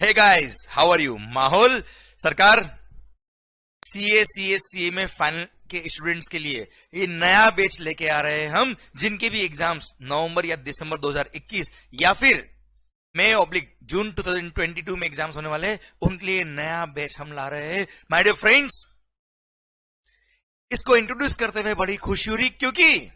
Hey guys, how are you? माहौल सरकार CA में फाइनल के स्टूडेंट्स के लिए ये नया बैच लेके आ रहे हैं हम, जिनके भी एग्जाम्स नवंबर या दिसंबर 2021 या फिर मई/जून 2022 में एग्जाम्स होने वाले हैं, उनके लिए नया बैच हम ला रहे हैं। माय डियर फ्रेंड्स, इसको इंट्रोड्यूस करते हुए बड़ी खुशी हो रही, क्योंकि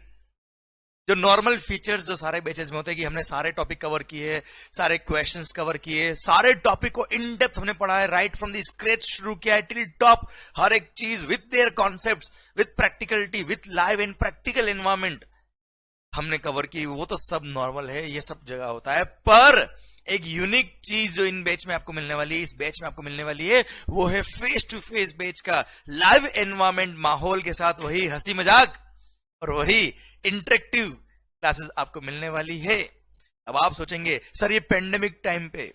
जो नॉर्मल फीचर्स जो सारे बैचेस में होते हैं कि हमने सारे टॉपिक कवर किए, सारे क्वेश्चंस कवर किए, सारे टॉपिक को इन डेप्थ हमने पढ़ा है, राइट फ्रॉम द स्क्रैच शुरू किया है टिल टॉप, हर एक चीज with their concepts, with practicality, with live and practical environment हमने कवर की। वो तो सब नॉर्मल है, ये सब जगह होता है, पर एक यूनिक चीज जो इन बैच में आपको मिलने वाली है, इस बैच में आपको मिलने वाली है, वो है फेस टू फेस बैच का लाइव एनवायरमेंट माहौल के साथ, वही हंसी मजाक और वही इंटरेक्टिव क्लासेस आपको मिलने वाली है। अब आप सोचेंगे सर ये पेंडेमिक टाइम पे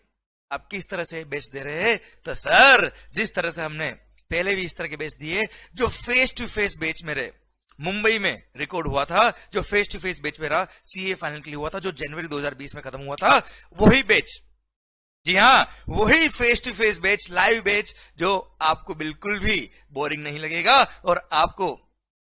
आप किस तरह से बैच दे रहे हैं? तो सर जिस तरह से हमने पहले भी इस तरह के बैच दिए, जो फेस टू फेस बैच मेरे मुंबई में रिकॉर्ड हुआ था, जो फेस टू फेस बैच मेरा सीए फाइनल के लिए हुआ था, जो जनवरी 2020 में खत्म हुआ था, वही बैच, जी हाँ, वही face to face batch, live batch, जो आपको बिल्कुल भी बोरिंग नहीं लगेगा और आपको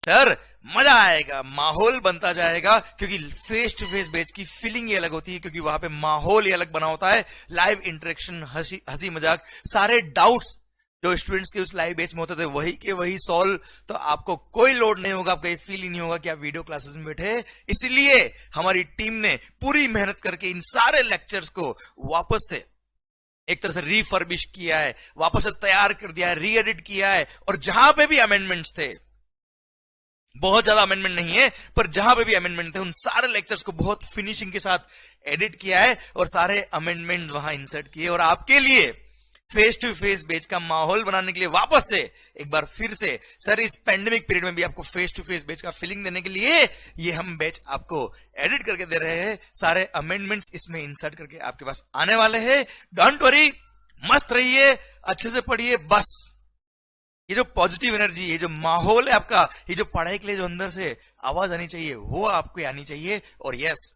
सर मजा आएगा, माहौल बनता जाएगा, क्योंकि फेस टू फेस बैच की फीलिंग ही अलग होती है, क्योंकि वहां पे माहौल ही अलग बना होता है, लाइव इंटरेक्शन, हंसी मजाक, सारे डाउट्स जो स्टूडेंट्स के उस लाइव बैच में होते थे वही के वही सॉल्व, तो आपको कोई लोड नहीं होगा, आपको ये फील ही नहीं होगा कि आप वीडियो क्लासेस में बैठे। इसलिए हमारी टीम ने पूरी मेहनत करके इन सारे लेक्चर्स को वापस से एक तरह से रिफर्बिश किया है, वापस से तैयार कर दिया है, री एडिट किया है, और जहां पे भी अमेंडमेंट्स थे, बहुत ज्यादा अमेंडमेंट नहीं है, पर जहां पे भी अमेंडमेंट थे उन सारे लेक्चर्स को बहुत फिनिशिंग के साथ एडिट किया है और सारे अमेंडमेंट वहां इंसर्ट किए, और आपके लिए फेस टू फेस बैच का माहौल बनाने के लिए वापस से एक बार फिर से सर इस पेंडेमिक पीरियड में भी आपको फेस टू फेस बैच का फीलिंग देने के लिए ये हम बैच आपको एडिट करके दे रहे हैं, सारे अमेंडमेंट्स इसमें इंसर्ट करके आपके पास आने वाले हैं। डोंट वरी, मस्त रहिए, अच्छे से पढ़िए, बस ये जो पॉजिटिव एनर्जी, ये जो माहौल है आपका, ये जो पढ़ाई के लिए जो अंदर से आवाज आनी चाहिए, वो आपको आनी चाहिए। और yes,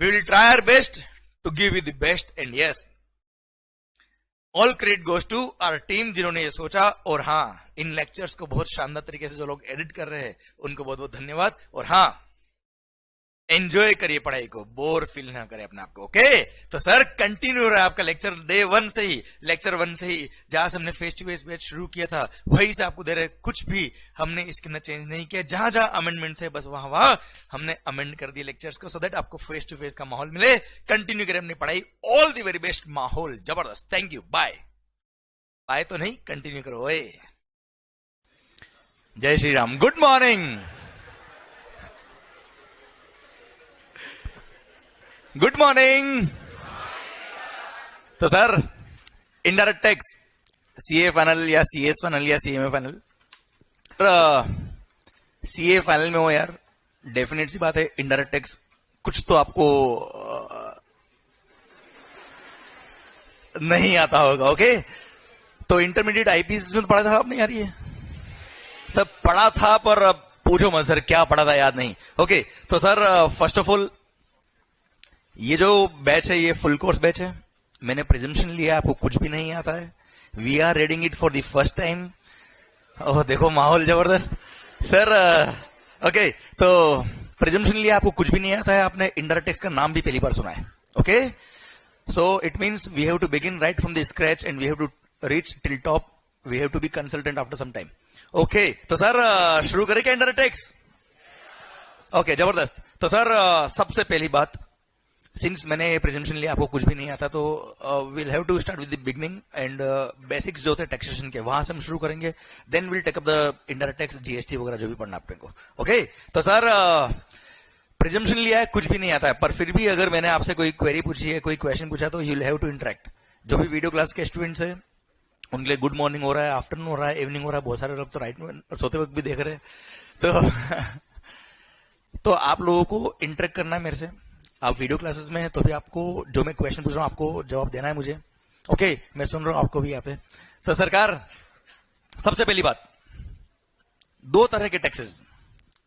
we will try our best to give you the best, and yes, all credit goes to our team जिन्होंने ये सोचा, और हाँ, इन लेक्चर्स को बहुत शानदार तरीके से जो लोग एडिट कर रहे हैं उनको बहुत बहुत धन्यवाद। और हाँ, एंजॉय करिए पढ़ाई को, बोर फील ना करें अपने आप को। ओके, तो सर कंटिन्यू रहा है आपका लेक्चर डे 1 से ही, लेक्चर 1 से ही, जहां से हमने फेस टू फेस बैच शुरू किया था वहीं से आपको दे रहे, कुछ भी हमने इसके अंदर चेंज नहीं किया, जहां जहां अमेंडमेंट थे बस वहां हमने अमेंड कर दिए लेक्चर्स को, सो दैट आपको फेस टू फेस का माहौल मिले। कंटिन्यू करें अपनी पढ़ाई, ऑल द वेरी बेस्ट, माहौल जबरदस्त। थैंक यू, बाय बाय तो नहीं, कंटिन्यू करो। ओए, जय Shri Ram, good morning, good morning. तो sir indirect tax CA final या सीएस फाइनल या सीएमए फाइनल, सीए फाइनल में हो यार, डेफिनेट सी बात है, इनडायरेक्ट टैक्स कुछ तो आपको नहीं आता होगा। ओके, तो इंटरमीडिएट आईपीसी में तो पढ़ा था आपने यार, ये सब पढ़ा था, पर अब पूछो मत सर क्या पढ़ा था, याद नहीं। ओके, तो सर फर्स्ट ऑफ ऑल ये जो बैच है ये फुल कोर्स बैच है, मैंने प्रिजम्पशन लिया, आपको कुछ भी नहीं आता है, we are reading it for the first time. ओह देखो माहौल जबरदस्त सर। ओके, तो प्रिजम्पशन लिया, आपको कुछ भी नहीं आता है, आपने इनडायरेक्ट टैक्स का नाम भी पहली बार सुना है। Okay, so it means we have to begin right from the scratch and we have to reach till top, we have to be consultant after some time. Okay, तो सर शुरू करें क्या इनडायरेक्ट टैक्स? ओके, जबरदस्त। तो sir सबसे पहली बात, since मैंने प्रिजम्पशन लिया, आपको कुछ भी नहीं आता, तो will have to start with the beginning and basics जो होते हैं टैक्सेशन के, वहां से हम शुरू करेंगे, then will take up the indirect tax, GST वगैरह जो भी पढ़ना आपने को। ओके, तो सर प्रिजम्पशन लिया है, कुछ भी नहीं आता है, पर फिर भी अगर मैंने आपसे कोई क्वेरी पूछी है, कोई क्वेश्चन पूछा, तो you will have to interact. जो भी वीडियो क्लास के स्टूडेंट्स है उनके लिए गुड मॉर्निंग हो रहा है, आफ्टरनून हो रहा है, इवनिंग हो रहा है, बहुत सारे लोग तो राइट में सोते वक्त भी देख रहे हैं, तो आप लोगों को इंटरेक्ट करना है मेरे से। आप वीडियो क्लासेस में हैं तो भी आपको जो मैं क्वेश्चन पूछ रहा हूं आपको जवाब देना है मुझे। ओके, मैं सुन रहा हूं आपको भी यहाँ पे। तो सरकार सबसे पहली बात, दो तरह के टैक्सेस,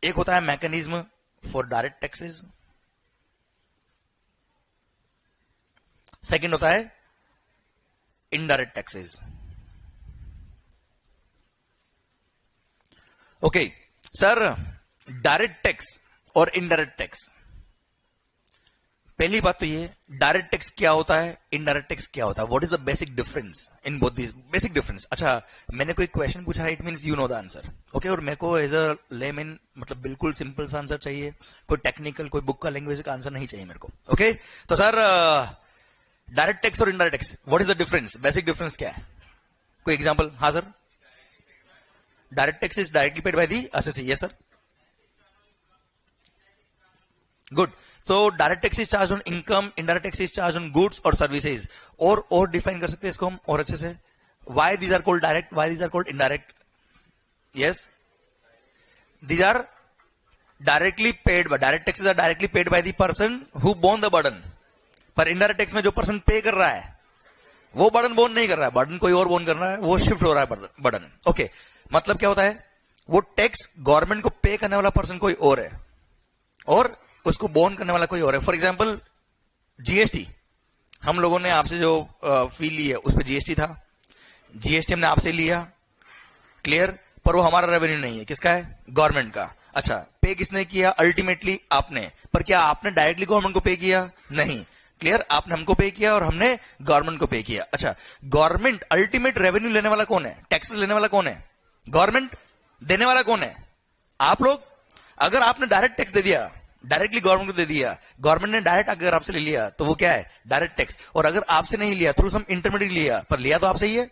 एक होता है mechanism for direct taxes, second होता है indirect taxes. Okay, sir, direct tax और indirect tax. पहली बात तो ये डायरेक्ट टैक्स क्या होता है, इनडायरेक्ट टैक्स क्या होता है, what is the basic difference in both this, basic difference. अच्छा, मैंने कोई क्वेश्चन पूछा है, it means you know the answer. Okay, और मेरे को एज अ लेमैन मतलब बिल्कुल सिंपल सा आंसर चाहिए, कोई टेक्निकल कोई बुक का लैंग्वेज का आंसर नहीं चाहिए मेरे को. ओके, तो सर डायरेक्ट टैक्स और indirect tax, what is the difference, basic difference क्या है, कोई एग्जाम्पल. हाँ sir, direct tax is directly paid by the SSC. Yes sir, good. So direct tax is charged on income, indirect tax is charged on goods or services. और define कर सकते हैं इसको हम और अच्छे से. Why these are called direct? Why these are called indirect? Yes, these are directly paid by, direct taxes are directly paid by the person who borne the burden. पर indirect tax में जो पर्सन पे कर रहा है वो burden bone नहीं कर रहा है, बर्डन कोई और बोन कर रहा है, वो शिफ्ट हो रहा है बर्डन. ओके, मतलब क्या होता है, वो टैक्स गवर्नमेंट को पे करने वाला पर्सन कोई और है और उसको बोन करने वाला कोई और है. फॉर एग्जाम्पल जीएसटी, हम लोगों ने आपसे जो फी ली है उस पर जीएसटी था, जीएसटी हमने आपसे लिया, क्लियर, पर वो हमारा रेवेन्यू नहीं है, किसका है, गवर्नमेंट का. अच्छा, पे किसने किया, अल्टीमेटली आपने, पर क्या आपने डायरेक्टली गवर्नमेंट को पे किया, नहीं, क्लियर, आपने हमको पे किया और हमने गवर्नमेंट को पे किया. अच्छा, गवर्नमेंट अल्टीमेट रेवेन्यू लेने वाला कौन है, टैक्सेस लेने वाला कौन है, गवर्नमेंट, देने वाला कौन है, आप लोग. अगर आपने डायरेक्ट टैक्स दे दिया, डायरेक्टली गवर्नमेंट को दे दिया, गवर्नमेंट ने डायरेक्ट अगर आपसे ले लिया तो वो क्या है, डायरेक्ट टैक्स. और अगर आपसे नहीं लिया, थ्रू सम इंटरमीडिएट लिया, पर लिया तो आपसे ही है,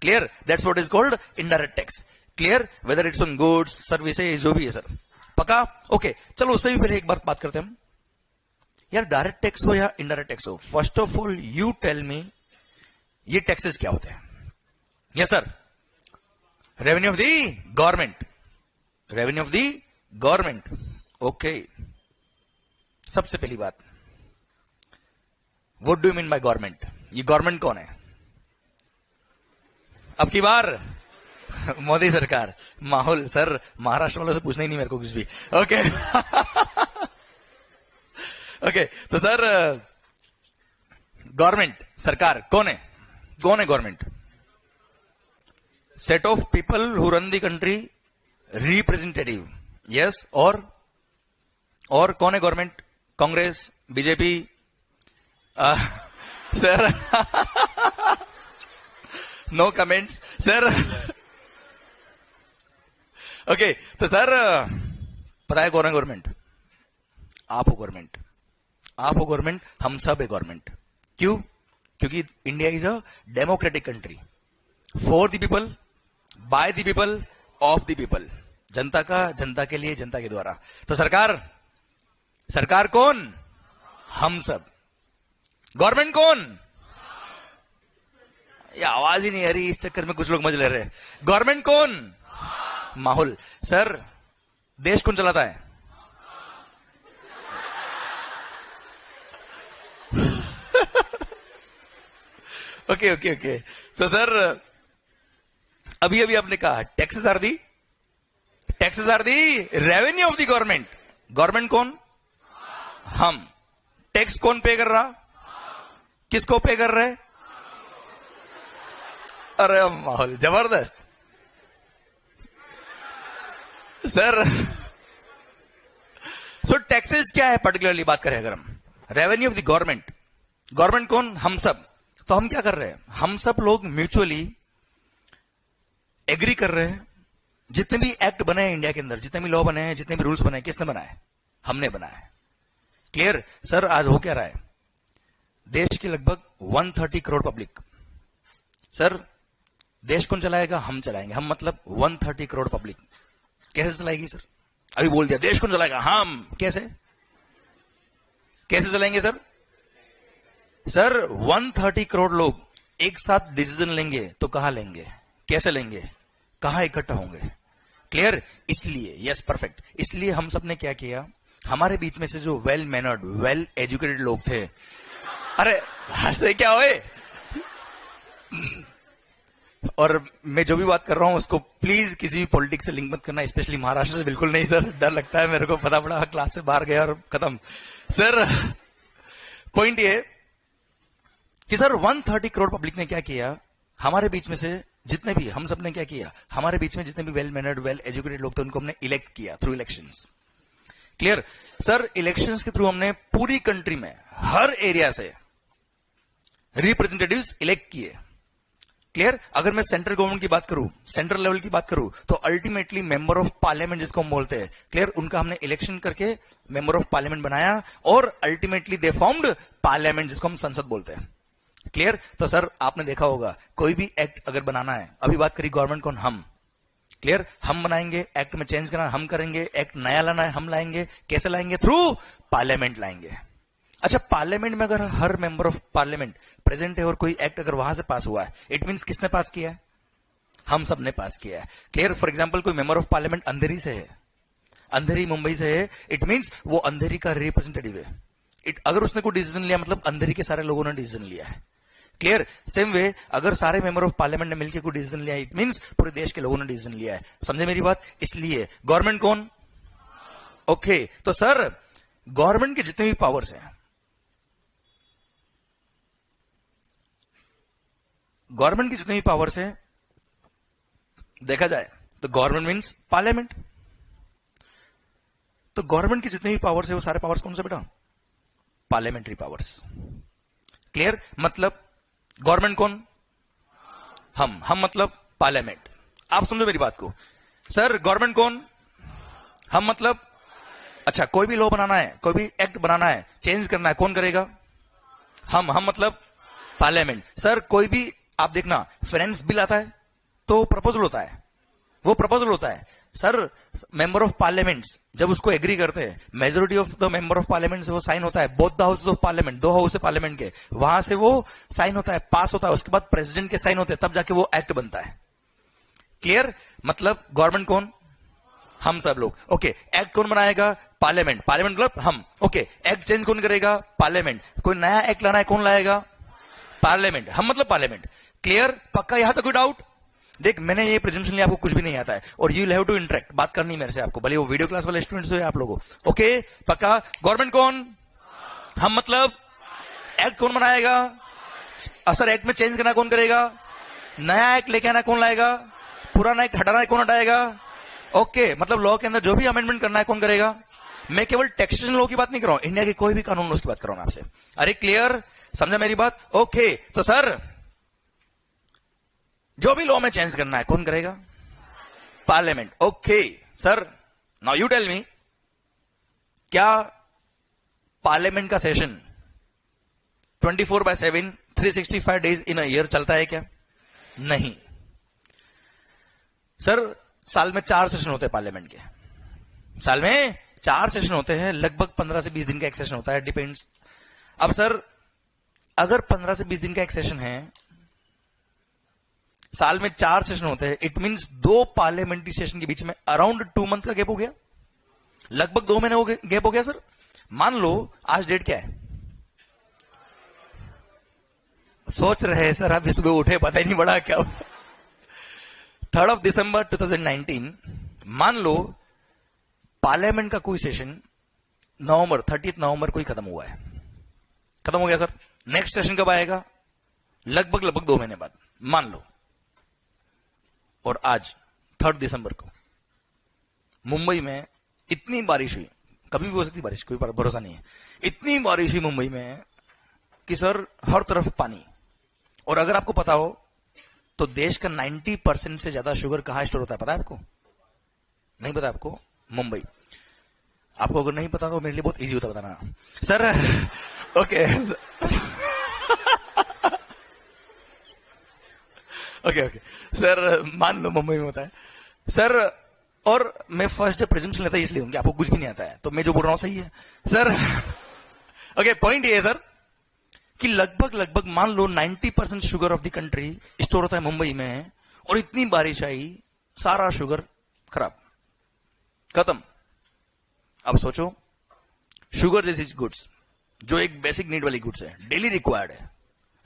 clear, that's what is called indirect tax. Clear, whether it's on goods services जो भी है सर, पक्का. ओके, चलो उससे भी पहले एक बार बात करते हैं हम, यार डायरेक्ट टैक्स हो या इनडायरेक्ट टैक्स हो, first of all you tell me ये टैक्सेस क्या होते हैं. Yes sir, revenue of the government, revenue of the government. Okay, सबसे पहली बात, what do you mean by government, ये गवर्नमेंट कौन है. अब की बार मोदी सरकार, माहौल सर, महाराष्ट्र वालों से पूछना ही नहीं मेरे को कुछ भी. ओके ओके, तो सर गवर्नमेंट, सरकार कौन है, कौन है government, set of people who run the country, representative. Yes, और कौन है government, Congress, BJP, sir no comments sir. Okay, तो सर पता है कौन है गवर्नमेंट, आप हो गवर्नमेंट, आप हो गवर्नमेंट, हम सब है गवर्नमेंट. क्यों, क्योंकि India is a democratic country, for the people, by the people, of the people, जनता का, जनता के लिए, जनता के द्वारा. तो सरकार, सरकार कौन, हम सब. गवर्नमेंट कौन, ये आवाज ही नहीं आ रही, इस चक्कर में कुछ लोग मज ले रहे हैं. गवर्नमेंट कौन, माहौल. सर देश कौन चलाता है, ओके ओके ओके. तो सर अभी अभी आपने कहा taxes are the, taxes are the revenue of the government. Government कौन, हम. टैक्स कौन पे कर रहा, किसको पे कर रहे, अरे माहौल जबरदस्त. सर सो टैक्सेस क्या है, पर्टिकुलरली बात करें अगर हम, revenue of the government. Government कौन, हम सब. तो हम क्या कर रहे हैं, हम सब लोग म्यूचुअली एग्री कर रहे हैं. जितने भी एक्ट बने हैं इंडिया के अंदर, जितने भी लॉ बने हैं, जितने भी रूल्स बने हैं, किसने बनाए, हमने बनाया है. क्लियर. सर आज हो क्या रहा है, देश की लगभग 130 करोड़ पब्लिक, सर देश कौन चलाएगा, हम चलाएंगे. हम मतलब 130 करोड़ पब्लिक कैसे चलाएगी सर, अभी बोल दिया देश कौन चलाएगा, हम. कैसे, कैसे चलाएंगे सर. सर 130 करोड़ लोग एक साथ डिसीजन लेंगे तो कहां लेंगे, कैसे लेंगे, कहां इकट्ठा होंगे. क्लियर. इसलिए यस, परफेक्ट. इसलिए हम सब ने क्या किया, हमारे बीच में से जो वेल मैनर्ड, वेल एजुकेटेड लोग थे, अरे हंसते क्या हुए, और मैं जो भी बात कर रहा हूं उसको प्लीज किसी भी पॉलिटिक्स से लिंक मत करना, स्पेशली महाराष्ट्र से बिल्कुल नहीं सर, डर लगता है मेरे को, पता पड़ा क्लास से बाहर गया और खत्म. सर पॉइंट ये, कि सर 130 करोड़ पब्लिक ने क्या किया, हमारे बीच में से जितने भी, हम सब ने क्या किया, हमारे बीच में जितने भी वेल मैनर्ड वेल एजुकेटेड लोग थे उनको हमने इलेक्ट किया through elections. Clear sir, elections के थ्रू हमने पूरी कंट्री में हर एरिया से रिप्रेजेंटेटिव्स इलेक्ट किए। क्लियर, अगर मैं सेंट्रल गवर्नमेंट की बात करूं, सेंट्रल लेवल की बात करूं, तो अल्टीमेटली मेंबर ऑफ पार्लियामेंट जिसको हम बोलते हैं, क्लियर, उनका हमने इलेक्शन करके मेंबर ऑफ पार्लियामेंट बनाया और अल्टीमेटली दे फॉर्म्ड पार्लियामेंट जिसको हम संसद बोलते हैं। क्लियर, तो सर आपने देखा होगा कोई भी एक्ट अगर बनाना है, अभी बात करी गवर्नमेंट कौन, हम। क्लियर, हम बनाएंगे, एक्ट में चेंज करना हम करेंगे, एक्ट नया लाना है हम लाएंगे, कैसे लाएंगे, थ्रू पार्लियामेंट लाएंगे। अच्छा, पार्लियामेंट में अगर हर मेंबर ऑफ पार्लियामेंट प्रेजेंट है और कोई एक्ट अगर वहां से पास हुआ है, इट मींस किसने पास किया है, हम सब ने पास किया है। क्लियर, फॉर एग्जांपल कोई मेंबर ऑफ पार्लियामेंट अंधेरी से है, अंधेरी मुंबई से है, इट मींस वो अंधेरी का रिप्रेजेंटेटिव है। अगर उसने कोई डिसीजन लिया मतलब अंधेरी के सारे लोगों ने डिसीजन लिया है। क्लियर, सेम वे अगर सारे मेंबर ऑफ पार्लियामेंट ने मिलकर कोई डिसीजन लिया, इट मींस पूरे देश के लोगों ने डिसीजन लिया है। समझे मेरी बात? इसलिए गवर्नमेंट कौन, ओके तो सर गवर्नमेंट के जितने भी पावर्स हैं, गवर्नमेंट की जितनी भी पावर्स है देखा जाए तो गवर्नमेंट मीन्स पार्लियामेंट। तो गवर्नमेंट की जितनी भी पावर्स है वो सारे पावर्स कौन से बेटा, पार्लियामेंट्री पावर्स। क्लियर, मतलब गवर्नमेंट कौन, हम मतलब पार्लियामेंट। आप समझो मेरी बात को, सर गवर्नमेंट कौन, हम मतलब, अच्छा कोई भी लॉ बनाना है, कोई भी एक्ट बनाना है, चेंज करना है, कौन करेगा, हम मतलब पार्लियामेंट। सर कोई भी आप देखना फाइनेंस बिल आता है तो प्रपोजल होता है, वो प्रपोजल होता है। सर मेंबर ऑफ पार्लियामेंट्स जब उसको एग्री करते हैं, majority of the member of parliament से वो साइन होता है, both the houses of parliament, दो हाउस है पार्लियामेंट के, वहां से वो साइन होता है, पास होता है, उसके बाद प्रेसिडेंट के साइन होते हैं, तब जाके वो एक्ट बनता है। क्लियर, मतलब गवर्नमेंट कौन, हम सब लोग। ओके, एक्ट कौन बनाएगा, पार्लियामेंट, पार्लियामेंट मतलब हम। ओके, एक्ट चेंज कौन करेगा, पार्लियामेंट। कोई नया एक्ट लाना है कौन लाएगा, पार्लियामेंट, हम मतलब पार्लियामेंट। क्लियर, पक्का, यहां तक कोई डाउट? देख मैंने ये प्रेजम्पशन लिया, आपको कुछ भी नहीं आता है और यू हैव टू इंटरेक्ट, बात करनी मेरे से आपको, भले वो वीडियो क्लास वाले स्टूडेंट्स हो आप लोगों। ओके पक्का, गवर्नमेंट कौन, हम मतलब, एक्ट कौन बनाएगा, सर एक्ट में चेंज करना कौन करेगा, नया एक्ट लेके आना कौन लाएगा, पुराना एक्ट हटाना कौन हटाएगा। ओके, मतलब लॉ के अंदर जो भी अमेंडमेंट करना है कौन करेगा। मैं केवल टैक्सेशन लॉ की बात नहीं कर रहा हूं, इंडिया के कोई भी कानून लॉ की बात कर रहा हूं आपसे। अरे क्लियर, समझा मेरी बात? ओके, तो सर जो भी लॉ में चेंज करना है कौन करेगा, parliament. Okay sir, now you tell me, क्या पार्लियामेंट का session 24/7 365 days in a year चलता है क्या? नहीं सर, साल में 4 सेशन होते हैं पार्लियामेंट के, साल में 4 सेशन होते हैं, लगभग 15 से 20 दिन का एक सेशन होता है, डिपेंड्स। अब सर अगर 15 से 20 दिन का एक सेशन है, साल में 4 सेशन होते हैं, इट मींस 2 पार्लियामेंट्री सेशन के बीच में अराउंड 2 मंथ का गैप हो गया, लगभग 2 महीने गैप हो गया सर। मान लो आज डेट क्या है, सोच रहे हैं सर आप, सुबह उठे पता ही नहीं पड़ा क्या, 3 दिसंबर 2019। मान लो पार्लियामेंट का कोई सेशन नवंबर 30 नवंबर को ही खत्म हुआ है, खत्म हो गया सर। नेक्स्ट सेशन कब आएगा, लगभग 2 महीने बाद मान लो। और आज 3 दिसंबर को मुंबई में इतनी बारिश हुई, कभी भी हो सकती बारिश, कोई भरोसा नहीं है, इतनी बारिश हुई मुंबई में कि सर हर तरफ पानी। और अगर आपको पता हो तो देश का 90% से ज्यादा शुगर कहां स्टोर होता है, पता है आपको? नहीं पता आपको? मुंबई। आपको अगर नहीं पता तो मेरे लिए बहुत इजी होता बताना सर। ओके ओके सर, मान लो मुंबई में होता है सर, और मैं फर्स्ट डे प्रेजम्पशन लेता इसलिए हूं कि आपको कुछ भी नहीं आता है, तो मैं जो बोल रहा हूं सही है सर। ओके, पॉइंट ये है सर कि लगभग मान लो 90% sugar of the country store होता है मुंबई में, और इतनी बारिश आई सारा शुगर खराब, खत्म। अब सोचो, शुगर जैसी गुड्स जो एक बेसिक नीड वाली गुड्स है, डेली रिक्वायर्ड है,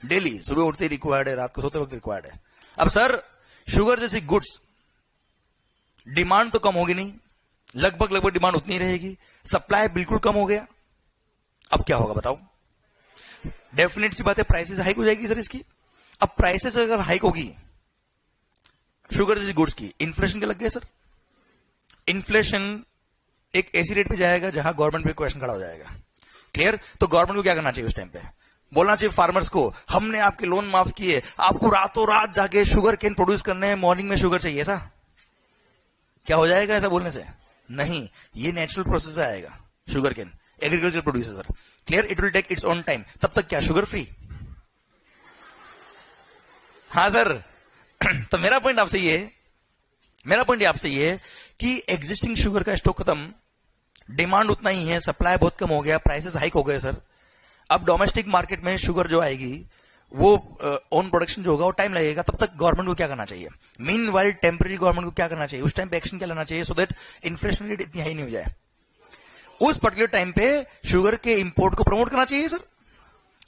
डेली सुबह उठते ही रिक्वायर्ड है, रात को सोते वक्त रिक्वायर्ड है। अब सर शुगर जैसी गुड्स डिमांड तो कम होगी नहीं, लगभग डिमांड उतनी रहेगी, सप्लाई बिल्कुल कम हो गया। अब क्या होगा बताओ? डेफिनेट सी बात है, प्राइसेस हाइक हो जाएगी सर इसकी। अब प्राइसेस अगर हाइक होगी शुगर जैसी गुड्स की, इन्फ्लेशन क्या लग गया सर? इन्फ्लेशन एक ऐसी रेट पे जाएगा जहां गवर्नमेंट पे क्वेश्चन खड़ा हो जाएगा। क्लियर? तो गवर्नमेंट को क्या करना चाहिए उस टाइम पे? बोलना चाहिए फार्मर्स को, हमने आपके लोन माफ किए, आपको रातों रात जाके शुगर केन प्रोड्यूस करने हैं, मॉर्निंग में शुगर चाहिए। ऐसा क्या हो जाएगा ऐसा बोलने से? नहीं, ये नेचुरल प्रोसेस आएगा। Sugar cane agriculture producer sir. Clear? It will take its own time. तब तक क्या शुगर फ्री? हाँ सर। तो मेरा पॉइंट आपसे ये कि एग्जिस्टिंग शुगर का स्टॉक खत्म, डिमांड उतना ही है, सप्लाई बहुत कम हो गया, प्राइसेस हाइक हो गए सर। अब डोमेस्टिक मार्केट में शुगर जो आएगी वो ओन प्रोडक्शन जो होगा वो टाइम लगेगा। तब तक गवर्नमेंट को क्या करना चाहिए? मीनवाइल टेम्पररी गवर्नमेंट को क्या करना चाहिए? उस टाइम पे एक्शन क्या लेना चाहिए सो दैट इन्फ्लेशन रेट इतनी हाई नहीं हो जाए। उस पर्टिकुलर टाइम पे शुगर के इंपोर्ट को प्रमोट करना चाहिए सर।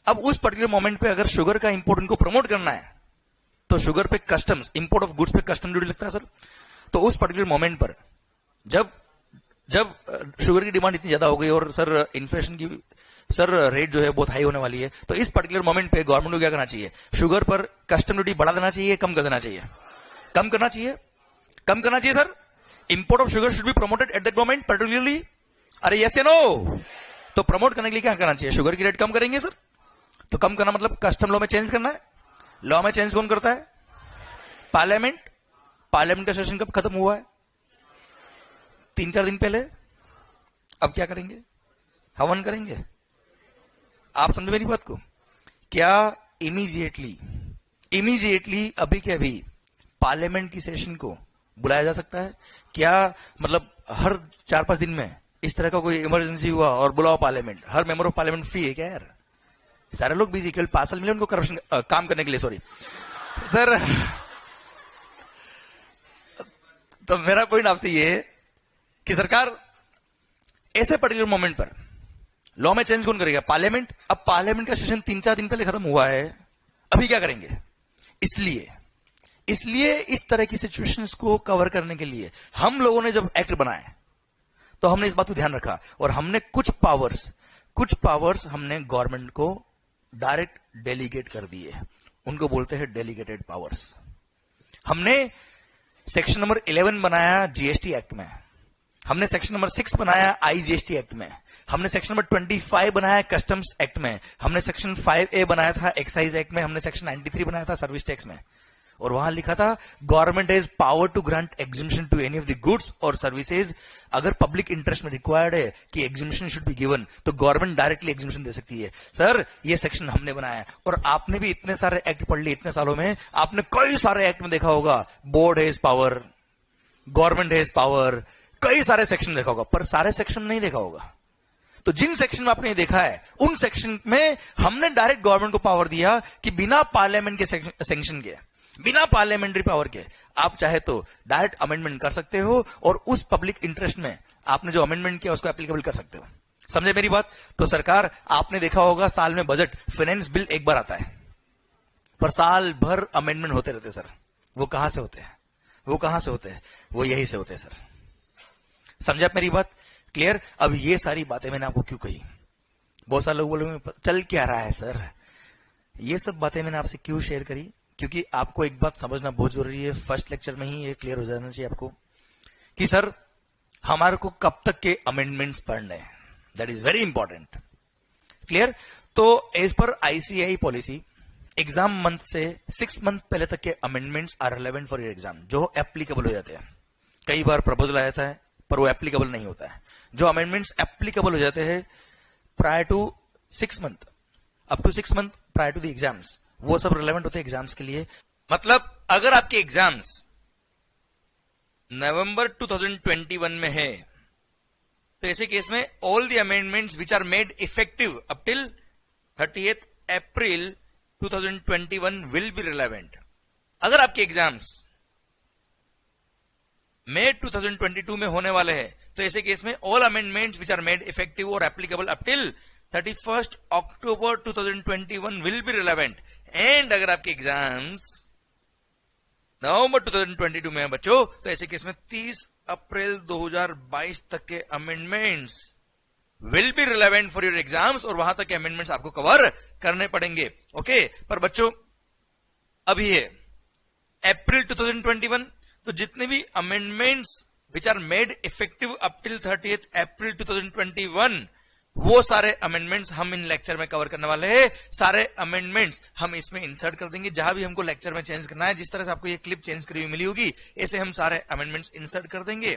अब उस पर्टिकुलर मोमेंट पे अगर शुगर का इंपोर्ट इनको प्रमोट करना है तो शुगर पे कस्टम्स, इंपोर्ट ऑफ गुड्स पे कस्टम ड्यूटी लगता है सर। तो उस पर्टिकुलर मोमेंट पर जब शुगर की डिमांड इतनी ज्यादा हो गई और सर इन्फ्लेशन की सर रेट जो है बहुत हाई होने वाली है, तो इस पर्टिकुलर मोमेंट पे गवर्नमेंट को क्या करना चाहिए? शुगर पर कस्टम ड्यूटी बढ़ा देना चाहिए, कम कर देना चाहिए? कम करना चाहिए sir. Import of sugar should be promoted at that moment particularly. अरे यस या नो? तो प्रमोट करने के लिए क्या करना चाहिए? शुगर की रेट कम करेंगे सर। तो कम करना मतलब कस्टम लॉ में चेंज करना है। लॉ में चेंज कौन करता है? पार्लियामेंट का सेशन कब खत्म हुआ है? 3-4 दिन पहले। अब क्या करेंगे? हवन करेंगे। आप समझे मेरी बात को? क्या इमीडिएटली अभी के अभी पार्लियामेंट की सेशन को बुलाया जा सकता है? क्या मतलब हर 4-5 दिन में इस तरह का कोई इमरजेंसी हुआ और बुलाओ parliament, her member of parliament free है क्या यार? सारे लोग बिजी, केवल पार्सल मिले उनको करप्शन काम करने के लिए। Sorry sir. तो मेरा पॉइंट आपसे ये है कि सरकार ऐसे पर्टिकुलर मोमेंट पर लॉ में चेंज कौन करेगा? पार्लियामेंट। अब पार्लियामेंट का सेशन 3-4 दिन पहले खत्म हुआ है, अभी क्या करेंगे? इसलिए इस तरह की सिचुएशंस को कवर करने के लिए हम लोगों ने जब एक्ट बनाए तो हमने इस बात को ध्यान रखा और हमने कुछ पावर्स हमने गवर्नमेंट को डायरेक्ट डेलीगेट कर दिए। उनको बोलते हैं डेलीगेटेड पावर्स। हमने सेक्शन नंबर 11 बनाया जीएसटी एक्ट में, हमने सेक्शन नंबर 6 बनाया आईजीएसटी एक्ट में, हमने सेक्शन नंबर 25 बनाया कस्टम्स एक्ट में, हमने सेक्शन 5A बनाया था एक्साइज एक्ट में, हमने सेक्शन 93 बनाया था सर्विस टैक्स में। और वहां लिखा था government has power to grant exhibition to any of the goods और सर्विसेज। अगर पब्लिक इंटरेस्ट में रिक्वायर्ड है कि एग्जिबिशन शुड बी गिवन तो गवर्नमेंट डायरेक्टली एग्जिबिशन दे सकती है। सर ये सेक्शन हमने बनाया और आपने भी इतने सारे एक्ट पढ़ लिए इतने सालों में, आपने कई सारे एक्ट में देखा होगा board has power, government has power, कई सारे सेक्शन देखा होगा, पर सारे सेक्शन नहीं देखा होगा। तो जिन सेक्शन में आपने देखा है उन सेक्शन में हमने डायरेक्ट गवर्नमेंट को पावर दिया कि बिना पार्लियामेंट के सैंक्शन के, बिना पार्लियामेंट्री पावर के आप चाहे तो डायरेक्ट अमेंडमेंट कर सकते हो और उस पब्लिक इंटरेस्ट में आपने जो अमेंडमेंट किया उसको एप्लीकेबल कर सकते हो। समझे मेरी बात? तो सरकार, आपने देखा होगा साल में बजट फाइनेंस बिल एक बार आता है, पर साल भर अमेंडमेंट होते रहते सर। वो कहां से होते हैं? वो यही से होते हैं सर। समझे आप मेरी बात? क्लियर? अब ये सारी बातें मैंने आपको क्यों कही? बहुत सारे लोग बोले चल क्या रहा है सर? ये सब बातें मैंने आपसे क्यों शेयर करी? क्योंकि आपको एक बात समझना बहुत जरूरी है, फर्स्ट लेक्चर में ही ये क्लियर हो जाना चाहिए आपको कि सर हमारे को कब तक के अमेंडमेंट्स पढ़ने हैं, that is very important. Clear? तो as per ICAI policy exam month से 6 मंथ पहले तक के amendments are relevant for your exam, जो एप्लीकेबल हो जाते हैं। कई बार प्रपोजल आ जाता है पर वो एप्लीकेबल नहीं होता है। जो अमेंडमेंट्स एप्लीकेबल हो जाते हैं prior to 6 month, up to 6 month prior to the exams, वो सब रिलेवेंट होते हैं एग्जाम्स के लिए। मतलब अगर आपके एग्जाम्स नवंबर 2021 में है तो ऐसे केस में all the amendments which are made effective up till 30th April 2021 will be relevant. अगर आपके एग्जाम्स मई 2022 में होने वाले हैं तो ऐसे केस में all amendments which are made effective और applicable up till 31st October 2021 will be relevant. And अगर आपके एग्जाम्स नवंबर 2022 में है बच्चों, तो ऐसे केस में 30 अप्रैल 2022 तक के amendments will be relevant for your exams और वहां तक के अमेंडमेंट्स आपको कवर करने पड़ेंगे। ओके, पर बच्चों अभी है अप्रैल 2021, तो जितने भी amendments which are made effective up till 30th April 2021, वो सारे अमेंडमेंट्स हम इन लेक्चर में कवर करने वाले हैं। सारे अमेंडमेंट्स हम इसमें इंसर्ट कर देंगे, जहां भी हमको लेक्चर में चेंज करना है, जिस तरह से आपको ये क्लिप चेंज करी हुई मिली होगी, ऐसे हम सारे अमेंडमेंट्स इंसर्ट कर देंगे।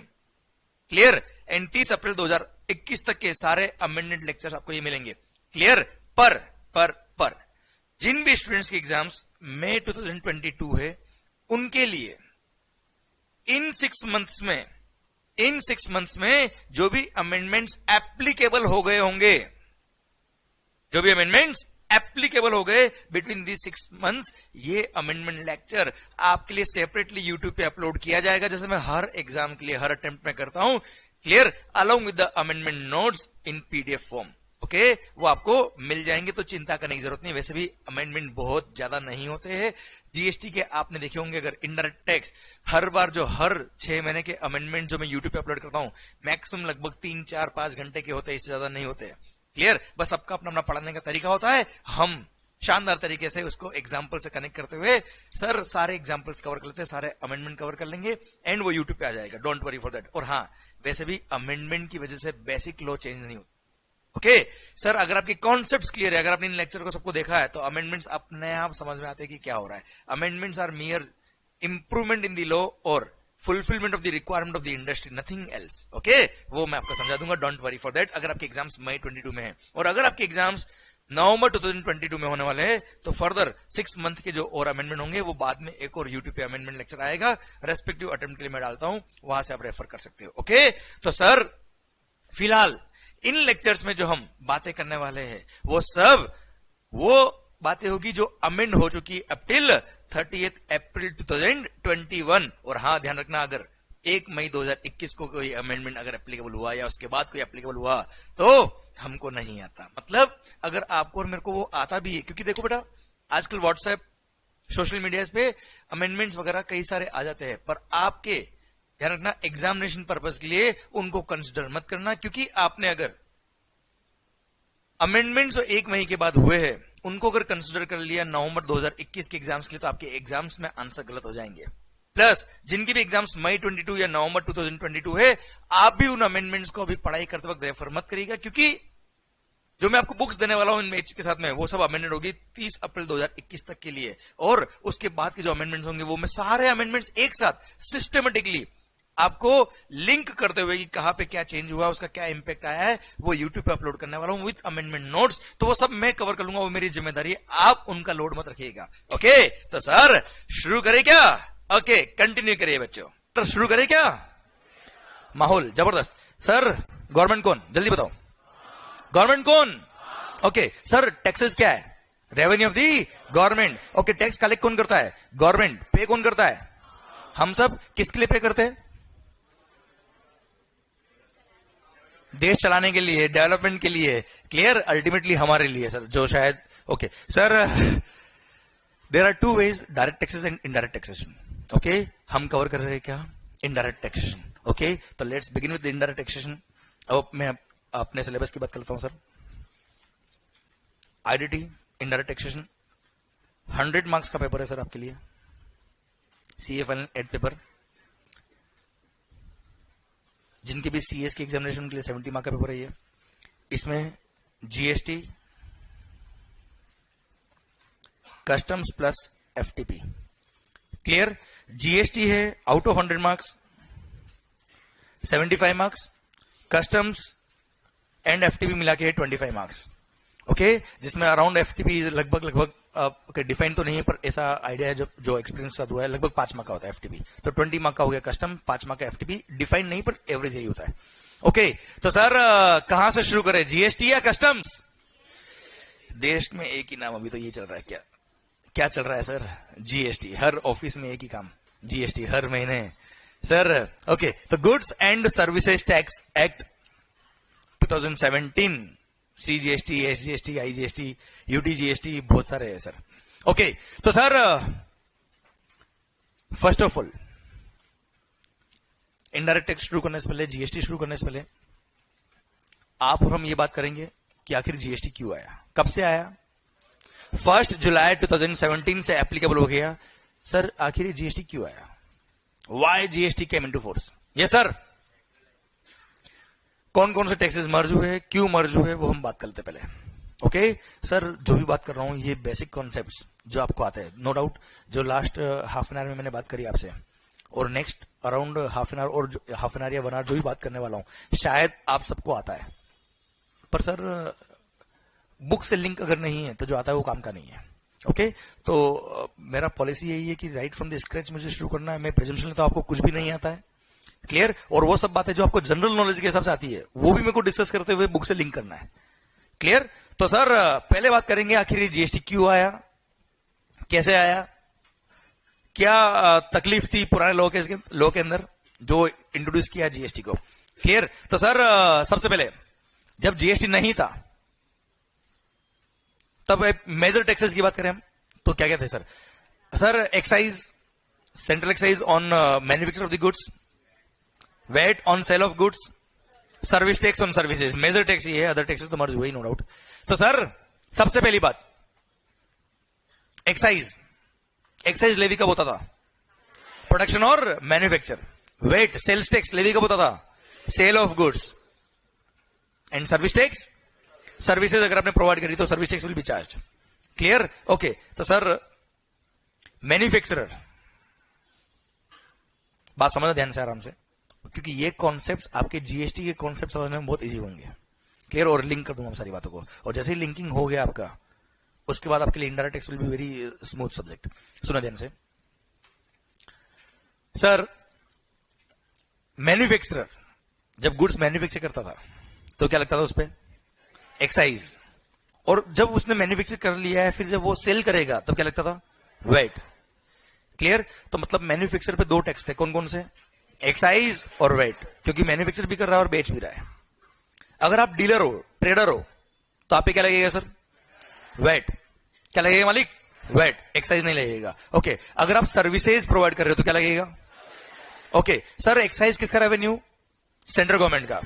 क्लियर? एंड 30 अप्रैल 2021 तक के सारे अमेंडेड लेक्चर्स आपको ये मिलेंगे। क्लियर? पर जिन भी स्टूडेंट्स के एग्जाम्स मई 2022 है, उनके लिए इन 6 मंथ्स में जो भी अमेंडमेंट्स एप्लीकेबल हो गए होंगे, जो भी अमेंडमेंट्स एप्लीकेबल हो गए बिटवीन दी 6 मंथ्स, ये अमेंडमेंट लेक्चर आपके लिए सेपरेटली यूट्यूब पे अपलोड किया जाएगा, जैसे मैं हर एग्जाम के लिए हर अटेम्प्ट में करता हूं। Clear? Along with the amendment notes in PDF form. Okay, वो आपको मिल जाएंगे, तो चिंता करने की जरूरत नहीं। वैसे भी अमेंडमेंट बहुत ज्यादा नहीं होते हैं। जीएसटी के आपने देखे होंगे, अगर इनडायरेक्ट टैक्स हर बार जो हर 6 महीने के अमेंडमेंट जो मैं यूट्यूब पे अपलोड करता हूं, मैक्सिमम लगभग 3, 4, 5 घंटे के होते हैं, इससे ज्यादा नहीं होते हैं। क्लियर? बस सबका अपना अपना पढ़ाने का तरीका होता है। हम शानदार तरीके से उसको एग्जाम्पल से कनेक्ट करते हुए सर सारे एग्जाम्पल्स कवर कर लेते हैं, सारे अमेंडमेंट कवर कर लेंगे, एंड वो यूट्यूब पे आ जाएगा। Don't worry for that. और हाँ, वैसे भी अमेंडमेंट की वजह से बेसिक लॉ चेंज नहीं होता। ओके सर, अगर आपके कॉन्सेप्ट्स क्लियर है, अगर आपने इन लेक्चर को सबको देखा है, तो अमेंडमेंट्स अपने आप समझ में आते हैं कि क्या हो रहा है। Amendments are mere improvement in the law और fulfilment of the requirement of the industry, nothing else. Okay, वो मैं आपको समझा दूंगा, डोंट वरी फॉर दैट। अगर आपके एग्जाम्स मई 22 में है और अगर आपके एग्जाम्स नवंबर 2022 में होने वाले हैं, तो फर्दर 6 मंथ के जो और अमेंडमेंट होंगे, वो बाद में एक और यूट्यूब पे अमेंडमेंट लेक्चर आएगा, रेस्पेक्टिव अटेम्प्ट के लिए मैं डालता हूं, वहां से आप रेफर कर सकते हो। ओके, तो सर फिलहाल इन लेक्चर्स में जो हम बातें करने वाले हैं, वो सब वो बातें होगी जो अमेंड हो चुकी अप टिल 30th अप्रैल 2021। और हाँ, ध्यान रखना, अगर 1 मई 2021 को कोई अमेंडमेंट अगर एप्लीकेबल हुआ या उसके बाद कोई एप्लीकेबल हुआ, तो हमको नहीं आता। मतलब अगर आपको और मेरे को वो आता भी है, क्योंकि देखो बेटा, आजकल व्हाट्सएप, सोशल मीडिया पे अमेंडमेंट्स वगैरह कई सारे आ जाते हैं, पर आपके ध्यान रखना एग्जामिनेशन पर्पस के लिए उनको कंसिडर मत करना, क्योंकि आपने अगर अमेंडमेंट्स 1 मई के बाद हुए हैं, उनको अगर कंसिडर कर लिया नवंबर 2021 के एग्जाम्स के लिए, तो आपके एग्जाम्स में आंसर गलत हो जाएंगे। प्लस जिनकी भी एग्जाम्स मई 22 या नवंबर 2022 है, आप भी उन अमेंडमेंट्स को अभी पढ़ाई करते वक्त रेफर मत करिएगा, क्योंकि जो मैं आपको बुक्स देने वाला हूं इन मैच के साथ में, वो सब अमेंडेड होगी 30 अप्रैल 2021 तक के लिए। और उसके बाद के जो अमेंडमेंट्स होंगे, वो मैं सारे अमेंडमेंट्स एक साथ सिस्टमेटिकली आपको लिंक करते हुए कि कहां पे क्या चेंज हुआ, उसका क्या इंपैक्ट आया है, वो यूट्यूब पे अपलोड करने वाला हूं विद अमेंडमेंट नोट्स। तो वो सब मैं कवर कर लूंगा, वो मेरी जिम्मेदारी है, आप उनका लोड मत रखिएगा। ओके, तो सर शुरू करें क्या? ओके, कंटिन्यू करिए बच्चों। तो शुरू करें क्या? माहौल जबरदस्त। सर गवर्नमेंट कौन, जल्दी बताओ, गवर्नमेंट कौन? ओके सर, टैक्सेस क्या है? Revenue of the government. Okay, tax collect कौन करता है? गवर्नमेंट। पे कौन करता है? हम सब। किसके लिए पे करते हैं? देश चलाने के लिए, डेवलपमेंट के लिए। क्लियर? अल्टीमेटली हमारे लिए सर, जो शायद। Okay sir, there are 2 ways, direct taxes and indirect taxation. Okay, हम कवर कर रहे हैं क्या? Indirect taxation. ओके, तो let's begin with indirect taxation. अब मैं अपने सिलेबस की बात करता हूं sir. IDT, indirect taxation, 100 marks का पेपर है सर आपके लिए। CA final 8 paper. जिनके भी सीएस के एग्जामिनेशन के लिए 70 मार्क का पेपर है ये। इसमें GST, customs plus FTP. Clear? GST है out of 100 marks 75 marks, customs and FTP मिला के 25 मार्क्स। ओके, जिसमें अराउंड एफटीपी लगभग डिफाइन तो नहीं है, पर ऐसा आइडिया है जो एक्सपीरियंस के साथ हुआ है, लगभग 5 मार्क का होता है एफटीपी। तो 20 मार्क का हो गया कस्टम, 5 मार्क का एफटीपी। डिफाइन नहीं, पर एवरेज यही होता है। ओके, तो सर कहां से शुरू करें, जीएसटी या कस्टम्स? देश में एक ही नाम अभी तो ये चल रहा है। क्या चल रहा है सर? जीएसटी। हर ऑफिस में एक ही काम, जीएसटी हर महीने सर। ओके, तो goods and services tax act 2017, CGST, SGST, IGST, UTGST, बहुत सारे हैं सर। ओके, तो sir first of all, indirect tax शुरू करने से पहले, जीएसटी शुरू करने से पहले, आप और हम ये बात करेंगे कि आखिर जीएसटी क्यों आया, कब से आया। 1 जुलाई 2017 से एप्लीकेबल हो गया। सर आखिर ये जीएसटी क्यों आया, why GST came into force. ये सर कौन कौन से टैक्सेस मर्ज हुए, क्यों मर्ज हुए, वो हम बात करते पहले। ओके सर, जो भी बात कर रहा हूं ये बेसिक कॉन्सेप्ट्स जो आपको आते हैं, नो डाउट, जो लास्ट हाफ एन आवर में मैंने बात करी आपसे, और next around half an hour और हाफ एन आवर या 1 आवर जो भी बात करने वाला हूं शायद आप सबको आता है। पर सर बुक से लिंक अगर नहीं है तो जो आता है वो काम का नहीं है। ओके तो मेरा पॉलिसी यही है कि राइट फ्रॉम द स्क्रैच मुझे शुरू करना है। मैं प्रेजम्पशन तो आपको कुछ भी नहीं आता है, क्लियर, और वो सब बातें जो आपको जनरल नॉलेज के हिसाब से आती है वो भी मेरे को डिस्कस करते हुए बुक से लिंक करना है, क्लियर। तो सर पहले बात करेंगे आखिर ये जीएसटी क्यों आया, कैसे आया, क्या तकलीफ थी पुराने लॉ के अंदर जो इंट्रोड्यूस किया जीएसटी को, क्लियर। तो सर सबसे पहले जब जीएसटी नहीं था तब मेजर टैक्सेस की बात करें हम तो क्या क्या थे sir. Sir excise, central excise on manufacture of the goods, VAT on sale of goods, service tax on services, major tax ये है, अदर टैक्सेस तो मर्ज हुए ही नो डाउट। तो सर सबसे पहली बात एक्साइज, एक्साइज लेवी कब होता था, प्रोडक्शन और manufacture. VAT sales tax levy कब होता था, sale of goods. And service tax, services अगर आपने प्रोवाइड करी तो service tax will be charge, clear. Okay तो सर मैन्युफैक्चरर, बात समझना ध्यान से आराम से, क्योंकि ये कॉन्सेप्ट्स आपके जीएसटी के कॉन्सेप्ट समझने में बहुत इजी होंगे, क्लियर, और लिंक कर दूंगा सारी बातों को। और जैसे ही लिंकिंग हो गया आपका उसके बाद आपके लिए indirect tax will be very smooth subject. सुना ध्यान से सर, मैन्युफैक्चरर जब गुड्स मैन्युफैक्चर करता था तो क्या लगता था उस पर, एक्साइज, और जब उसने मैन्युफैक्चर कर लिया है फिर जब वो सेल करेगा तो क्या लगता था, वेट, क्लियर। तो मतलब मैन्युफैक्चर पे 2 टैक्स थे, कौन कौन से, एक्साइज और वेट, क्योंकि मैन्युफैक्चर भी कर रहा है और बेच भी रहा है। अगर आप डीलर हो, ट्रेडर हो, तो आप पे क्या लगेगा सर, वेट, क्या लगेगा मालिक, वेट, एक्साइज नहीं लगेगा। ओके अगर आप सर्विसेज प्रोवाइड कर रहे हो तो क्या लगेगा, ओके सर एक्साइज किसका रेवेन्यू, सेंट्रल गवर्नमेंट का,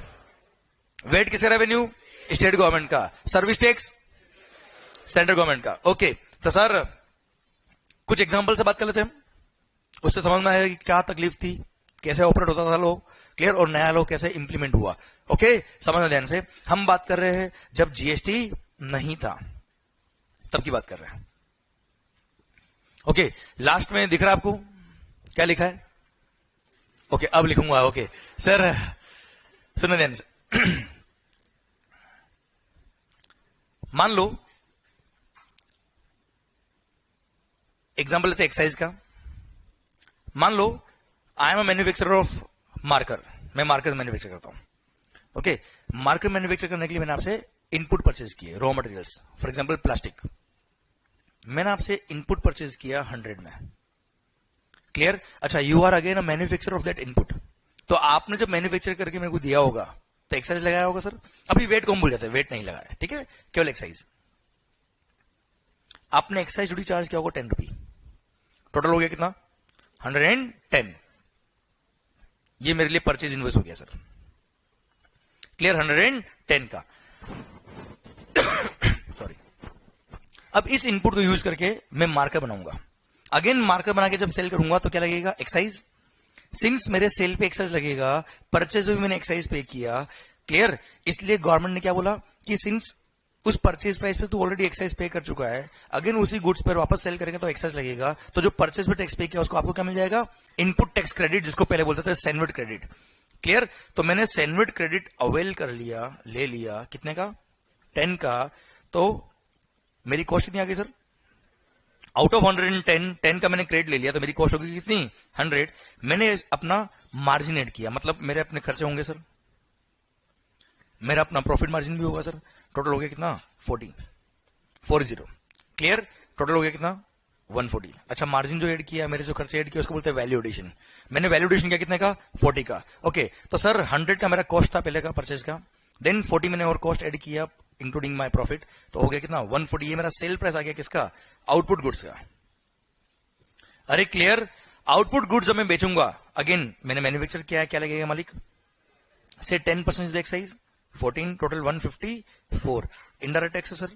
वेट किसका रेवेन्यू, स्टेट गवर्नमेंट का, सर्विस टैक्स सेंट्रल गवर्नमेंट का। ओके तो सर कुछ एग्जांपल से बात कर लेते हैं, उससे समझ में आएगा कि क्या तकलीफ थी, कैसे ऑपरेट होता था लॉ, क्लियर, और नया लॉ कैसे इंप्लीमेंट हुआ। ओके समझना ध्यान से, हम बात कर रहे हैं जब जीएसटी नहीं था तब की बात कर रहे हैं। ओके लास्ट में दिख रहा है आपको क्या लिखा है, ओके अब लिखूंगा। ओके सर सुनो ध्यान से, मान लो एग्जाम्पल लेते एक्साइज का, मान लो I am a manufacturer of marker, मैं मार्कर मैन्युफैक्चर करता हूं। ओके मार्कर मैन्युफैक्चर करने के लिए मैंने आपसे इनपुट परचेज किए, raw materials, for example plastic, मैंने आपसे इनपुट परचेज किया 100 में, क्लियर। अच्छा you are again a manufacturer of that input, तो आपने जब मैन्युफैक्चर करके मेरे को दिया होगा तो एक्साइज लगाया होगा सर। अभी वेट को हम भूल जाते हैं, वेट नहीं लगाया, ठीक है, केवल एक्साइज। आपने एक्साइज ड्यूटी चार्ज किया होगा 10 रुपी, टोटल हो गया कितना, 110। ये मेरे लिए परचेज इनवॉइस हो गया सर, क्लियर, 110 का। सॉरी, अब इस इनपुट को यूज करके मैं मार्कर बनाऊंगा, अगेन मार्कर बना के जब सेल करूंगा तो क्या लगेगा, एक्साइज। सिंस मेरे सेल पे एक्साइज लगेगा, परचेज में भी मैंने एक्साइज पे किया, क्लियर, इसलिए गवर्नमेंट ने क्या बोला कि सिंस उस परचेज प्राइस पे तू ऑलरेडी एक्साइज पे कर चुका है, अगेन उसी गुड्स पर वापस सेल करेगा तो एक्साइज लगेगा, तो जो परचेज पे टैक्स पे किया उसको आपको क्या मिल जाएगा, इनपुट टैक्स क्रेडिट, जिसको पहले बोलते थे सैनविट क्रेडिट, क्लियर। तो मैंने सैनविट क्रेडिट अवेल कर लिया, ले लिया, कितने का, 10 का, तो मेरी कॉस्ट कितनी आ गई सर, आउट ऑफ 110, 10 का मैंने क्रेडिट ले लिया तो मेरी कॉस्ट होगी कितनी, 100। मैंने अपना मार्जिन ऐड किया, मतलब मेरे अपने खर्चे होंगे सर, मेरा अपना प्रॉफिट मार्जिन भी होगा सर, टोटल हो गया कितना, 40, क्लियर, टोटल हो गया कितना, 140। अच्छा मार्जिन जो ऐड किया, मेरे जो खर्चे ऐड किया उसको बोलते हैं वैल्यू एडिशन, मैंने वैल्यू एडिशन किया कितने का, 40 का। ओके तो सर 100 का मेरा कॉस्ट था पहले का परचेज का, देन 40 मैंने और कॉस्ट ऐड किया इंक्लूडिंग माय प्रॉफिट, तो हो गया कितना, 140। ये मेरा सेल प्राइस आ गया किसका, आउटपुट गुड्स का। अरे क्लियर, आउटपुट गुड्स जब मैं बेचूंगा, अगेन मैंने मैन्युफैक्चर किया है, क्या लगेगा मालिक, से 10% एक्साइज, 14 टोटल 154। इनडायरेक्ट टैक्स है सर,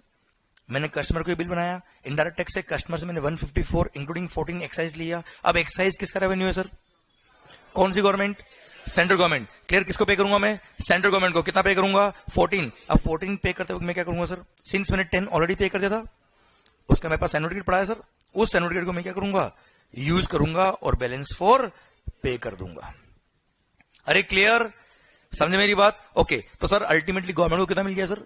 मैंने कस्टमर को बिल बनाया, इनडायरेक्ट टैक्स से कस्टमर से मैंने 154 इंक्लूडिंग 14 एक्साइज लिया। अब एक्साइज किसका रेवेन्यू है सर? कौन सी गवर्नमेंट? Central government. क्लियर? किसको पे करूंगा मैं? सेंट्रल गवर्नमेंट को। कितना पे करूंगा? 14। अब 14 पे करते वक्त मैं क्या करूंगा सर? सिंस मैंने 10 ऑलरेडी पे कर दिया था, उसका मेरे पास सर्टिफिकेट पड़ा है सर, उस सर्टिफिकेट को मैं क्या करूंगा? यूज करूंगा और बैलेंस फॉर पे कर दूंगा। अरे क्लियर? समझे मेरी बात? ओके, तो सर अल्टीमेटली गवर्नमेंट को कितना मिल गया सर?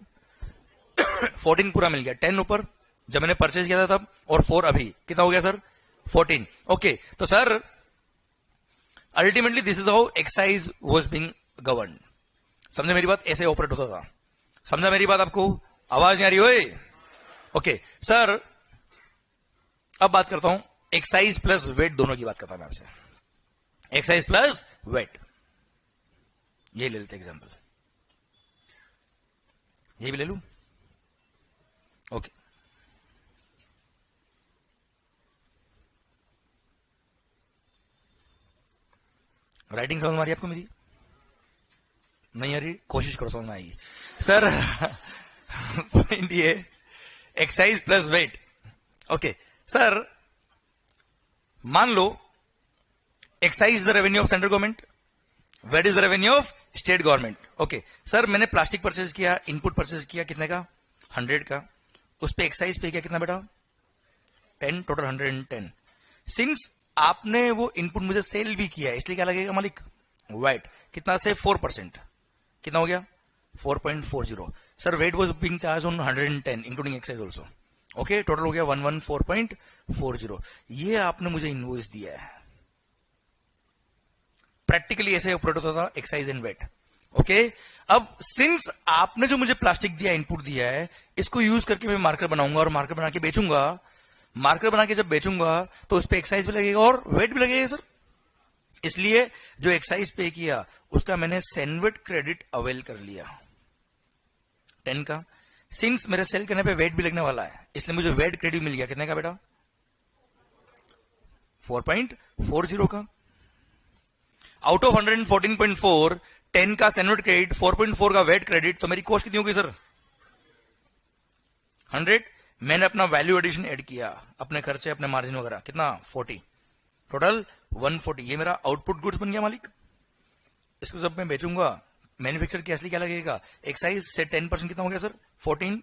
14 पूरा मिल गया, 10 ऊपर जब मैंने परचेज किया था तब, और 4 अभी, कितना हो गया सर? 14। ओके, तो sir ultimately this is how excise was being govern. समझे मेरी बात? ऐसे ऑपरेट होता था। समझा मेरी बात आपको? आवाज नहीं आ रही? ओए ओके सर, अब बात करता हूं एक्साइज प्लस वेट दोनों की बात करता हूं मैं आपसे। एक्साइज प्लस वेट, ये ले लेते एग्जांपल, ये भी ले लूं? ओके, राइटिंग समझ में आ रही है आपको मेरी? नहीं आ रही? कोशिश करो समझ में आएगी सर। पॉइंट ये excise plus VAT. Okay sir, मान लो excise is the revenue of central government, VAT is the revenue of state government. Okay sir, मैंने प्लास्टिक परचेज किया, इनपुट परचेज किया, कितने का? 100 का। उस पे एक्साइज पे किया कितना बेटा? 10, टोटल 110। सिंस आपने वो इनपुट मुझे सेल भी किया, इसलिए क्या लगेगा मालिक? वेट। कितना से? 4%। कितना हो गया? 4.40। Sir wait was being charge on 110 including excise also. Okay, total हो गया 114.40। ये आपने मुझे इनवॉइस दिया है। प्रैक्टिकली ऐसे ऑपरेट होता था एक्साइज एंड वेट। ओके, अब सिंस आपने जो मुझे प्लास्टिक दिया, इनपुट दिया है, इसको यूज करके मैं मार्कर बनाऊंगा और मार्कर बना के बेचूंगा। मार्कर बना के जब बेचूंगा तो उस पर एक्साइज भी लगेगा और वेट भी लगेगा सर। इसलिए जो एक्साइज पे किया उसका मैंने सेनवेट क्रेडिट अवेल कर लिया 10 का। सिंस मेरे सेल करने पे वेट भी लगने वाला है, इसलिए मुझे वेट क्रेडिट मिल गया। कितने का बेटा? 4.40 का। आउट ऑफ 114.4, 10 का सेनवेट क्रेडिट, 4.4 का वेट क्रेडिट, तो मेरी कॉस्ट कितनी होगी सर? 100। मैंने अपना वैल्यू एडिशन ऐड किया, अपने खर्चे, अपने मार्जिन वगैरह, कितना? 40, टोटल 140। ये मेरा आउटपुट गुड्स बन गया मालिक। इसको जब मैं बेचूंगा मैन्युफैक्चर के असली क्या लगेगा? एक्साइज से 10% कितना हो गया सर? 14,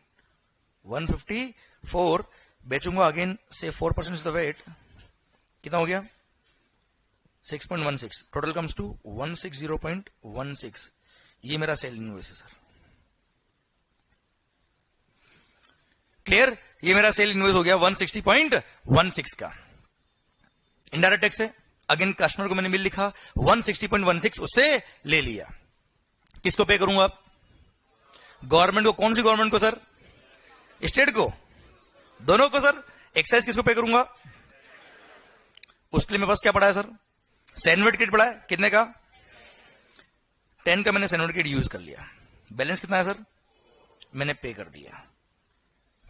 154। बेचूंगा अगेन से 4% इज द वेट, कितना हो गया? 6.16। Total comes to 160.16। ये मेरा सेल इनवॉइस है सर। क्लियर? ये मेरा सेल इनवॉइस हो गया 160.16 का। इनडायरेक्ट टैक्स है, अगेन कस्टमर को मैंने बिल लिखा, 160.16 उससे ले लिया। किसको पे करूंगा आप? गवर्नमेंट को। कौन सी गवर्नमेंट को सर? स्टेट को? दोनों को सर। एक्साइज किसको पे करूंगा? उसके लिए मेरे पास क्या पड़ा है सर? सेनवेट क्रेडिट पड़ा है, कितने का? 10 का मैंने सेनवेट क्रेडिट यूज कर लिया। बैलेंस कितना है सर? मैंने पे कर दिया।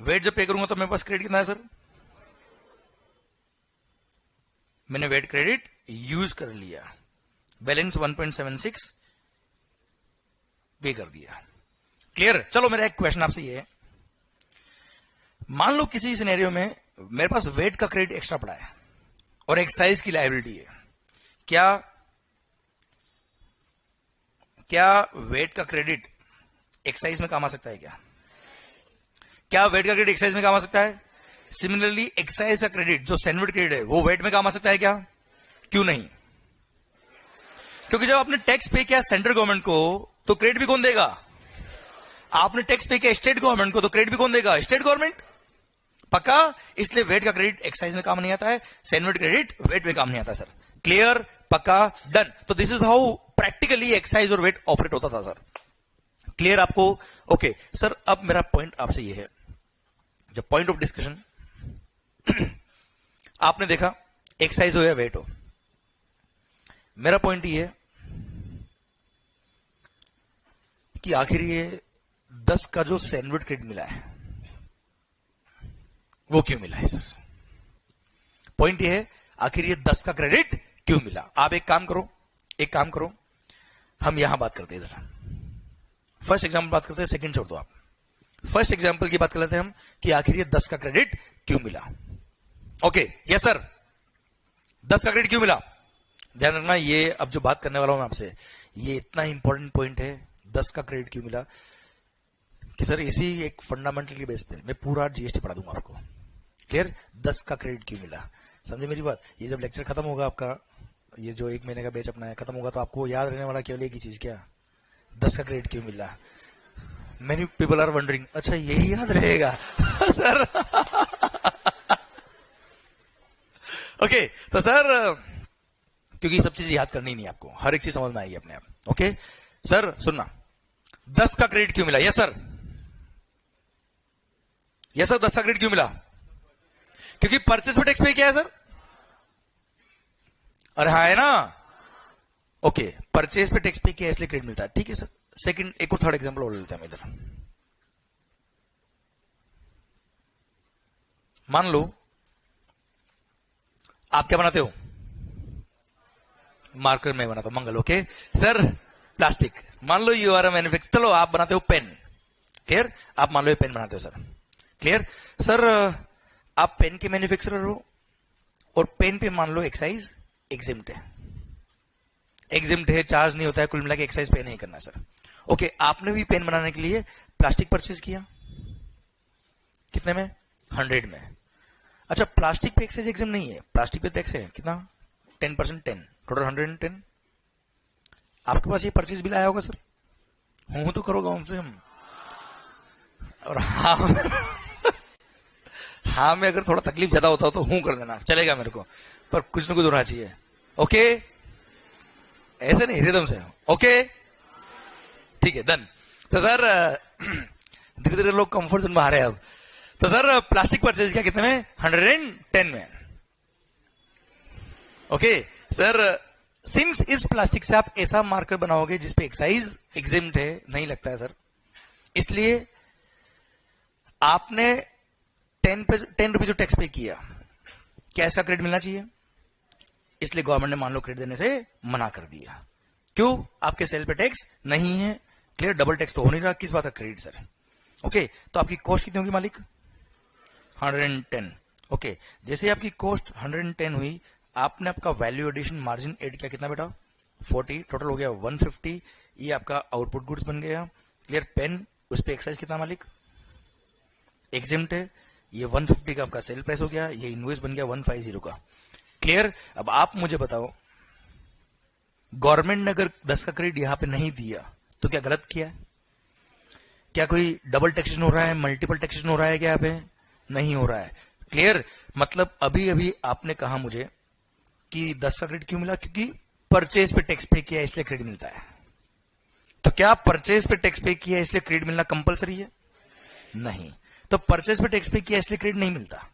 वेट जब पे करूंगा तो मेरे पास क्रेडिट कितना है सर? मैंने वेट क्रेडिट यूज कर लिया, बैलेंस 1.76 पे कर दिया। क्लियर? चलो मेरा एक क्वेश्चन आपसे ये है, मान लो किसी सिनेरियो में मेरे पास वेट का क्रेडिट एक्स्ट्रा पड़ा है और एक्साइज की लायबिलिटी है, क्या वेट का क्रेडिट एक्साइज में काम आ सकता है? क्या वेट का क्रेडिट एक्साइज में काम आ सकता है? सिमिलरली एक्साइज का क्रेडिट जो सेनवेट क्रेडिट है वो वेट में काम आ सकता है क्या? क्यों नहीं? क्योंकि जब आपने टैक्स पे किया सेंट्रल गवर्नमेंट को तो क्रेडिट भी कौन देगा? आपने टैक्स पे किया स्टेट गवर्नमेंट को तो क्रेडिट भी कौन देगा? State government. पक्का? इसलिए वेट का क्रेडिट एक्साइज में काम नहीं आता है, सेनवेट क्रेडिट वेट में काम नहीं आता सर। क्लियर? पक्का? डन। तो this is how practically excise और वेट ऑपरेट होता था सर। क्लियर आपको? ओके सर, अब मेरा पॉइंट आपसे यह है, जब पॉइंट ऑफ डिस्कशन आपने देखा एक्साइज हो या वेट हो, मेरा पॉइंट ये है कि आखिर ये 10 का जो सेनवेट क्रेडिट मिला है वो क्यों मिला है सर? पॉइंट ये है आखिर ये 10 का क्रेडिट क्यों मिला? आप एक काम करो, हम यहां बात करते हैं इधर फर्स्ट एग्जाम्पल बात करते हैं, सेकंड छोड़ दो आप। फर्स्ट एग्जाम्पल की बात कर लेते हैं हम कि आखिर ये 10 का क्रेडिट क्यों मिला। ओके यस सर, 10 का क्रेडिट क्यों मिला। ध्यान रखना, ये अब जो बात करने वाला हूं मैं आपसे, ये इतना इंपॉर्टेंट पॉइंट है, 10 का क्रेडिट क्यों मिला, कि सर इसी एक फंडामेंटल बेस पे मैं पूरा जीएसटी पढ़ा दूंगा आपको। क्लियर, 10 का क्रेडिट क्यों मिला, समझे मेरी बात। ये जब लेक्चर खत्म होगा आपका, ये जो 1 महीने का बैच अपना है खत्म होगा, तो आपको याद रहने वाला केवल एक ही चीज, क्या, 10 का क्रेडिट क्यों मिला। मेनी पीपल आर वंडरिंग, अच्छा यही याद रहेगा सर ओके तो सर, क्योंकि सब चीज याद करनी नहीं आपको, हर एक चीज समझ में आएगी अपने आप। ओके सर सुनना, 10 का क्रेडिट क्यों मिला, यस सर, यस सर, 10 का क्रेडिट क्यों मिला, क्योंकि परचेस पे टैक्स पे किया है सर, अरे हाँ है ना। ओके परचेस पे टैक्स पे किया इसलिए क्रेडिट मिलता है, ठीक है सर। सेकंड एक और थर्ड एग्जांपल और लेते हैं इधर। मान लो आप क्या बनाते हो, मार्कर में बनाता हूं मंगल। ओके सर, प्लास्टिक, मान लो यू आर अ मैन्युफैक्चर, चलो आप बनाते हो पेन, क्लियर, आप मान लो ये पेन बनाते हो सर, क्लियर सर, आप पेन के मैन्युफैक्चरर हो और पेन पे मान लो एक्साइज एग्जिम्ट है, एग्जिम्ट है, चार्ज नहीं होता है, कुल मिला के एक्साइज पे नहीं करना सर। ओके आपने भी पेन बनाने के लिए प्लास्टिक परचेज किया, कितने में, 100 में। अच्छा प्लास्टिक पे एक्साइज एग्जिम नहीं है, प्लास्टिक पे टैक्स है कितना, 10%, 10 टोटल 110। आपके पास ये परचेज बिल आया होगा सर, हूं तो करोगे हमसे हम, और हाँ हाँ में अगर थोड़ा तकलीफ ज्यादा होता हो तो हूं कर देना, चलेगा मेरे को, पर कुछ न कुछ होना चाहिए। ओके ऐसे नहीं, रिदम से, ओके ठीक है डन। तो सर धीरे धीरे लोग कंफर्ट जोन में आ रहे हैं अब। तो सर प्लास्टिक परचेज किया कितने में, 110 में। ओके सर, सिंस इस प्लास्टिक से आप ऐसा मार्कर बनाओगे जिसपे एक्साइज एग्जिम्ट है, नहीं लगता है सर, इसलिए आपने 10 रुपीज जो टैक्स पे किया, क्या इसका क्रेडिट मिलना चाहिए, इसलिए गवर्नमेंट ने मान लो क्रेडिट देने से मना कर दिया। क्यों, आपके सेल पे टैक्स नहीं है, क्लियर, डबल टैक्स तो हो नहीं रहा, किस बात का क्रेडिट सर। ओके तो आपकी कॉस्ट कितनी होगी मालिक, 110। ओके जैसे आपकी कॉस्ट 110 हुई, आपने आपका वैल्यू एडिशन मार्जिन एड किया, कितना बेटा, 40, टोटल हो गया 150, ये आपका आउटपुट गुड्स बन गया, क्लियर। पेन उस पे एक्साइज कितना मालिक, एग्जिम्ट है, ये 150 का आपका सेल प्राइस हो गया, ये इनवॉइस बन गया 150 का, क्लियर। अब आप मुझे बताओ, गवर्नमेंट ने अगर 10 का क्रेडिट यहां पे नहीं दिया तो क्या गलत किया, क्या कोई डबल टैक्सेशन हो रहा है, मल्टीपल टैक्सेशन हो रहा है क्या यहाँ पे, नहीं हो रहा है, क्लियर। मतलब अभी अभी आपने कहा मुझे कि 10 का क्रेडिट क्यों मिला, क्योंकि परचेज पे टैक्स पे किया इसलिए क्रेडिट मिलता है। तो क्या परचेज पे टैक्स पे किया इसलिए क्रेडिट मिलना कंपलसरी है, नहीं। तो परचेज पे टैक्स पे किया इसलिए क्रेडिट नहीं मिलता।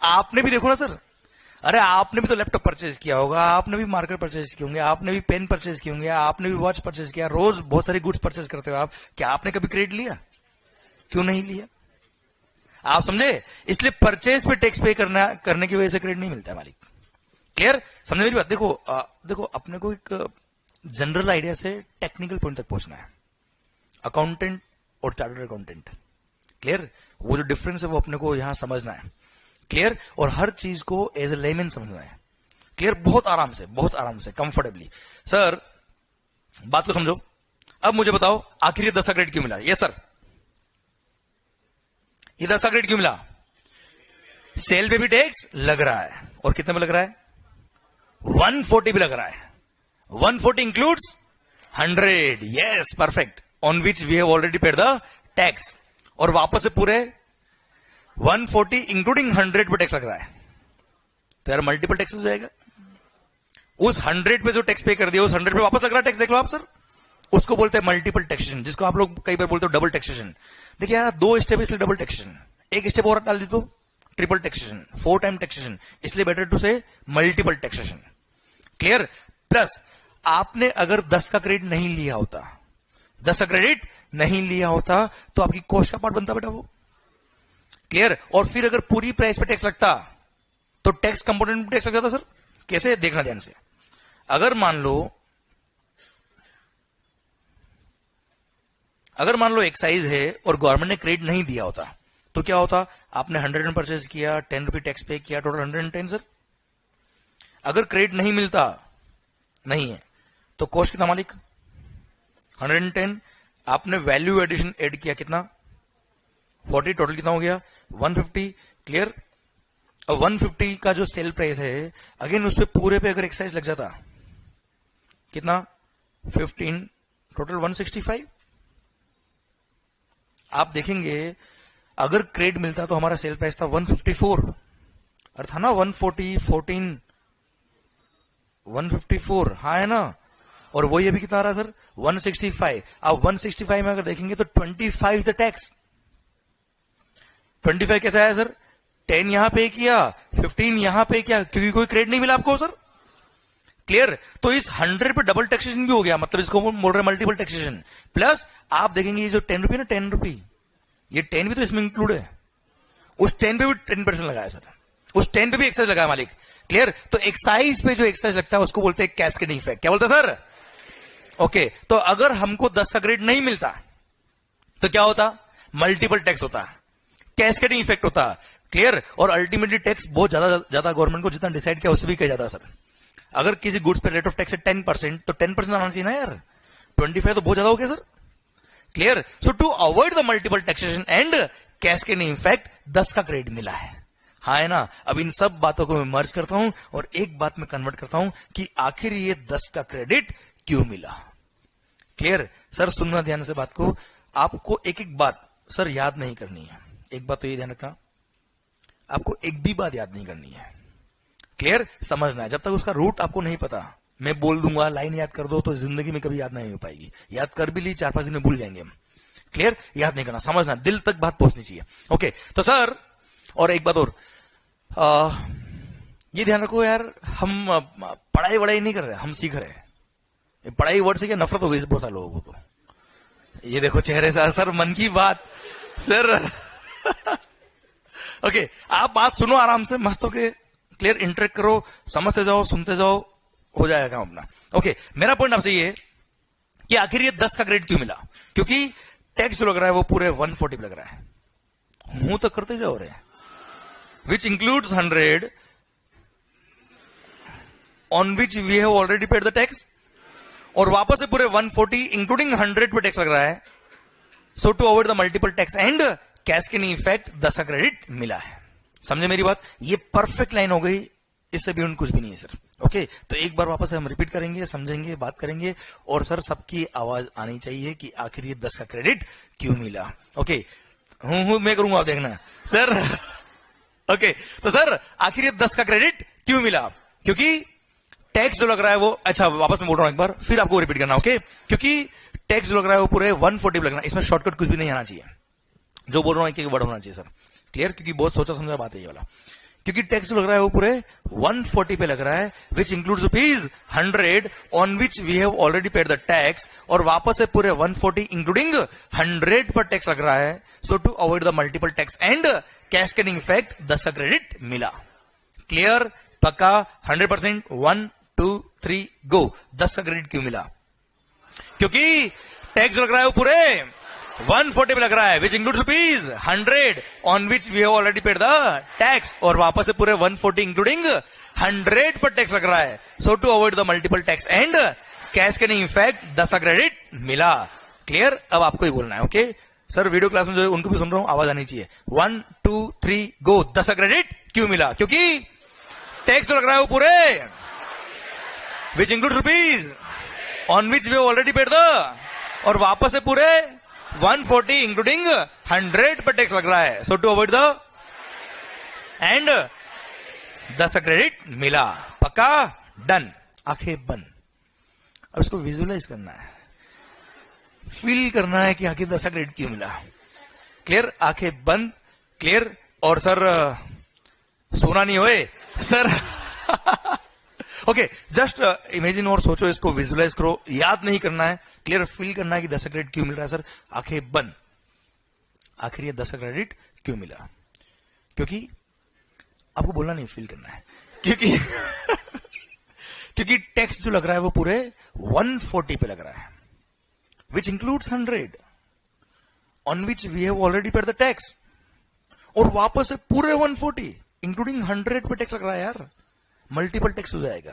आपने भी देखो ना सर, अरे आपने भी तो लैपटॉप परचेज किया होगा, आपने भी मार्कर परचेज किए होंगे, आपने भी पेन परचेज किए होंगे, आपने भी वॉच परचेज किया, रोज बहुत सारी गुड्स परचेज करते हो आप, क्या आपने कभी क्रेडिट लिया, क्यों नहीं लिया, आप समझे। इसलिए परचेज पे टैक्स पे करने की वजह से क्रेडिट नहीं मिलता है मालिक, क्लियर, समझे मेरी बात। देखो देखो अपने को एक जनरल आइडिया से टेक्निकल पॉइंट तक पहुंचना है, अकाउंटेंट और चार्टर्ड अकाउंटेंट, क्लियर, वो जो डिफरेंस है वो अपने को यहां समझना है, क्लियर, और हर चीज को एज ए लेमैन समझना है, क्लियर, बहुत आराम से कंफर्टेबली। सर बात को समझो, अब मुझे बताओ आखिर ये 10 का क्रेडिट क्यों मिला, ये सर ये 10 का क्रेडिट क्यों मिला, सेल पे भी टैक्स लग रहा है, और कितने में लग रहा है, 140 भी लग रहा है, 140 includes 100, yes perfect, on which we have already paid the tax, और वापस से पूरे 140 इंक्लूडिंग 100 पे टैक्स लग रहा है, तो यार मल्टीपल टैक्स हो जाएगा। उस 100 पे जो टैक्स पे कर दिया, उस 100 पे वापस लग रहा है टैक्स, देख लो आप सर, उसको बोलते हैं मल्टीपल टैक्सेशन, जिसको आप लोग कई बार बोलते हो डबल टैक्सेशन। देखिए यार 2 स्टेप इसलिए डबल टैक्सेशन, एक स्टेप और डाल दी तो ट्रिपल टैक्सेशन, 4 टाइम टैक्सेशन, इसलिए बेटर टू से मल्टीपल टैक्सेशन, क्लियर। प्लस आपने अगर 10 का क्रेडिट नहीं लिया होता, 10 का क्रेडिट नहीं लिया होता तो आपकी कॉस्ट का पार्ट बनता बेटा वो, क्लियर। और फिर अगर पूरी प्राइस पे टैक्स लगता तो टैक्स कंपोनेंट पे टैक्स लग जाता सर, कैसे, देखना ध्यान से। अगर मान लो अगर मान लो एक्साइज है और गवर्नमेंट ने क्रेडिट नहीं दिया होता तो क्या होता? आपने 100 में परचेज किया, 10 रुपये टैक्स पे किया, टोटल 110 सर। अगर क्रेडिट नहीं मिलता, नहीं है, तो कॉस्ट कितना मालिक? 110। आपने वैल्यू एडिशन ऐड किया कितना? 40। टोटल कितना हो गया? 150। क्लियर? और 150 का जो सेल प्राइस है, अगेन उस पे पूरे पे अगर एक्साइज लग जाता, कितना? 15। टोटल 165। आप देखेंगे अगर क्रेडिट मिलता तो हमारा सेल प्राइस था 154, और था ना 140, 14, 154, हाँ है ना? और वही अभी कितना आ रहा है सर? 165। आप 165 में अगर देखेंगे तो 25 इज द टैक्स। 25 कैसे आया सर? 10 यहां पे किया, 15 यहां पे किया, क्योंकि कोई क्रेडिट नहीं मिला आपको सर। क्लियर? तो इस 100 पे डबल टैक्सेशन भी हो गया, मतलब इसको बोल रहे हैं मल्टीपल टैक्सेशन। प्लस आप देखेंगे ये जो 10 रुपये ना, 10 रुपये, ये 10 भी तो इसमें इंक्लूड है। उस 10 पे भी 10% लगाया सर, उस 10 पे भी एक्साइज लगाया मालिक। क्लियर? तो एक्साइज पे जो एक्साइज लगता है उसको बोलते हैं कैस्केडिंग इफेक्ट। क्या बोलते हैं सर? ओके, तो अगर हमको 10 का ग्रेड नहीं मिलता तो क्या होता? मल्टीपल टैक्स होता, कैस्केडिंग इफेक्ट होता। क्लियर? और अल्टीमेटली टैक्स बहुत ज्यादा गवर्नमेंट को जितना डिसाइड किया उससे भी किया जाता सर। अगर किसी गुड्स पे रेट ऑफ टैक्स है 10%, तो 10% आना चाहिए ना यार। 25 तो बहुत ज्यादा हो गया सर। Clear? So to avoid the multiple taxation and cascading effect 10 का क्रेडिट मिला है, हाँ है ना? अब इन सब बातों को मैं मर्ज करता हूं और एक बात में कन्वर्ट करता हूं कि आखिर ये 10 का क्रेडिट क्यों मिला। क्लियर? सर सुनना ध्यान से बात को, आपको एक एक बात सर याद नहीं करनी है। एक बात तो ये ध्यान रखना, आपको एक भी बात याद नहीं करनी है। क्लियर? समझना है, जब तक उसका रूट आपको नहीं पता, मैं बोल दूंगा लाइन याद कर दो तो जिंदगी में कभी याद नहीं हो पाएगी। याद कर भी ली 4-5 दिन में भूल जाएंगे हम। क्लियर? याद नहीं करना, समझना, दिल तक बात पहुंचनी चाहिए। ओके, तो सर और एक बात और, ये ध्यान रखो यार, हम पढ़ाई वढ़ाई नहीं कर रहे, हम सीख रहे हैं। पढ़ाई वर्ड से क्या नफरत हो गई बहुत सारे लोगों को। तो ये देखो चेहरे से सर, मन की बात सर। ओके, आप बात सुनो आराम से, मस्त होके। क्लियर? इंटरेक्ट करो, समझते जाओ, सुनते जाओ, हो जाएगा अपना। ओके, मेरा पॉइंट आपसे ये है कि आखिर ये 10 का ग्रेड क्यों मिला? क्योंकि टैक्स जो लग रहा है वो पूरे 140 लग रहा है। हूं तो करते जाओ रे, which includes 100 on which we have already paid the tax, और वापस से पूरे 140 इंक्लूडिंग 100 पे टैक्स लग रहा है। So to avoid the multiple tax and cascading effect 10 का क्रेडिट मिला है। समझे मेरी बात? ये परफेक्ट लाइन हो गई, इससे भी उन कुछ भी नहीं है सर। ओके, तो एक बार वापस हम रिपीट करेंगे, समझेंगे, बात करेंगे, और सर सबकी आवाज आनी चाहिए कि आखिर ये 10 का क्रेडिट क्यों मिला। ओके, हूं मैं करूंगा, आप देखना सर। ओके, तो सर आखिर ये 10 का क्रेडिट क्यों मिला? क्योंकि टैक्स जो लग रहा है वो, अच्छा वापस मैं बोल रहा हूं एक बार, फिर आपको रिपीट करना। ओके, क्योंकि टैक्स जो लग रहा है वो पूरे 140 लगना, इसमें शॉर्टकट कुछ भी नहीं आना चाहिए। जो बोल रहा हूं एक एक वर्ड होना चाहिए सर। क्लियर? क्योंकि बहुत सोचा समझा बात है ये वाला। क्योंकि टैक्स लग रहा है वो पूरे 140 पे लग रहा है, which includes rupees 100 on which we have already paid the tax, और वापस से पूरे 140 इंक्लूडिंग 100 पर टैक्स लग रहा है। So to avoid the multiple tax and cascading effect 10 का क्रेडिट मिला। क्लियर? पक्का? 100%? 1 2 3 गो। 10 का क्रेडिट क्यों मिला? क्योंकि टैक्स लग रहा है वो पूरे 140 पे लग रहा है, which includes rupees 100 on which we have already paid the tax, और वापस से पूरे 140 इंक्लूडिंग 100 पर टैक्स लग रहा है। So to avoid the multiple tax and cascading effect 10 का क्रेडिट मिला। क्लियर? अब आपको ही बोलना है। ओके सर, वीडियो क्लास में जो उनको भी सुन रहा हूं, आवाज आनी चाहिए। 1 2 3 गो। 10 का क्रेडिट क्यों मिला? क्योंकि टैक्स लग रहा है वो पूरे which includes rupees on which we have already paid the, और वापस से पूरे 140 इंक्लूडिंग 100 पर टैक्स लग रहा है। So to avoid the end 10 का क्रेडिट मिला। पक्का? डन। आंखें बंद। अब इसको विजुअलाइज करना है, फील करना है कि आखिर 10 का क्रेडिट क्यों मिला। क्लियर? आंखें बंद। क्लियर? और सर सोना नहीं होए सर। ओके, जस्ट इमेजिन और सोचो, इसको विजुअलाइज करो, याद नहीं करना है। क्लियर? फील करना है कि 10 का क्रेडिट क्यों मिल रहा है सर। आंखें बंद। आखिर ये 10 का क्रेडिट क्यों मिला? क्योंकि आपको बोलना नहीं, फील करना है। क्योंकि क्योंकि टैक्स जो लग रहा है वो पूरे 140 पे लग रहा है, which includes 100, on which we have already paid the tax, और वापस से पूरे 140 इंक्लूडिंग 100 पे टैक्स लग रहा है यार, मल्टीपल टैक्स हो जाएगा,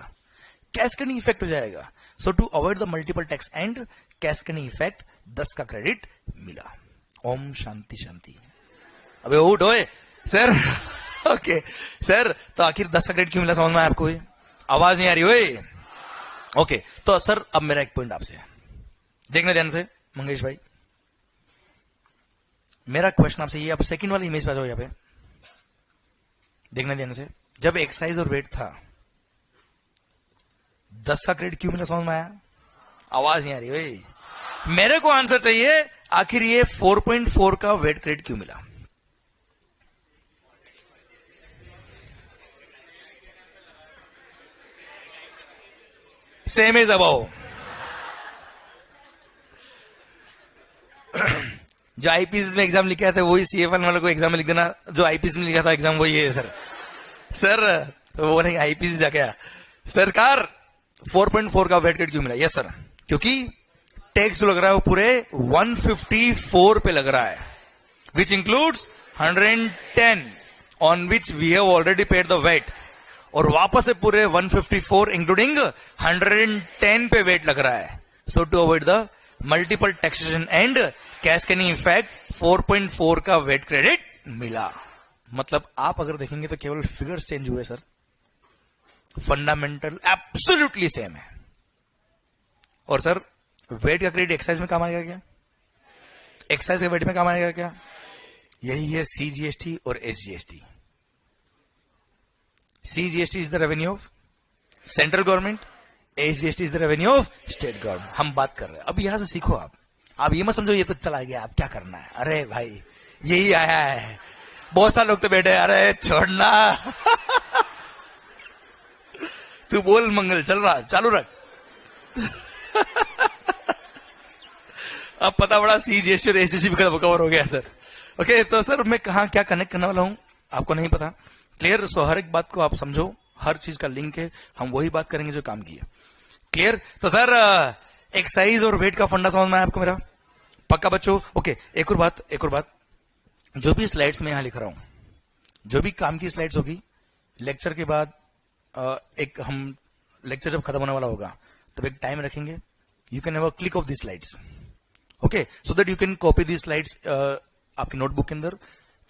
कैस्केडिंग इफेक्ट हो जाएगा. So to avoid the multiple tax and cascading effect 10 का क्रेडिट मिला. ओम शांति शांति. अबे उठ ओए सर. ओके सर, तो आखिर 10 का क्रेडिट क्यों मिला समझ में आपको? आवाज नहीं आ रही ओए. ओके तो सर अब मेरा एक पॉइंट आपसे देखना ध्यान से मंगेश भाई. मेरा क्वेश्चन आपसे ये, आप सेकंड वाली इमेज पे आ जाओ, यहाँ पे देखना ध्यान से. जब एक्सरसाइज और वेट था 10 का क्रेडिट क्यों मिला समझ में आया? आवाज नहीं आ रही भाई. मेरे को आंसर चाहिए, आखिर ये 4.4 का वेट क्रेडिट क्यों मिला? Same is above. जो आईपीसी में एग्जाम लिखा था वही सीएफएल वालों को एग्जाम में लिख देना, जो आईपीसी में लिखा था एग्जाम वही है सर. सर वो नहीं, आईपीसी जाके सरकार 4.4 का वेट क्रेडिट क्यों मिला? यस सर, क्योंकि टैक्स जो लग रहा है वो पूरे 154 पे लग रहा है, which includes 110 on which we have already paid the VAT, और वापस से पूरे 154 इंक्लूडिंग 110 पे वेट लग रहा है. So to avoid the multiple taxation and cascading effect 4.4 का वेट क्रेडिट मिला. मतलब आप अगर देखेंगे तो केवल फिगर्स चेंज हुए सर, फंडामेंटल एब्सोल्युटली सेम है. और सर वेट का क्रेडिट एक्साइज में काम आएगा क्या? एक्साइज के वेट में काम आएगा क्या? यही है सीजीएसटी और SGST. CGST is the revenue of central government, SGST is the revenue of state government. हम बात कर रहे हैं, अब यहां से सीखो आप ये मत समझो ये तो चला गया, आप क्या करना है. अरे भाई यही आया है. बहुत सारे लोग तो बैठे, अरे छोड़ना. तू बोल मंगल, चल रहा, चालू रख. अब पता पड़ा सीजीएसटी और एसजीएसटी भी कवर हो गया सर. ओके तो सर मैं कहा क्या कनेक्ट करने वाला हूं आपको नहीं पता. क्लियर? सो हर एक बात को आप समझो, हर चीज का लिंक है, हम वही बात करेंगे जो काम की है. क्लियर? तो सर एक्साइज और वेट का फंडा समझ में आया आपको मेरा? पक्का बच्चों? ओके एक और बात, जो भी स्लाइड्स में यहां लिख रहा हूं, जो भी काम की स्लाइड्स होगी लेक्चर के बाद, एक हम लेक्चर जब खत्म होने वाला होगा तब एक टाइम रखेंगे, you can have a click of the slides. Okay so that you can copy the slides आपकी नोटबुक के अंदर.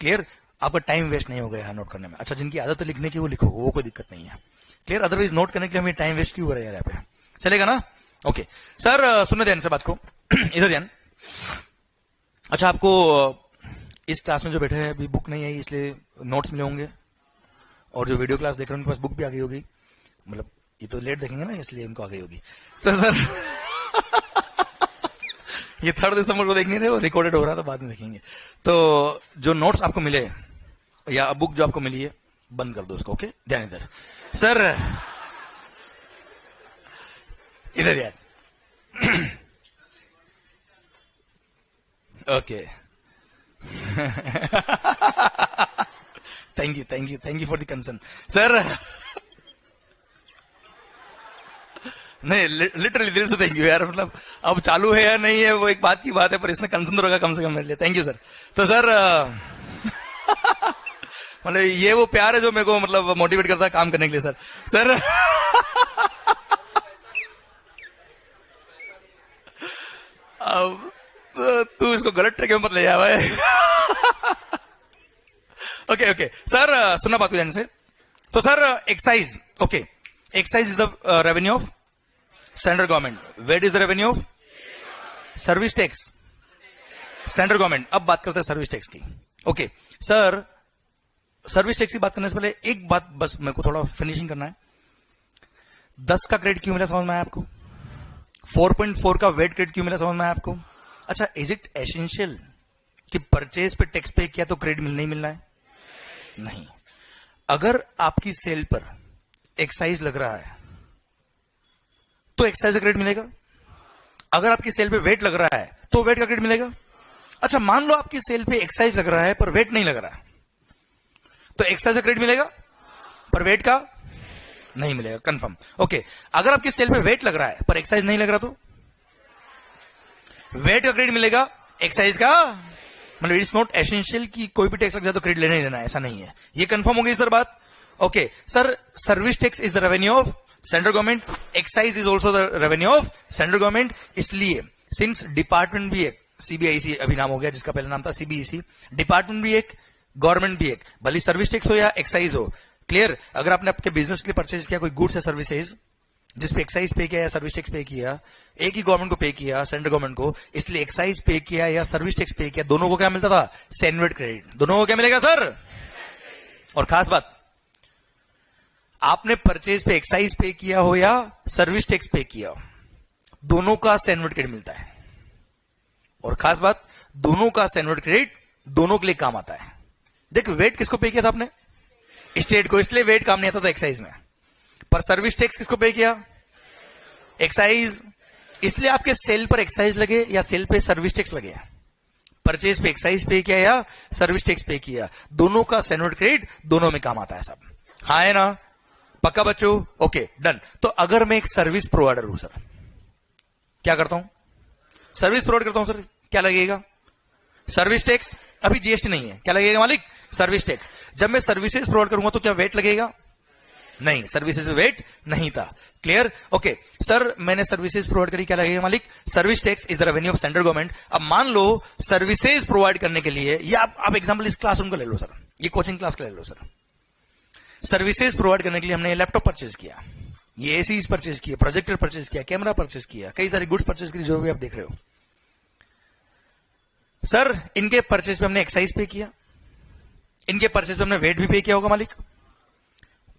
क्लियर? आपका टाइम वेस्ट नहीं हो गया है नोट करने में. अच्छा जिनकी आदत है लिखने की वो लिखो, वो कोई दिक्कत नहीं है. क्लियर? अदरवाइज नोट करने के लिए हमें टाइम वेस्ट क्यों हो रहा है यहाँ पे? चलेगा ना? ओके सर सुनने ध्यान से बात को. इधर ध्यान. अच्छा आपको इस क्लास में जो बैठे हैं अभी बुक नहीं आई इसलिए नोट्स मिले होंगे, और जो वीडियो क्लास देख रहे हैं उनके पास बुक भी आ गई होगी. मतलब ये तो लेट देखेंगे ना इसलिए उनको आ गई होगी. तो सर ये 3 दिसंबर को देखने थे, वो रिकॉर्डेड हो रहा था, बाद में देखेंगे. तो जो नोट्स आपको मिले या बुक जो आपको मिली है बंद कर दो उसको. ओके ध्यान इधर. सर इधर यार. Okay thank you for the concern sir. नहीं लिटरली दिल से थैंक यू यार. मतलब अब चालू है या नहीं है वो एक बात की बात है, पर इसमें कंसर्न तो रखा कम से कम मेरे लिए. Thank you sir. तो सर मतलब ये वो प्यार है जो मेरे को मतलब मोटिवेट करता है काम करने के लिए सर. सर अब तू इसको गलत ट्रैक में मत ले जा भाई. ओके सर सुनना बात को ध्यान से. तो sir excise, okay excise is the revenue of central government. VAT is the revenue of service tax central government. अब बात करते हैं सर्विस टैक्स की. ओके सर सर्विस टैक्स की बात करने से पहले एक बात बस मेरे को थोड़ा फिनिशिंग करना है. 10 का क्रेडिट क्यों मिला समझ में आया आपको? 4.4 का वेट क्रेडिट क्यों मिला समझ में आया आपको? अच्छा इज इट एसेंशियल कि परचेज पे टैक्स पे किया तो क्रेडिट नहीं मिलना है? नहीं. अगर आपकी सेल पर एक्साइज लग रहा है तो एक्साइज का क्रेडिट मिलेगा. अगर आपकी सेल पे वेट लग रहा है तो वेट का क्रेडिट मिलेगा. अच्छा मान लो आपकी सेल पे एक्साइज लग रहा है पर वेट नहीं लग रहा है, तो एक्साइज का क्रेडिट मिलेगा पर वेट का नहीं मिलेगा. कंफर्म? ओके. अगर आपकी सेल पे वेट लग रहा है पर एक्साइज नहीं लग रहा तो वेट का क्रेडिट मिलेगा, एक्साइज का मतलब इट्स नॉट एसेंशियल कि कोई भी टैक्स लग जाए तो क्रेडिट लेना ही लेना है, ऐसा नहीं है। ये कंफर्म हो गई सर बात? Okay sir, service tax is the revenue of central government, excise is also the revenue of central government. इसलिए सिंस डिपार्टमेंट भी एक, सीबीआईसी अभी नाम हो गया जिसका पहला नाम था सीबीईसी, डिपार्टमेंट भी एक, गवर्नमेंट भी एक, भले सर्विस टैक्स हो या एक्साइज हो। क्लियर? अगर आपने अपने बिजनेस के लिए परचेज किया कोई गुड्स या सर्विसेज जिसपे एक्साइज पे किया या सर्विस टैक्स पे किया, एक ही गवर्नमेंट को पे किया, सेंट्रल गवर्नमेंट को, इसलिए एक्साइज पे किया या सर्विस टैक्स पे किया, दोनों को क्या मिलता था? CENVAT credit. दोनों को क्या मिलेगा सर? और खास बात, आपने परचेज पे एक्साइज पे किया हो या सर्विस टैक्स पे किया हो, दोनों का सैनवेट क्रेडिट मिलता है। और खास बात, दोनों का सैनवेट क्रेडिट दोनों के लिए काम आता है। देखो, वेट किसको पे किया था आपने? स्टेट को, इसलिए वेट काम नहीं आता था एक्साइज में। पर सर्विस टैक्स किसको पे किया? एक्साइज, इसलिए आपके सेल पर एक्साइज लगे या सेल पे सर्विस टैक्स लगे। परचेज पे एक्साइज पे किया या सर्विस टैक्स पे किया, दोनों का सैनवेट क्रेडिट दोनों में काम आता है सब। हाँ है ना? पक्का बच्चों? Okay done. तो अगर मैं एक सर्विस प्रोवाइडर हूं सर, क्या करता हूं? सर्विस प्रोवाइड करता हूं सर, क्या लगेगा? Service tax. अभी जीएसटी नहीं है, क्या लगेगा मालिक? Service tax. जब मैं सर्विसेज प्रोवाइड करूंगा तो क्या वेट लगेगा? नहीं, सर्विसेज में वेट नहीं था। क्लियर? ओके सर, मैंने सर्विसेज प्रोवाइड करी, क्या लगेगा मालिक? Service tax is the revenue of central government. अब मान लो सर्विसेज प्रोवाइड करने के लिए, या आप एग्जांपल इस क्लासरूम का ले लो सर, ये कोचिंग क्लास का ले लो सर। सर्विसेज प्रोवाइड करने के लिए हमने लैपटॉप परचेज किया, ये एसीज परचेज किया, प्रोजेक्टर परचेज किया, कैमरा परचेज किया, कई सारी गुड्स परचेज की, जो भी आप देख रहे हो सर। इनके परचेज पे हमने एक्साइज पे किया, इनके परचेज पे हमने वेट भी पे किया होगा मालिक,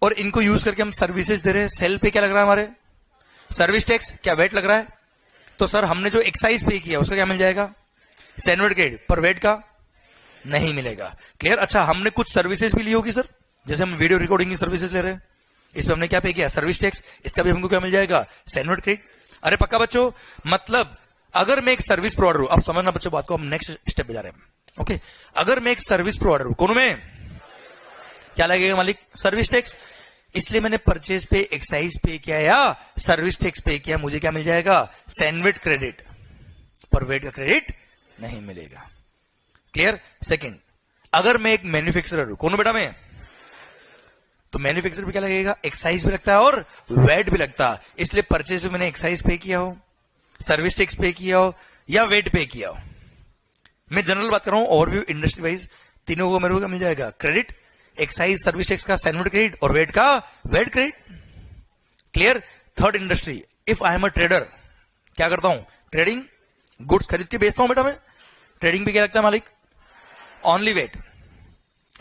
और इनको यूज करके हम सर्विसेज दे रहे हैं। सेल पे क्या लग रहा है हमारे? Service tax. क्या वेट लग रहा है? तो सर हमने जो एक्साइज पे किया उसका क्या मिल जाएगा? CENVAT credit. पर वेट का नहीं मिलेगा। क्लियर? अच्छा, हमने कुछ सर्विसेज भी ली होगी सर, जैसे हम वीडियो रिकॉर्डिंग की सर्विसेज ले रहे हैं, इस पे हमने क्या पे किया? Service tax. इसका भी हमको क्या मिल जाएगा? CENVAT credit. अरे पक्का बच्चों, मतलब अगर मैं एक सर्विस प्रोवाइडर हूं, अब समझना बच्चों बात को, हम नेक्स्ट स्टेप पे जा रहे हैं। ओके, अगर मैं एक सर्विस प्रोवाइडर हूं, कौन में क्या लगेगा मालिक? Service tax. इसलिए मैंने परचेज पे एक्साइज पे किया या सर्विस टैक्स पे किया, मुझे क्या मिल जाएगा? CENVAT credit. पर वेट का क्रेडिट नहीं मिलेगा। क्लियर? सेकंड, अगर मैं एक मैन्युफैक्चरर हूं, कौन बेटा मैं? तो मैन्युफैक्चरर पे क्या लगेगा? एक्साइज भी लगता है और वेट भी लगता है। इसलिए परचेज पे मैंने एक्साइज पे किया हो, सर्विस टैक्स पे किया हो या वेट पे किया हो, मैं जनरल बात कर रहा हूं, ओवरव्यू इंडस्ट्री वाइज, तीनों को मेरे को मिल जाएगा क्रेडिट, एक्साइज सर्विस टैक्स का सैनवेट क्रेडिट और वेट का wait credit. Clear? Third industry, if I am a trader, क्या करता हूं? ट्रेडिंग, गुड्स खरीद के बेचता हूं बेटा मैं। ट्रेडिंग पे क्या लगता है मालिक? ओनली वेट,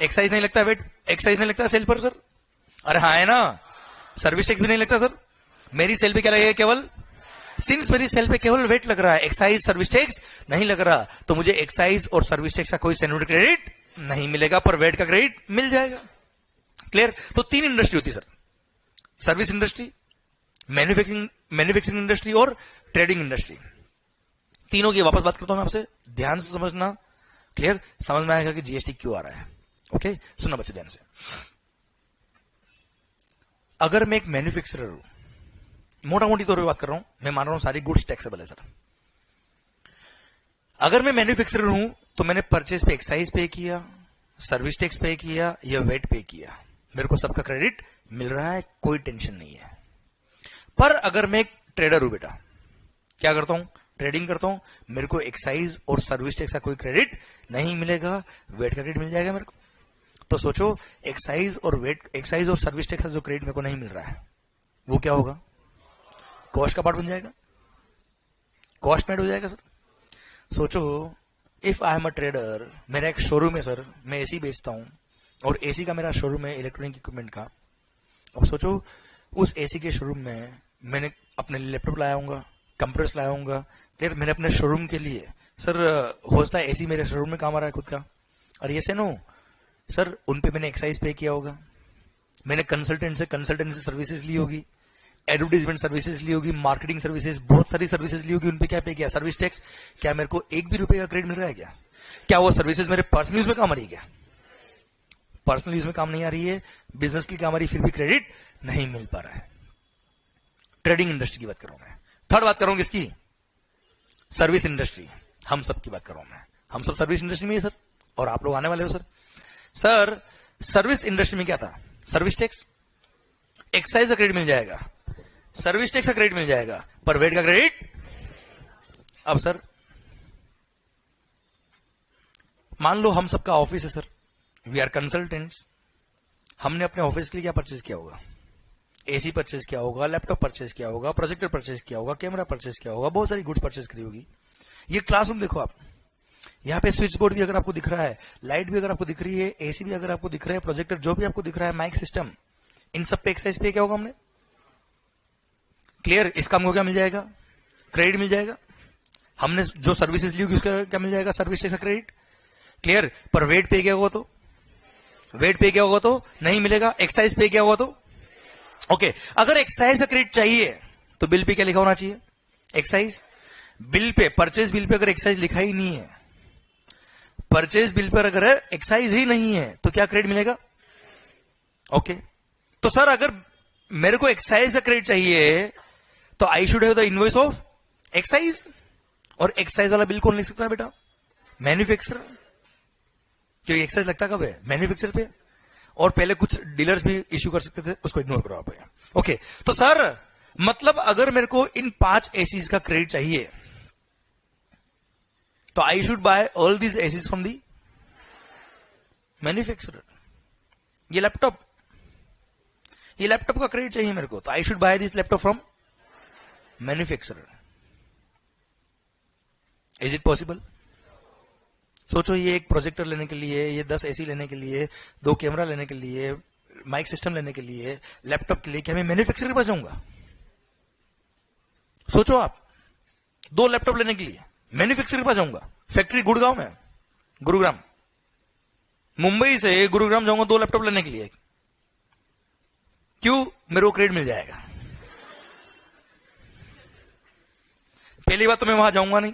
एक्साइज नहीं लगता है, वेट एक्साइज नहीं लगता है सेल पर सर। अरे हाँ है ना? सर्विस टैक्स भी नहीं लगता सर। मेरी सेल पे क्या लगेगा? केवल, सिंस मेरी सेल पे केवल वेट लग रहा है, एक्साइज सर्विस टैक्स नहीं लग रहा, तो मुझे एक्साइज और सर्विस टैक्स का कोई सैनवेट क्रेडिट नहीं मिलेगा, पर वेट का क्रेडिट मिल जाएगा। क्लियर? तो तीन इंडस्ट्री होती है sir, service industry, manufacturing industry और ट्रेडिंग इंडस्ट्री। तीनों की वापस बात करता हूं मैं आपसे, ध्यान से समझना। क्लियर? समझ में आएगा कि जीएसटी क्यों आ रहा है। ओके, सुनना बच्चे ध्यान से। अगर मैं एक मैन्युफैक्चरर हूं, मोटा मोटी तौर पे बात कर रहा हूं, मैं मान रहा हूं सारी गुड्स टैक्सेबल है सर। अगर मैं मैन्युफैक्चरर हूं तो मैंने परचेज पे एक्साइज पे किया, सर्विस टैक्स पे किया या वेट पे किया, मेरे को सबका क्रेडिट मिल रहा है, कोई टेंशन नहीं है। पर अगर मैं एक ट्रेडर हूं बेटा, क्या करता हूं? ट्रेडिंग करता हूं, मेरे को एक्साइज और सर्विस टैक्स का कोई क्रेडिट नहीं मिलेगा, वेट का क्रेडिट मिल जाएगा मेरे को। तो सोचो, एक्साइज और सर्विस टैक्स का जो क्रेडिट मेरे को नहीं मिल रहा है, वो क्या होगा? कॉस्ट का पार्ट बन जाएगा, कॉस्ट में ऐड हो जाएगा सर। सोचो, if I am a trader, मेरा एक शोरूम है सर, मैं एसी बेचता हूं और एसी का मेरा शोरूम है इलेक्ट्रॉनिक इक्विपमेंट का। अब सोचो, उस एसी के शोरूम में मैंने अपने लैपटॉप लाया हूंगा, कंप्यूटर्स लाया हूंगा। क्लियर? मैंने अपने शोरूम के लिए सर, होता है एसी मेरे शोरूम में काम आ रहा है खुद का, और ये से नो सर, उन पे मैंने एक्साइज पे किया होगा, मैंने कंसल्टेंसी सर्विसेज ली होगी, एडवर्टाइजमेंट सर्विसेज ली होगी, मार्केटिंग सर्विसेज, बहुत सारी सर्विसेज ली होगी, उन पे क्या पे किया? Service tax. क्या मेरे को एक भी रुपए का क्रेडिट मिल रहा है क्या? क्या वो सर्विसेज मेरे पर्सनल यूज में काम आ रही है क्या? पर्सनल यूज में काम नहीं आ रही है, बिजनेस के लिए काम आ रही है, फिर भी क्रेडिट नहीं मिल पा रहा है। ट्रेडिंग इंडस्ट्री की बात कर रहा हूं मैं। थर्ड बात कर रहा हूं किसकी? सर्विस इंडस्ट्री, हम सब की बात कर रहा हूं मैं। हम सब सर्विस इंडस्ट्री में है सर, और आप लोग आने वाले हो सर। सर सर्विस इंडस्ट्री में क्या था? सर्विस टैक्स, एक्साइज का क्रेडिट मिल जाएगा, सर्विस टैक्स का क्रेडिट मिल जाएगा, पर वेट का क्रेडिट। अब सर मान लो हम सबका ऑफिस है सर, वी आर कंसल्टेंट्स, हमने अपने ऑफिस के लिए क्या परचेज किया होगा? एसी परचेज किया होगा, लैपटॉप परचेज किया होगा, प्रोजेक्टर परचेज किया होगा, कैमरा परचेज किया होगा, बहुत सारी गुड्स परचेज करी होगी। ये क्लासरूम देखो आप, यहाँ पे स्विच बोर्ड भी अगर आपको दिख रहा है, लाइट भी अगर आपको दिख रही है, एसी भी अगर आपको दिख रहा है, प्रोजेक्टर जो भी आपको दिख रहा है, माइक सिस्टम, इन सब पे एक्साइज पे क्या होगा हमने? क्लियर? इसका हमको क्या मिल जाएगा? क्रेडिट मिल जाएगा। हमने जो सर्विसेज ली होगी उसका क्या मिल जाएगा? सर्विस टैक्स का क्रेडिट। क्लियर? पर वेट पे क्या होगा? तो वेट पे क्या होगा? तो नहीं मिलेगा। एक्साइज पे क्या होगा? तो ओके। अगर एक्साइज का क्रेडिट चाहिए तो बिल पे क्या लिखा होना चाहिए? Excise. Bill pay, purchase bill pay अगर एक्साइज लिखा ही नहीं है, परचेज बिल पर अगर एक्साइज ही नहीं है तो क्या क्रेडिट मिलेगा? ओके। तो सर अगर मेरे को एक्साइज का क्रेडिट चाहिए तो I should have the invoice of excise, और एक्साइज वाला बिल कौन लिख सकता है बेटा? मैन्युफैक्चरर। क्योंकि एक्साइज लगता कब है? मैन्युफैक्चरर पे, और पहले कुछ डीलर्स भी इश्यू कर सकते थे, उसको इग्नोर करो आप। ओके। तो सर मतलब अगर मेरे को इन 5 एसीज का क्रेडिट चाहिए तो I should buy all these ACs from the manufacturer. ये लैपटॉप का क्रेडिट चाहिए मेरे को, तो I should by this laptop from manufacturer. Is it possible? सोचो, ये एक प्रोजेक्टर लेने के लिए, ये 10 एसी लेने के लिए, 2 कैमरा लेने के लिए, माइक सिस्टम लेने के लिए, लैपटॉप के लिए, क्या मैं मैन्युफैक्चरर के पास जाऊंगा? सोचो आप, 2 लैपटॉप लेने के लिए मैन्युफैक्चरर के पास जाऊंगा। फैक्ट्री गुड़गांव में, गुरुग्राम, मुंबई से गुरुग्राम जाऊंगा 2 लैपटॉप लेने के लिए। क्यों? मेरे को क्रेडिट मिल जाएगा। पहली बात तो मैं वहां जाऊंगा नहीं,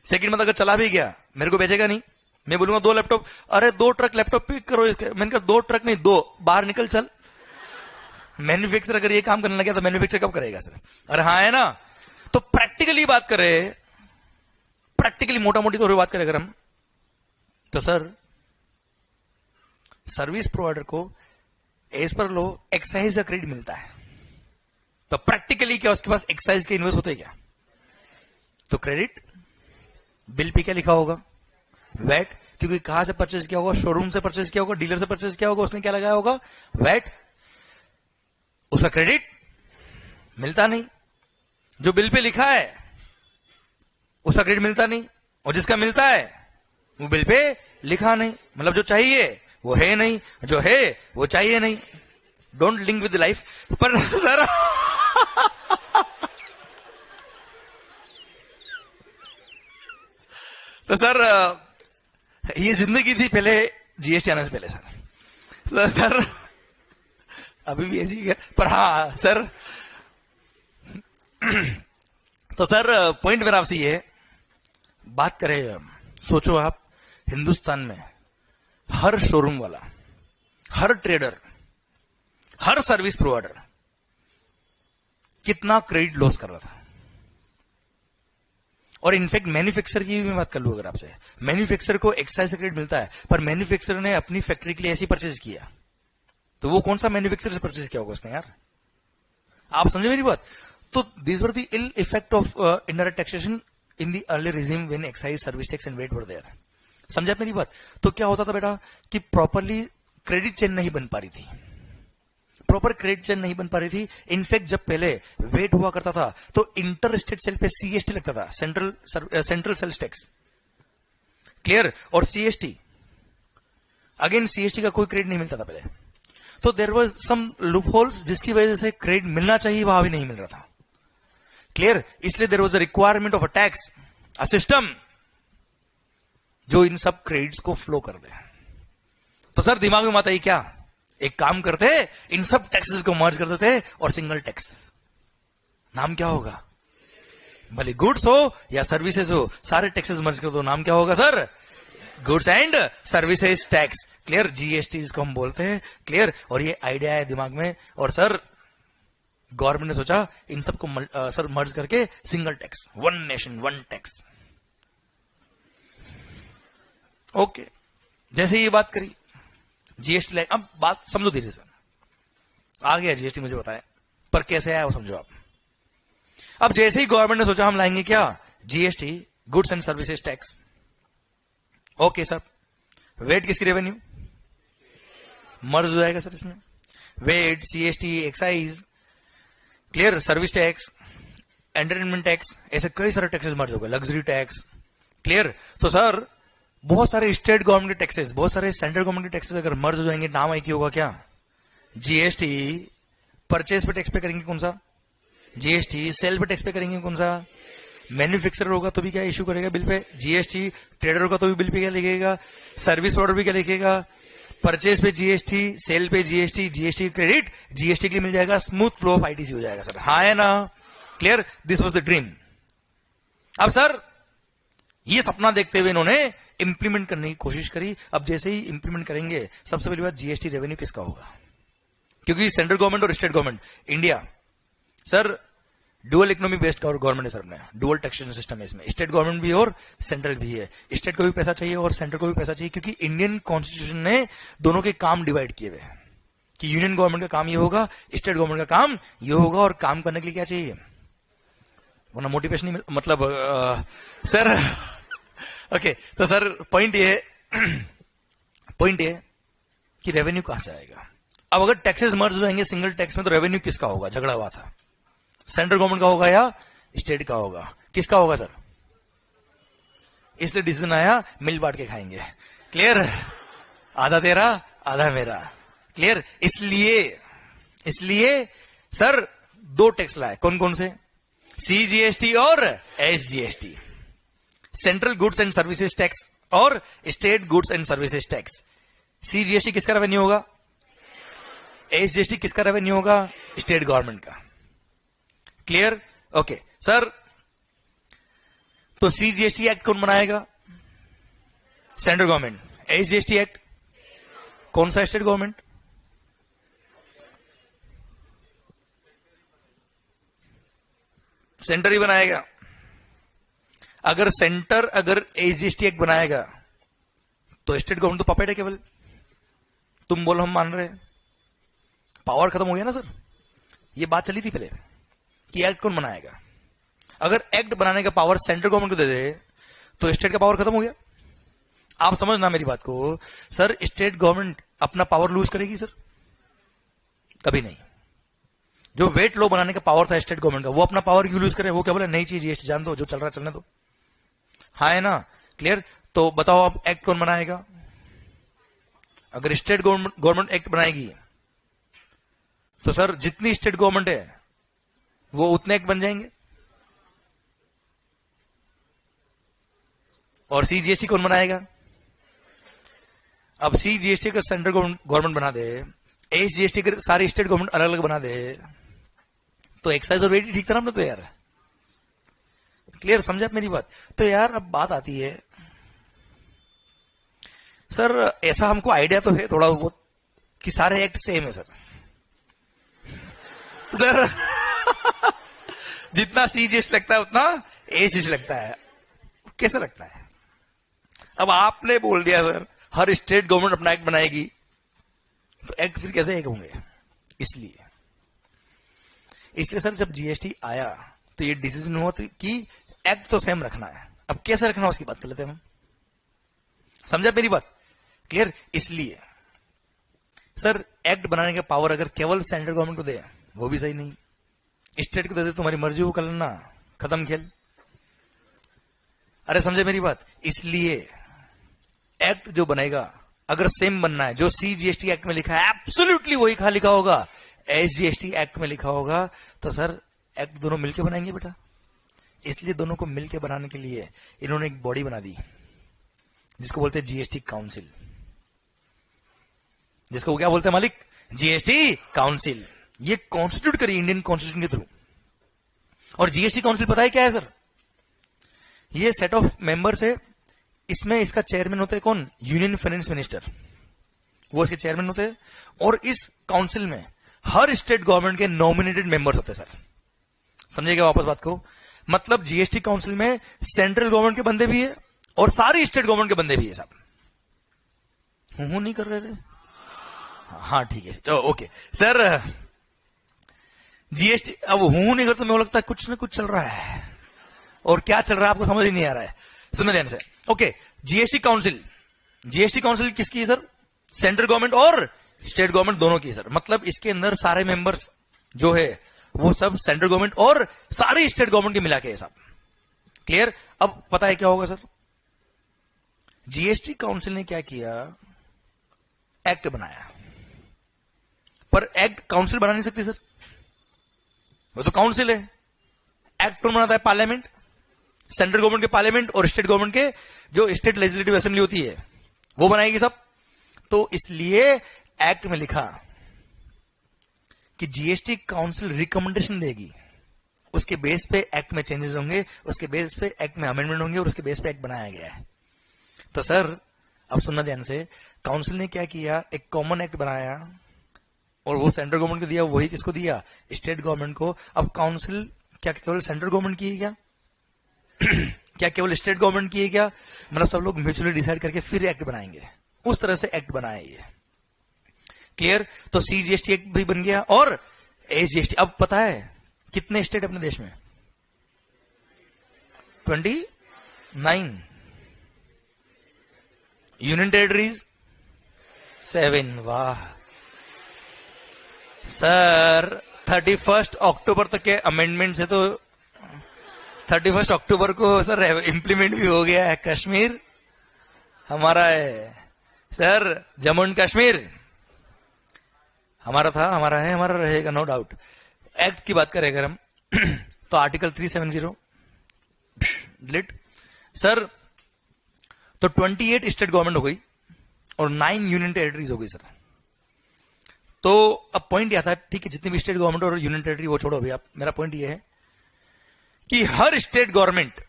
सेकंड बात अगर चला भी गया मेरे को बेचेगा नहीं। मैं बोलूंगा 2 लैपटॉप, अरे 2 ट्रक लैपटॉप पिक करो इसके। मैंने कहा 2 ट्रक नहीं, 2, बाहर निकल चल। मैन्युफैक्चरर अगर ये काम करने लगे तो मैन्युफैक्चर कब करेगा सर? अरे हाँ, है ना। तो प्रैक्टिकली बात करें, प्रैक्टिकली मोटा मोटी तो बात करें अगर हम, तो सर सर्विस प्रोवाइडर को एज पर लो एक्साइज का क्रेडिट मिलता है, तो प्रैक्टिकली क्या उसके पास एक्साइज के इन्वेस्ट होते हैं क्या? तो क्रेडिट बिल पे क्या लिखा होगा? वैट। क्योंकि कहां से परचेज किया होगा? शोरूम से परचेज किया होगा, डीलर से परचेज किया होगा, उसने क्या लगाया होगा? वैट। उसका क्रेडिट मिलता नहीं। जो बिल पे लिखा है उसका क्रेडिट मिलता नहीं, और जिसका मिलता है वो बिल पे लिखा नहीं। मतलब जो चाहिए वो है नहीं, जो है वो चाहिए नहीं। Don't link with life. पर सर तो सर ये जिंदगी थी पहले जीएसटी आने से पहले सर। तो सर अभी भी ऐसी है, पर हाँ सर तो सर पॉइंट मेरा आपसे ये है, बात करें, सोचो आप हिंदुस्तान में हर शोरूम वाला, हर ट्रेडर, हर सर्विस प्रोवाइडर कितना क्रेडिट लॉस कर रहा था। और इनफैक्ट मैन्युफैक्चरर की भी मैं बात कर लूं अगर आपसे, मैन्युफैक्चरर को एक्साइज क्रेडिट मिलता है, पर मैन्युफैक्चरर ने अपनी फैक्ट्री के लिए ऐसी परचेज किया, तो वो कौन सा मैन्युफैक्चरर से परचेज किया होगा उसने यार? आप समझे मेरी बात? तो this were the ill effect of indirect taxation in the earlier regime when excise, service tax and VAT were there. समझे आप मेरी बात? तो क्या होता था बेटा कि प्रॉपरली क्रेडिट चेन नहीं बन पा रही थी, प्रॉपर क्रेडिट चेन नहीं बन पा रही थी। इनफैक्ट जब पहले वेट हुआ करता था तो इंटर स्टेट सेल पे सीएसटी लगता था, सेंट्रल सेल्स टैक्स। क्लियर? और सीएसटी, अगेन सीएसटी का कोई क्रेडिट नहीं मिलता था पहले, तो there was some loopholes जिसकी वजह से क्रेडिट मिलना चाहिए वहां भी नहीं मिल रहा था। क्लियर? इसलिए there was a requirement of a tax, a system जो इन सब क्रेडिट्स को फ्लो कर दे। तो सर दिमाग में मत आई क्या, एक काम करते, इन सब टैक्सेस को मर्ज कर देते और सिंगल टैक्स, नाम क्या होगा? भले गुड्स हो या सर्विसेज हो, सारे टैक्सेस मर्ज कर दो, नाम क्या होगा sir? Goods and services tax. Clear? GST इसको हम बोलते हैं। क्लियर? और ये आइडिया है दिमाग में, और सर गवर्नमेंट ने सोचा इन सबको सर मर्ज करके single tax, one nation one tax. Okay, जैसे ये बात करी जीएसटी, अब बात समझो धीरे से, आ गया जीएसटी मुझे बताया, पर कैसे आया वो समझो आप। अब जैसे ही गवर्नमेंट ने सोचा हम लाएंगे क्या, GST, goods and services tax. Okay sir, VAT किसकी रेवेन्यू मर्ज हो जाएगा सर इसमें, VAT, CST, excise, clear, service tax, entertainment tax, ऐसे कई सारे टैक्सेस मर्ज हो गए, लग्जरी टैक्स, क्लियर। तो सर बहुत सारे स्टेट गवर्नमेंट के टैक्सेस, बहुत सारे सेंट्रल गवर्नमेंट के टैक्सेस अगर मर्ज हो जाएंगे, नाम एक ही होगा क्या, जीएसटी। परचेज पे टैक्स पे करेंगे कौन सा, जीएसटी। सेल पे टैक्स पे करेंगे कौन सा, मैन्युफैक्चरर होगा तो भी क्या इश्यू करेगा बिल पे, जीएसटी। ट्रेडर होगा तो भी बिल पे क्या लिखेगा, सर्विस प्रोवाइडर भी क्या लिखेगा, परचेज पे जीएसटी, सेल पे जीएसटी, जीएसटी क्रेडिट, जीएसटी के लिए मिल जाएगा स्मूथ फ्लो ऑफ आईटीसी हो जाएगा सर, हाँ है ना, clear. This was the dream. अब सर ये सपना देखते हुए इन्होंने इंप्लीमेंट करने की कोशिश करी। अब जैसे ही इंप्लीमेंट करेंगे, सबसे पहली बात जीएसटी रेवेन्यू किसका होगा, क्योंकि सेंट्रल गवर्नमेंट और state government, India sir dual economy based government है सर, अपने डुअल टैक्सेशन सिस्टम है इसमें, स्टेट गवर्नमेंट भी और सेंट्रल भी है। स्टेट को भी पैसा चाहिए और सेंट्रल को भी पैसा चाहिए, क्योंकि इंडियन कॉन्स्टिट्यूशन ने दोनों के काम डिवाइड किए हुए हैं कि यूनियन गवर्नमेंट का काम ये होगा, स्टेट गवर्नमेंट का काम ये होगा, और काम करने के लिए क्या चाहिए, वरना मोटिवेशन नहीं मतलब सर ओके। तो सर पॉइंट ये कि रेवेन्यू कहां से आएगा। अब अगर टैक्सेस मर्ज हो जाएंगे सिंगल टैक्स में, तो रेवेन्यू किसका होगा, झगड़ा हुआ था, सेंट्रल गवर्नमेंट का होगा या स्टेट का होगा, किसका होगा सर। इसलिए डिसीजन आया मिल बांट के खाएंगे, क्लियर, आधा तेरा आधा मेरा, क्लियर। इसलिए सर दो टैक्स लाए, कौन कौन से, सीजीएसटी और SGST, central goods and services tax और state goods and services tax. CGST किसका रेवेन्यू होगा, एसजीएसटी किसका रेवेन्यू होगा, स्टेट गवर्नमेंट का, क्लियर। ओके सर, तो सीजीएसटी एक्ट कौन बनाएगा, सेंट्रल गवर्नमेंट। एसजीएसटी एक्ट कौन सा, स्टेट गवर्नमेंट। सेंटर ही बनाएगा। अगर सेंटर एसजीएसटी एक्ट बनाएगा तो स्टेट गवर्नमेंट तो पपेट है केवल, तुम बोलो हम मान रहे हैं, पावर खत्म हो गया ना सर। ये बात चली थी पहले कि एक्ट कौन बनाएगा, अगर एक्ट बनाने का पावर सेंट्रल गवर्नमेंट को दे दे तो स्टेट का पावर खत्म हो गया। आप समझना मेरी बात को सर, स्टेट गवर्नमेंट अपना पावर लूज करेगी सर, कभी नहीं। जो वेट लो बनाने का पावर था स्टेट गवर्नमेंट का, वो अपना पावर क्यों लूज करे, वो क्या बोले नहीं चाहिए जीएसटी, जान दो जो चल रहा है चलने दो, हाँ है ना, क्लियर। तो बताओ अब एक्ट कौन बनाएगा, अगर स्टेट गवर्नमेंट एक्ट बनाएगी तो सर जितनी स्टेट गवर्नमेंट है वो उतने एक्ट बन जाएंगे। और सीजीएसटी कौन बनाएगा, अब सीजीएसटी का सेंट्रल गवर्नमेंट बना दे, एसजीएसटी के सारी स्टेट गवर्नमेंट अलग अलग बना दे, तो एक्साइज और वेट ठीक था ना, तो यार क्लियर, समझा मेरी बात। तो यार अब बात आती है सर, ऐसा हमको आइडिया तो है थोड़ा बहुत कि सारे एक्ट सेम है सर सर जितना सीजीएसटी लगता है उतना एसजीएसटी लगता है, कैसे लगता है। अब आपने बोल दिया सर हर स्टेट गवर्नमेंट अपना एक्ट बनाएगी, तो एक्ट फिर कैसे एक होंगे। इसलिए सर जब जीएसटी आया तो ये डिसीजन हुआ कि एक्ट तो सेम रखना है, अब कैसे रखना उसकी बात कर लेते हैं हम, समझा मेरी बात, क्लियर। इसलिए सर एक्ट बनाने का पावर अगर केवल सेंट्रल गवर्नमेंट को दे वो भी सही नहीं, स्टेट को दे दे तुम्हारी मर्जी वो कर लेना, खत्म खेल। अरे समझे मेरी बात। इसलिए एक्ट जो बनेगा अगर सेम बनना है, जो सीजीएसटी एक्ट में लिखा है एब्सोल्युटली वही लिखा होगा एसजीएसटी एक्ट में लिखा होगा, तो सर एक्ट दोनों मिलकर बनाएंगे बेटा। इसलिए दोनों को मिलकर बनाने के लिए इन्होंने एक बॉडी बना दी जिसको बोलते हैं जीएसटी काउंसिल, जिसको वो क्या बोलते हैं मालिक, जीएसटी काउंसिल। ये कॉन्स्टिट्यूट करी इंडियन कॉन्स्टिट्यूशन के थ्रू। और जीएसटी काउंसिल पता है क्या है सर, ये सेट ऑफ मेंबर्स है, इसमें इसका चेयरमैन होते हैं कौन, यूनियन फाइनेंस मिनिस्टर, वो इसके चेयरमैन होते हैं। और इस काउंसिल में हर स्टेट गवर्नमेंट के नॉमिनेटेड मेंबर्स होते हैं सर, समझिएगा वापस बात को। मतलब जीएसटी काउंसिल में सेंट्रल गवर्नमेंट के बंदे भी है और सारी स्टेट गवर्नमेंट के बंदे भी है साहब, हूं नहीं कर रहे? हाँ ठीक है, तो ओके सर। जीएसटी अब हूं नहीं करते, मेरे को लगता है कुछ ना कुछ चल रहा है, और क्या चल रहा है आपको समझ ही नहीं आ रहा है। सुनने ध्यान से। Okay, GST council, GST council किसकी है सर? सेंट्रल गवर्नमेंट और स्टेट गवर्नमेंट दोनों की है सर। मतलब इसके अंदर सारे मेंबर्स जो है वो सब सेंट्रल गवर्नमेंट और सारी स्टेट गवर्नमेंट के मिला के है सब। क्लियर? अब पता है क्या होगा सर? जीएसटी काउंसिल ने क्या किया? एक्ट बनाया, पर एक्ट काउंसिल बना नहीं सकती सर, वो तो काउंसिल है। एक्ट कौन बनाता है? पार्लियामेंट, सेंट्रल गवर्नमेंट के पार्लियामेंट और स्टेट गवर्नमेंट के जो स्टेट लेजिस्लेटिव असेंबली होती है वो बनाएगी सब। तो इसलिए एक्ट में लिखा कि जीएसटी काउंसिल रिकमेंडेशन देगी, उसके बेस पे एक्ट में चेंजेस होंगे, उसके बेस पे एक्ट में अमेंडमेंट होंगे, और उसके बेस पे एक्ट बनाया गया है। तो सर अब सुनना ध्यान से, काउंसिल ने क्या किया? एक कॉमन एक्ट बनाया, और वो सेंट्रल गवर्नमेंट को दिया, वही किसको दिया? स्टेट गवर्नमेंट को। अब काउंसिल क्या केवल सेंट्रल गवर्नमेंट की है क्या? क्या केवल स्टेट गवर्नमेंट की है क्या? मतलब सब लोग म्यूचुअली डिसाइड करके फिर एक्ट बनाएंगे, उस तरह से एक्ट बनाया ये। क्लियर? तो सीजीएसटी एक्ट भी बन गया और एसजीएसटी। अब पता है कितने स्टेट अपने देश में? 29। Union territories 7। वाह सर, 31 अक्टूबर तक के अमेंडमेंट से तो 31 अक्टूबर को सर इंप्लीमेंट भी हो गया है। कश्मीर हमारा है सर, जम्मू एंड कश्मीर हमारा था, हमारा है, हमारा रहेगा, नो डाउट। एक्ट की बात करें अगर हम तो आर्टिकल 370 डिलीट सर। तो 28 स्टेट गवर्नमेंट हो गई और 9 यूनियन टेरिटरीज हो गई सर। तो अब पॉइंट यह था, ठीक है, जितनी भी स्टेट गवर्नमेंट और यूनियन टेरिटरी वो छोड़ो अभी आप, मेरा पॉइंट यह है कि हर स्टेट गवर्नमेंट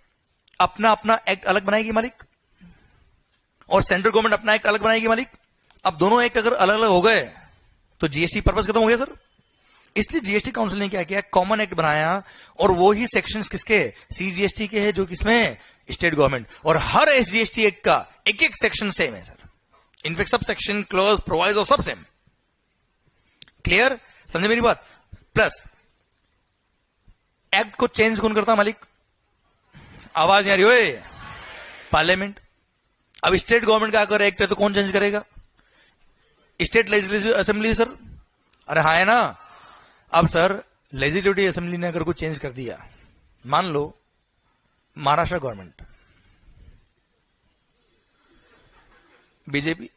अपना अपना एक्ट अलग बनाएगी मालिक, और सेंट्रल गवर्नमेंट अपना एक्ट अलग बनाएगी मालिक। अब दोनों एक्ट अगर अलग अलग हो गए तो जीएसटी पर्पस खत्म हो गया सर। इसलिए जीएसटी काउंसिल ने क्या किया? कॉमन एक्ट बनाया, और वो ही सेक्शंस किसके? सीजीएसटी के है, जो किसमें? State government. और हर एसजीएसटी एक्ट का एक एक सेक्शन सेम है sir. In fact sub section, clause, proviso सब सेम। क्लियर? समझे मेरी बात? प्लस एक्ट को चेंज कौन करता मालिक? आवाज नहीं आ रही ओए? पार्लियामेंट। अब स्टेट गवर्नमेंट का अगर एक्ट है तो कौन चेंज करेगा? State legislative assembly sir. अरे हाँ है ना। अब सर लेजिस्लेटिव असेंबली ने अगर कुछ चेंज कर दिया, मान लो महाराष्ट्र गवर्नमेंट, बीजेपी,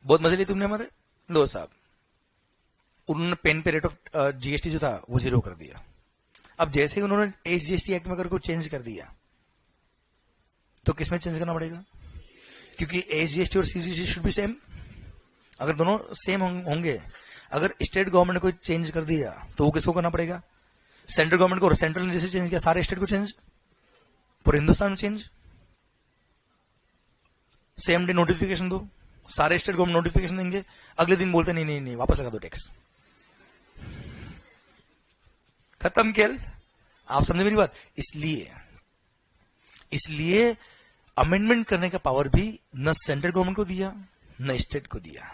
बहुत मजे ली तुमने हमारे दोस्त साहब, उन्होंने पेन पे रेट ऑफ जीएसटी जो था वो 0 कर दिया। अब जैसे ही उन्होंने एसजीएसटी एक्ट में अगर कुछ चेंज कर दिया तो किसमें चेंज करना पड़ेगा? क्योंकि एसजीएसटी और सीजीएसटी शुड बी सेम। अगर दोनों सेम होंगे, अगर स्टेट गवर्नमेंट ने कोई चेंज कर दिया तो वो किसको करना पड़ेगा? सेंट्रल गवर्नमेंट को। सेंट्रल ने जैसे चेंज किया सारे स्टेट को चेंज, पूरे हिंदुस्तान में चेंज। सेम डे नोटिफिकेशन दो, सारे स्टेट गवर्नमेंट नोटिफिकेशन देंगे, अगले दिन बोलते नहीं नहीं नहीं वापस लगा दो टैक्स, खत्म खेल। आप समझे मेरी बात? इसलिए अमेंडमेंट करने का पावर भी न सेंट्रल गवर्नमेंट को दिया न स्टेट को दिया,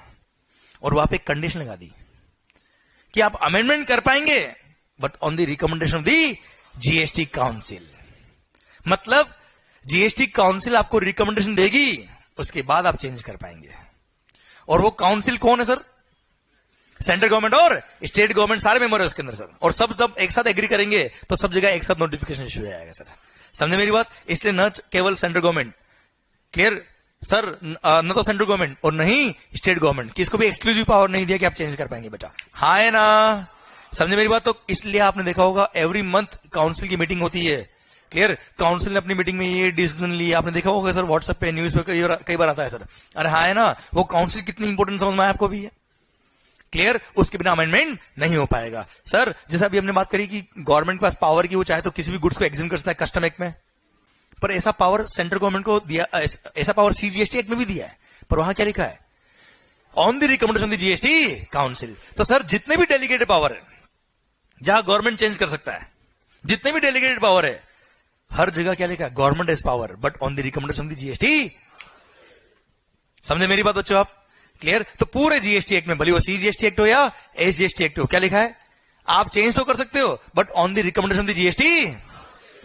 और वहां पे एक कंडीशन लगा दी कि आप अमेंडमेंट कर पाएंगे but on the recommendation of the GST council. मतलब जीएसटी काउंसिल आपको रिकमेंडेशन देगी, उसके बाद आप चेंज कर पाएंगे। और वो काउंसिल कौन है सर? सेंट्रल गवर्नमेंट और स्टेट गवर्नमेंट सारे मेंबर है उसके अंदर सर। और सब जब एक साथ एग्री करेंगे तो सब जगह एक साथ नोटिफिकेशन इशू हो जाएगा सर। समझे मेरी बात? इसलिए न केवल सेंट्रल गवर्नमेंट, क्लियर सर, न तो सेंट्रल गवर्नमेंट और नहीं स्टेट गवर्नमेंट, किसको भी एक्सक्लूसिव पावर नहीं दिया कि आप चेंज कर पाएंगे बेटा। हाँ है ना? समझे मेरी बात? तो इसलिए आपने देखा होगा एवरी मंथ काउंसिल की मीटिंग होती है। क्लियर? काउंसिल ने अपनी मीटिंग में ये डिसीजन लिया, आपने देखा होगा सर, व्हाट्सएप पे, न्यूज पे कई बार आता है सर। अरे हाँ है ना? वो काउंसिल कितनी इंपॉर्टेंट समझ में आया आपको भी है। क्लियर? उसके बिना अमेंडमेंट नहीं हो पाएगा सर। जैसा अभी हमने बात करी कि गवर्नमेंट के पास पावर की, वो चाहे तो किसी भी गुड्स को एग्जिम कर सकता है कस्टम एक्ट में, पर ऐसा पावर सेंट्रल गवर्नमेंट को दिया, ऐसा पावर सीजीएसटी एक्ट में भी दिया है, पर वहां क्या लिखा है? On the recommendation of the GST council. तो सर जितने भी डेलीगेटेड पावर है, जहां गवर्नमेंट चेंज कर सकता है, जितने भी डेलीगेटेड पावर है, हर जगह क्या लिखा है? Government has power but on the recommendation of the GST. समझे मेरी बात बच्चों आप? क्लियर? तो पूरे जीएसटी एक्ट में, भले वो सीजीएसटी एक्ट हो या एसजीएसटी एक्ट हो, क्या लिखा है? आप चेंज तो कर सकते हो but on the recommendation the GST.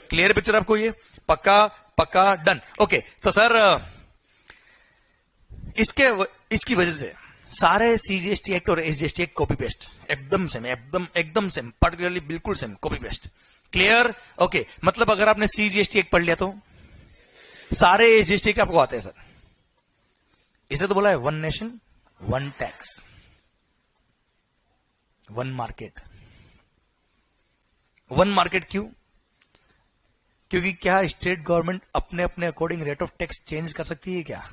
Clear picture आपको? ये पक्का पक्का डन। ओके, तो सर इसकी वजह से सारे सीजीएसटी एक्ट और एसजीएसटी एक्ट कॉपी पेस्ट एकदम सेम, एकदम सेम, पर्टिकुलरली बिल्कुल same, copy paste. Clear? Okay, मतलब अगर आपने सीजीएसटी एक्ट पढ़ लिया तो सारे एसजीएसटी एक्ट आपको आते हैं सर। इसे तो बोला है one nation one tax, one market. One market क्यों? क्योंकि क्या स्टेट गवर्नमेंट अपने अपने according rate of tax change कर सकती है क्या?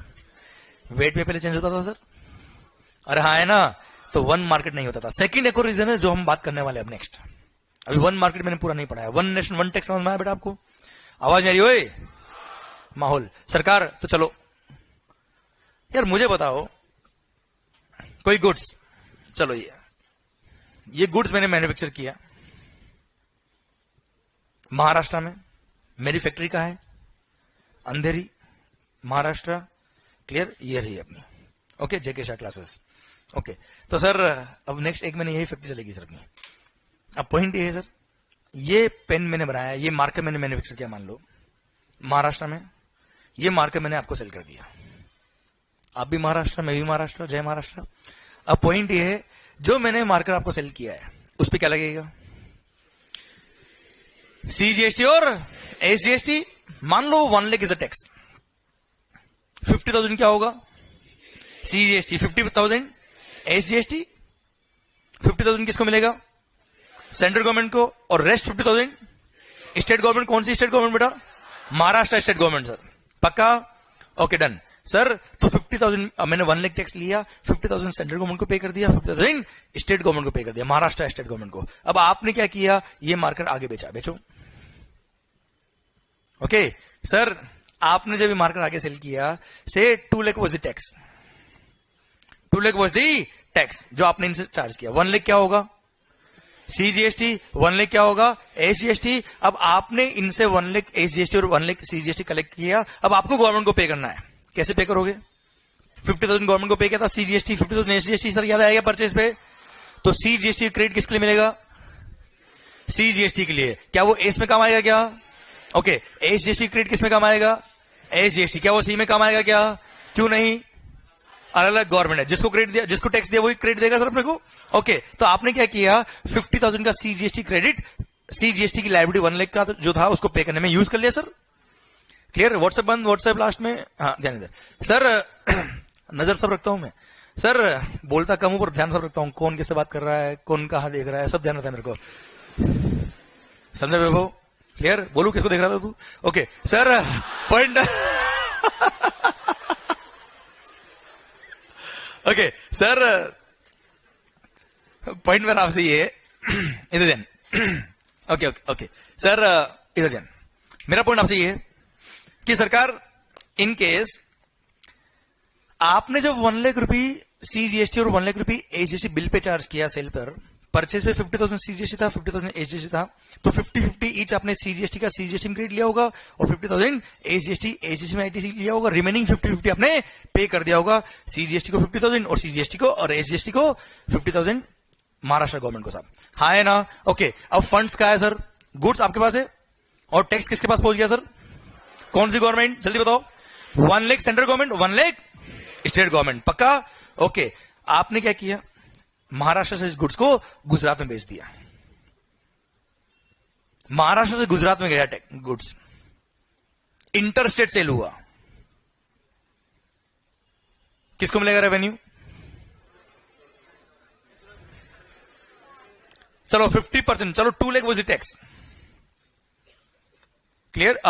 वेट में पहले चेंज होता था सर, अरे हाँ है ना, तो वन मार्केट नहीं होता था। सेकंड एक और रीजन है जो हम बात करने वाले अब नेक्स्ट। अभी वन मार्केट मैंने पूरा नहीं पढ़ा है। वन नेशन वन टैक्स समझ में आया बेटा आपको? आवाज नहीं आ रही? ओए माहौल सरकार, तो चलो यार मुझे बताओ कोई गुड्स, चलो ये गुड्स मैंने मैन्युफैक्चर किया महाराष्ट्र में, मेरी फैक्ट्री कहाँ है? अंधेरी महाराष्ट्र। क्लियर? ये रही अपनी। ओके, जेके शाह क्लासेस। ओके, तो सर अब नेक्स्ट एक महीने यही फैक्ट्री चलेगी सर अपनी। अब पॉइंट ये है सर, ये पेन मैंने बनाया, ये मार्कर मैंने मैन्युफैक्चर किया मान लो महाराष्ट्र में, ये मार्कर मैंने आपको सेल कर दिया। आप भी महाराष्ट्र, मैं भी महाराष्ट्र, जय महाराष्ट्र। अब पॉइंट ये है, जो मैंने मार्कर आपको सेल किया है उस पर क्या लगेगा? सीजीएसटी और एसजीएसटी। मान लो 1 लाख इज द टैक्स, 50,000 क्या होगा? सीजीएसटी 50,000, एसजीएसटी 50,000 किसको मिलेगा? सेंट्रल गवर्नमेंट को, और रेस्ट 50,000 स्टेट गवर्नमेंट। कौन सी स्टेट गवर्नमेंट बेटा? महाराष्ट्र स्टेट गवर्नमेंट सर, पक्का? Okay done sir. तो 50,000 मैंने 1 लाख टैक्स लिया, 50,000 सेंट्रल गवर्नमेंट को पे कर दिया, 50,000 स्टेट गवर्नमेंट को पे कर दिया, महाराष्ट्र स्टेट गवर्नमेंट को। अब आपने क्या किया? ये मार्केट आगे बेचो। ओके सर, आपने जब ये मार्केट आगे सेल किया, से 2 lakh was the tax, 2 lakh was the tax जो आपने इनसे चार्ज किया। 1 लाख क्या होगा? सीजीएसटी। 1 लाख क्या होगा? एसजीएसटी। अब आपने इनसे 1 लाख एसजीएसटी और 1 लाख सीजीएसटी कलेक्ट किया, अब आपको गवर्नमेंट को पे करना है। कैसे पे करोगे? 50,000 गवर्नमेंट को पे किया था, सीजीएसटी 50,000 एसजीएसटी सर याद आएगा परचेज पे, तो सीजीएसटी क्रेडिट किसके लिए मिलेगा? सीजीएसटी के लिए। क्या वो एस में काम आएगा क्या? ओके, एसजीएसटी क्रेडिट किस में काम आएगा? एसजीएसटी। क्या वो सी में काम आएगा क्या? क्यों नहीं? अलग अलग गवर्नमेंट है, जिसको क्रेडिट दिया, जिसको टैक्स दिया वही क्रेडिट देगा सर अपने को। ओके, तो आपने क्या किया? 50,000 का सीजीएसटी क्रेडिट, सीजीएसटी की लायबिलिटी 1 लाख का जो था उसको पे करने में यूज कर लिया सर। क्लियर? व्हाट्सएप बंद, व्हाट्सएप लास्ट में, हाँ ध्यान इधर सर। नजर सब रखता हूं मैं सर, बोलता कम हूं पर ध्यान सब रखता हूं, कौन किससे बात कर रहा है, कौन कहां देख रहा है, सब ध्यान रहता है मेरे को। संजय वैभव, क्लियर? बोलू किसको देख रहा था तू? Okay sir, point okay sir, point मेरा आपसे ये इधर ध्यान। ओके ओके ओके सर, इधर ध्यान। मेरा पॉइंट आपसे ये है कि सरकार, इन केस आपने जब 1 लाख रुपए सीजीएसटी और 1 लाख रुपए एसजीएसटी बिल पे चार्ज किया सेल पर, परचेज पे 50,000 सीजीएसटी था, 50,000 एसजीएसटी था, तो 50-50 ईच आपने सीजीएसटी का सीजीएसटी में क्रेडिट लिया होगा और 50,000 एसजीएसटी में आईटीसी लिया होगा। रिमेनिंग 50-50 आपने पे कर दिया होगा, सीजीएसटी को 50,000 और सीजीएसटी को और एसजीएसटी को 50,000 महाराष्ट्र गवर्नमेंट को। साहब हाँ है ना? ओके, अब फंड्स का है सर? गुड्स आपके पास है और टैक्स किसके पास पहुंच गया सर? कौन सी गवर्नमेंट? जल्दी बताओ। 1 lakh central government, 1 lakh state government, पक्का? ओके, आपने क्या किया? महाराष्ट्र से इस गुड्स को गुजरात में बेच दिया। महाराष्ट्र से गुजरात में गया गुड्स, इंटर स्टेट सेल हुआ, किसको मिलेगा रेवेन्यू? चलो 50%, चलो 2 lakh was the tax. Clear?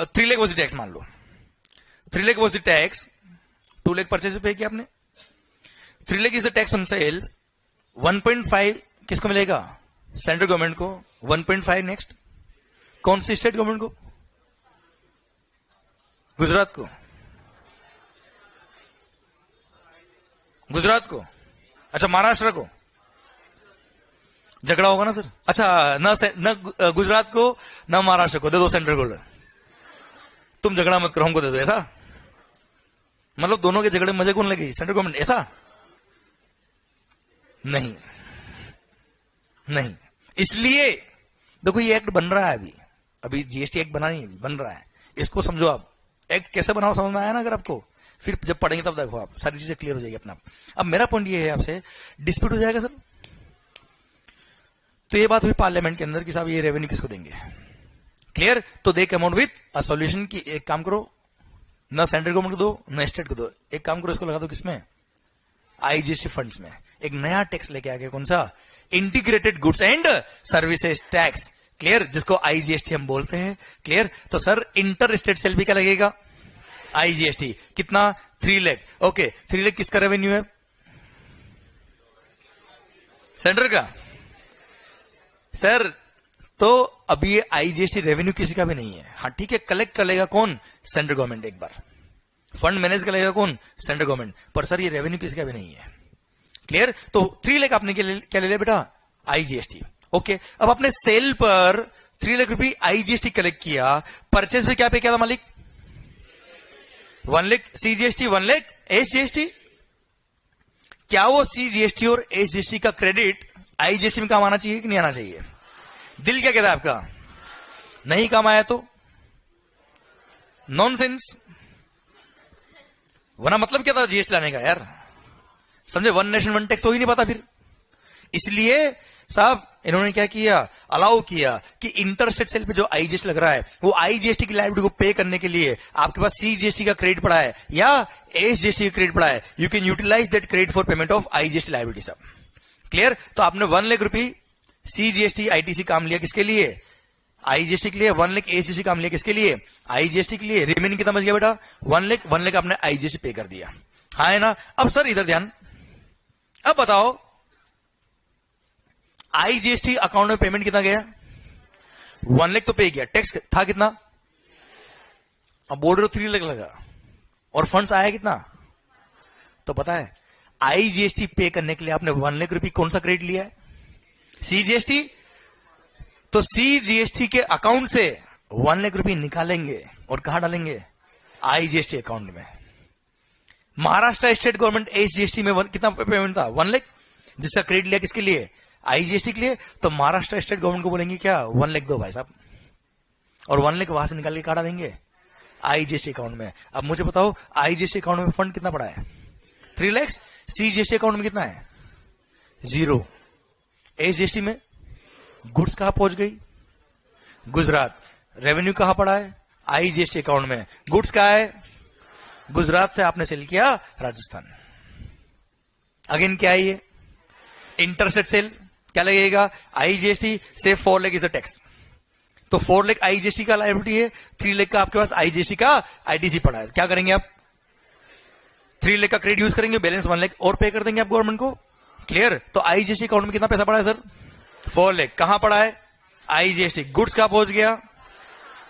3 lakh was the tax मान लो, 3 lakh was the tax, 2 lakh purchase पे किया आपने, 3 lakh is the tax on sale. 1.5 किसको मिलेगा? सेंट्रल गवर्नमेंट को। 1.5 नेक्स्ट कौन सी स्टेट गवर्नमेंट को? गुजरात को। गुजरात को, अच्छा महाराष्ट्र को। झगड़ा होगा ना सर? अच्छा, न गुजरात को न महाराष्ट्र को, दे दो सेंट्रल को। तुम झगड़ा मत करो, हमको दे दो, ऐसा मतलब दोनों के झगड़े में मजे कौन लगे, सेंट्रल गवर्नमेंट, ऐसा नहीं नहीं। इसलिए देखो ये एक्ट बन रहा है अभी, अभी जीएसटी एक्ट बना नहीं है, बन रहा है, इसको समझो आप। एक्ट कैसे बनाओ समझ में आया ना अगर आपको, फिर जब पढ़ेंगे तब देखो आप सारी चीजें क्लियर हो जाएगी अपना। अब मेरा पॉइंट ये है आपसे, डिस्प्यूट हो जाएगा सर, तो ये बात हुई पार्लियामेंट के अंदर कि साहब ये रेवेन्यू किसको देंगे, क्लियर, तो they come out with a solution की एक काम करो, ना सेंट्रल गवर्नमेंट को दो ना स्टेट को दो, एक काम करो इसको लगा दो किसमें, आईजीएसटी फंड्स में। एक नया टैक्स लेके आ गया, कौन सा, integrated goods and services tax, clear, जिसको आईजीएसटी हम बोलते हैं, क्लियर। तो सर इंटर स्टेट सेल भी क्या लगेगा, आईजीएसटी, कितना, 3 लाख, ओके 3 लाख किसका रेवेन्यू है, सेंट्रल का, सर तो अभी ये आईजीएसटी रेवेन्यू किसी का भी नहीं है, हाँ ठीक है, कलेक्ट कर लेगा कौन, सेंट्रल गवर्नमेंट, एक बार फंड मैनेज कर लेगा कौन, सेंट्रल गवर्नमेंट, पर सर ये रेवेन्यू किसी का भी नहीं है, क्लियर। तो 3 लाख आपने क्या ले लिया बेटा, आईजीएसटी, ओके। अब आपने सेल पर 3 लाख रुपए आईजीएसटी कलेक्ट किया, परचेज में क्या पे किया था मालिक, 1 लाख सीजीएसटी, 1 लाख एसजीएसटी। क्या वो सीजीएसटी और एसजीएसटी का क्रेडिट आईजीएसटी में काम आना चाहिए कि नहीं आना चाहिए, दिल क्या कहता है आपका, नहीं काम आया तो नॉनसेंस, वरना मतलब क्या था जीएसटी लाने का यार, समझे, वन नेशन वन टैक्स तो ही नहीं पता फिर। इसलिए साहब इन्होंने क्या किया, अलाउ किया कि इंटरस्टेट सेल पे जो आईजीएसटी लग रहा है वो आईजीएसटी की लायबिलिटी को पे करने के लिए आपके पास सीजीएसटी का क्रेडिट पड़ा है या एसजीएसटी का क्रेडिट पड़ा है, you can utilize that credit for payment of IGST liability, सब क्लियर। तो आपने 1 लाख रुपए सीजीएसटी आईटीसी काम लिया किसके लिए, आईजीएसटी के लिए, 1 लाख एसजीएसटी काम लिया किसके लिए, आईजीएसटी के लिए, रिमेनिंग कितना बच गया बेटा, 1 लाख आपने आईजीएसटी पे कर दिया, हाँ है ना। अब सर इधर ध्यान, अब बताओ आईजीएसटी अकाउंट में पेमेंट कितना गया, 1 लाख तो पे किया, टैक्स था कितना, अब बोल रहे हो 3 लाख लगा, और फंड्स आया कितना, तो पता है आईजीएसटी पे करने के लिए आपने 1 लाख रुपए कौन सा क्रेडिट लिया है, सीजीएसटी, तो सीजीएसटी के अकाउंट से 1 लाख रुपए निकालेंगे और कहां डालेंगे, आईजीएसटी अकाउंट में। महाराष्ट्र स्टेट गवर्नमेंट एसजीएसटी में कितना पेमेंट था, 1 लाख, जिसका क्रेडिट लिया किसके लिए, आईजीएसटी के लिए, तो महाराष्ट्र स्टेट गवर्नमेंट को बोलेंगे क्या, 1 लाख दो भाई साहब, और 1 लाख वहां से निकाल के कहां डालेंगे, आईजीएसटी अकाउंट में। अब मुझे बताओ आईजीएसटी अकाउंट में फंड कितना पड़ा है, 3 लाख, सीजीएसटी अकाउंट में कितना है, 0, एसजीएसटी में गुड्स कहां पहुंच गई, गुजरात, रेवेन्यू कहां पड़ा है, आईजीएसटी अकाउंट में, गुड्स कहां है, गुजरात से आपने सेल किया राजस्थान, अगेन क्या है ये, इंटरस्टेट सेल, क्या लगेगा, आईजीएसटी से 4 लाख इज अ टैक्स, तो 4 लाख आईजीएसटी का लायबिलिटी है, 3 लाख का आपके पास आईजीएसटी का आईटीसी पड़ा है, क्या करेंगे आप, 3 लाख का क्रेडिट यूज करेंगे, बैलेंस 1 लाख और पे कर देंगे आप गवर्नमेंट को, क्लियर। तो आईजीएसटी अकाउंट में कितना पैसा पड़ा है सर, 4 लाख, कहां पड़ा है, आईजीएसटी, गुड्स कहां पहुंच गया,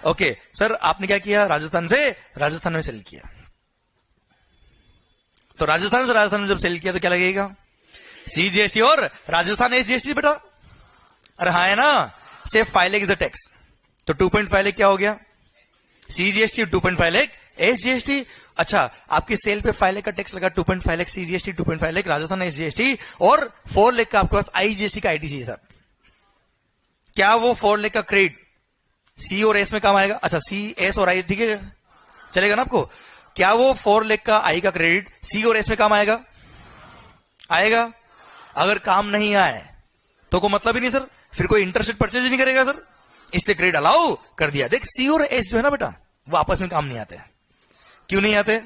ओके सर आपने क्या किया, राजस्थान में सेल किया, तो राजस्थान में जब सेल किया तो क्या लगेगा, सीजीएसटी और राजस्थान एसजीएसटी बेटा, अरे हाँ है ना, से 5 लाख इज द टैक्स, तो 2.5 लाख क्या हो गया, सीजीएसटी, 2.5 लाख एसजीएसटी। अच्छा आपकी सेल पे 5 लाख का टैक्स लगा, 2.5 लाख सीजीएसटी, 2.5 लाख राजस्थान एसजीएसटी, और 4 लाख का आपके पास आईजीएसटी का आईटीसी है सर, क्या वो 4 लाख का क्रेडिट सी और एस में काम आएगा, अच्छा सी एस और आई, ठीक है चलेगा ना आपको, क्या वो 4 लाख का आई का क्रेडिट सी और एस में काम आएगा, आएगा, अगर काम नहीं आए तो कोई मतलब ही नहीं सर, फिर कोई इंटरेस्ट परचेज नहीं करेगा सर, इसलिए क्रेडिट अलाउ कर दिया। देख सी और एस जो है ना बेटा वो आपस में काम नहीं आते, क्यों नहीं आते,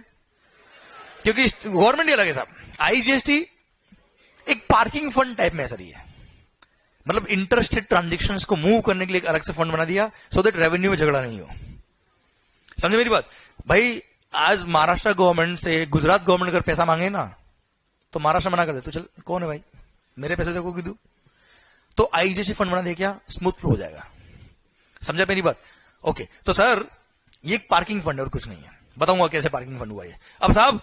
क्योंकि गवर्नमेंट ही अलग है साहब, आईजीएसटी एक पार्किंग फंड टाइप में है सर, ये मतलब इंटरस्टेट ट्रांजेक्शंस को मूव करने के लिए एक अलग से फंड बना दिया, सो दैट रेवेन्यू में झगड़ा नहीं हो, समझे मेरी बात भाई। आज महाराष्ट्र गवर्नमेंट से गुजरात गवर्नमेंट अगर पैसा मांगे ना तो महाराष्ट्र मना कर दे, तो चल कौन है भाई मेरे पैसे देखो कि तो आईजीएसटी फंड बना दे, क्या स्मूथ फ्लो हो जाएगा, समझा मेरी बात, ओके। तो सर ये एक पार्किंग फंड है और कुछ नहीं है, बताऊंगा कैसे पार्किंग फंड हुआ ये। अब साहब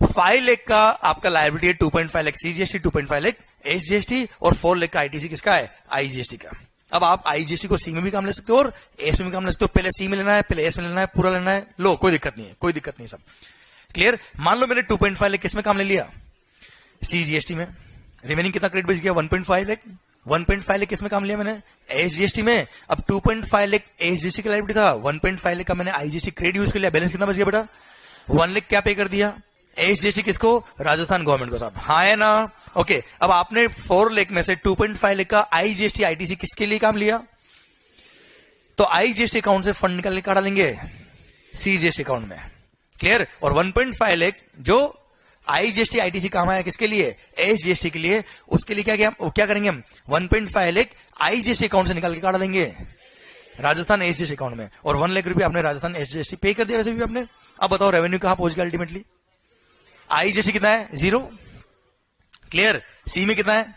5 लाख का आपका लायबिलिटी है, 2.5 लाख सीजीएसटी, 2.5 लाख एसजीएसटी, और 4 लाख का आईटीसी किसका है, आईजीएसटी का। अब आप आईजीएसटी को सी में भी काम ले सकते हो और एस में भी काम ले सकते हो, पहले सी में लेना है, पहले एस में लेना है, पूरा लेना है, लो कोई दिक्कत नहीं है, कोई दिक्कत नहीं सब। क्लियर? मान लो मैंने 2.5 लाख किस में काम ले लिया? CGST में। रिमेनिंग कितना क्रेडिट बच गया? 1.5 लाख। 1.5 लाख किस में काम लिया मैंने? SGST में। अब 2.5 लाख SGST का लाइबिलिटी था, 1.5 लाख का मैंने IGST क्रेडिट यूज कर लिया, बैलेंस कितना बच गया बेटा? 1 लाख क्या पे कर दिया? SGST किसको? राजस्थान गवर्नमेंट को। साहब हाँ है ना? ओके, अब आपने 4 लाख में से 2.5 लाख का IGST ITC किसके लिए काम लिया? तो IGST अकाउंट से फंड निकाल के डालेंगे CGST अकाउंट में। क्लियर? और 1.5 लाख जो IGST ITC काम आया किसके लिए? SGST के लिए। उसके लिए क्या करेंगे हम? 1.5 लाख IGST अकाउंट से निकाल के काट देंगे राजस्थान SGST अकाउंट में, और 1 लाख रुपए आपने राजस्थान SGST पे कर दिया वैसे भी आपने। अब बताओ रेवेन्यू कहां पहुंच गया अल्टीमेटली? IGST कितना है? 0। क्लियर? C में कितना है?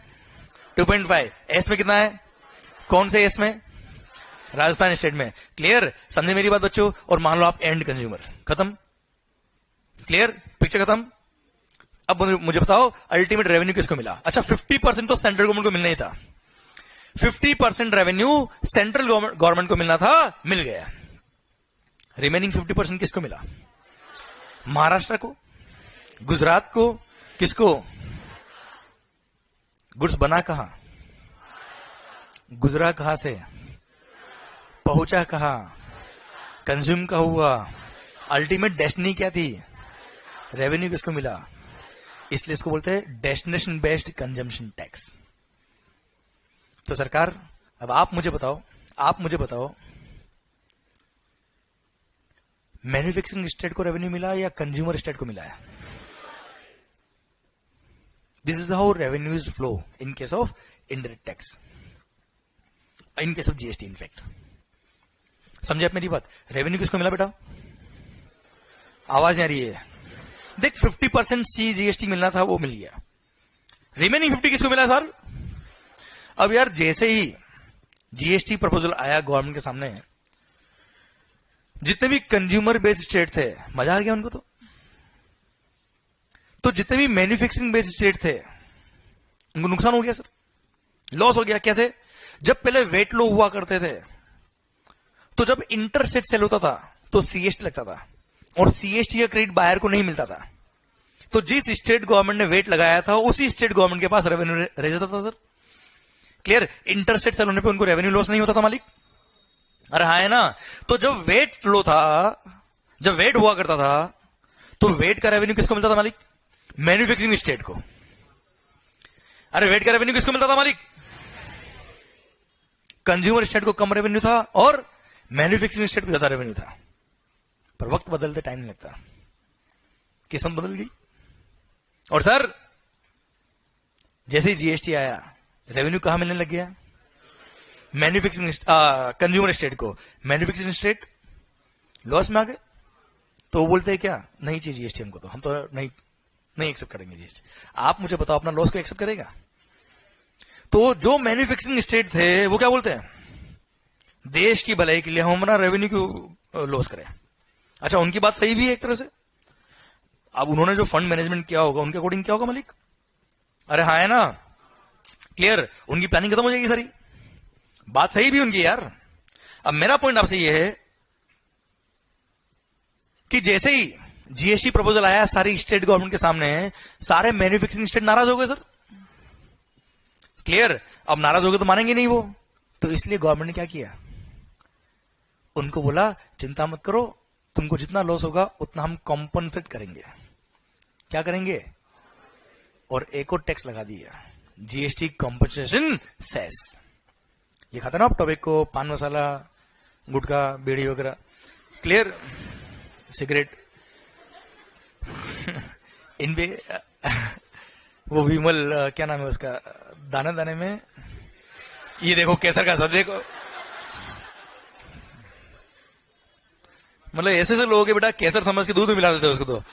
2.5। S में कितना है? कौन से S में? राजस्थान स्टेट में। क्लियर? समझे मेरी बात बच्चों? और मान लो आप एंड कंज्यूमर, खत्म। क्लियर? पिक्चर खत्म। अब मुझे बताओ अल्टीमेट रेवेन्यू किसको मिला? अच्छा, 50% तो सेंट्रल गवर्नमेंट को मिलना ही था। 50% रेवेन्यू सेंट्रल गवर्नमेंट को मिलना था, मिल गया। रिमेनिंग 50% किसको मिला? महाराष्ट्र को, गुजरात को, किसको? गुड्स बना कहां? गुजरा कहां से? पहुंचा कहां? कंज्यूम का हुआ? अल्टीमेट डेस्टिनी क्या थी? रेवेन्यू किसको मिला? इसलिए इसको बोलते हैं डेस्टिनेशन बेस्ड कंजम्पशन टैक्स। तो सरकार, अब आप मुझे बताओ मैन्युफैक्चरिंग स्टेट को रेवेन्यू मिला या कंज्यूमर स्टेट को मिला है? This is how revenue is flow in case of indirect tax, in case of GST in fact. समझे आप मेरी बात? रेवेन्यू किसको मिला बेटा? आवाज नहीं आ रही है। देख, 50% CGST मिलना था, वो मिल गया। रिमेनिंग 50 किसको मिला सर? अब यार जैसे ही GST प्रपोजल आया गवर्नमेंट के सामने, जितने भी कंज्यूमर बेस्ड स्टेट थे, मजा आ गया उनको। तो जितने भी मैन्युफैक्चरिंग बेस्ड स्टेट थे उनको नुकसान हो गया सर, लॉस हो गया। कैसे? जब पहले वेट लो हुआ करते थे, तो जब इंटर स्टेट सेल होता था तो CST लगता था, और CST का क्रेडिट बायर को नहीं मिलता था। तो जिस स्टेट गवर्नमेंट ने वेट लगाया था, उसी स्टेट गवर्नमेंट के पास रेवेन्यू रह जाता था sir. Clear? Inter state sale होने पे उनको रेवेन्यू लॉस नहीं होता था मालिक। अरे हाँ है ना? तो जब वेट लो था, जब वेट हुआ करता था, तो वेट का रेवेन्यू किसको मिलता था मालिक? मैन्युफैक्चरिंग स्टेट को। अरे वेट का रेवेन्यू किसको मिलता था मालिक? कंज्यूमर स्टेट को कम रेवेन्यू था और मैन्युफैक्चरिंग स्टेट को ज्यादा रेवेन्यू था। पर वक्त बदलते टाइम नहीं लगता, किस्मत बदल गई। और सर जैसे ही GST आया, रेवेन्यू कहां मिलने लग गया? मैन्युफैक्चरिंग कंज्यूमर स्टेट को। मैन्युफैक्चरिंग स्टेट लॉस में आ गए, तो वो बोलते हैं क्या? नहीं चाहिए GST हमको, तो हम तो नहीं एक्सेप्ट करेंगे GST। आप मुझे बताओ, अपना लॉस को एक्सेप्ट करेगा? तो जो मैन्युफैक्चरिंग स्टेट थे वो क्या बोलते हैं? देश की भलाई के लिए हम अपना रेवेन्यू क्यों लॉस करें? अच्छा, उनकी बात सही भी है एक तरह से। अब उन्होंने जो फंड मैनेजमेंट किया होगा, उनके अकॉर्डिंग क्या होगा मालिक? अरे हाँ है ना? क्लियर? उनकी प्लानिंग खत्म हो जाएगी सारी। बात सही भी उनकी यार। अब मेरा पॉइंट आपसे यह है कि जैसे ही GST प्रपोजल आया सारी स्टेट गवर्नमेंट के सामने, सारे मैन्युफैक्चरिंग स्टेट नाराज हो गए सर। क्लियर? अब नाराज हो गए तो मानेंगे नहीं वो, तो इसलिए गवर्नमेंट ने क्या किया? उनको बोला चिंता मत करो, तुमको जितना लॉस होगा उतना हम कॉम्पनसेट करेंगे। क्या करेंगे? और एक और टैक्स लगा दिया, GST कॉम्पनसेशन सेस। ये खाता ना आप टोबैको, पान मसाला, गुटखा, बीड़ी वगैरह। क्लियर? सिगरेट इन पे वो विमल क्या नाम है उसका, दाने दाने में, ये देखो केसर का स्वाद देखो। मतलब ऐसे से लोग बेटा केसर समझ के दूध में मिला देते हैं उसको। तो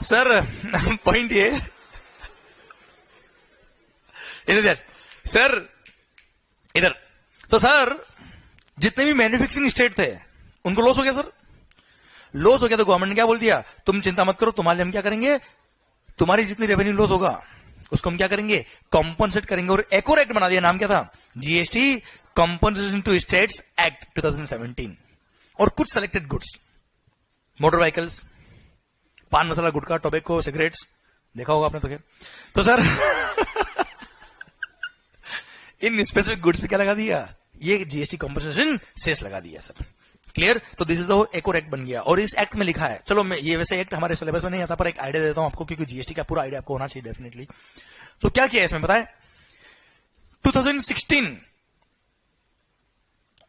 सर पॉइंट ये इधर सर, इधर तो सर जितने भी मैन्युफैक्चरिंग स्टेट थे उनको लॉस हो गया सर। लॉस हो गया तो गवर्नमेंट ने क्या बोल दिया? तुम चिंता मत करो, तुम्हारे लिए हम क्या करेंगे, तुम्हारी जितनी रेवेन्यू लॉस होगा उसको हम क्या करेंगे? कॉम्पनसेट करेंगे। और एक और एक्ट बना दिया, नाम क्या था? GST compensation to states act 2017। और कुछ सेलेक्टेड गुड्स, मोटर व्हीकल्स, पान मसाला, गुटखा, टोबैको, सिगरेट्स देखा होगा आपने तो खैर। तो सर इन स्पेसिफिक गुड्स पे क्या लगा दिया, ये जीएसटी कॉम्पनसेशन सेस लगा दिया सर। क्लियर। तो दिस इज एक और एक्ट बन गया और इस एक्ट में लिखा है, चलो मैं ये वैसे एक्ट हमारे सिलेबस में नहीं आता पर एक आइडिया देता हूं आपको, क्योंकि जीएसटी का पूरा आइडिया आपको होना चाहिए डेफिनेटली। तो क्या किया इसमें बताए, 2016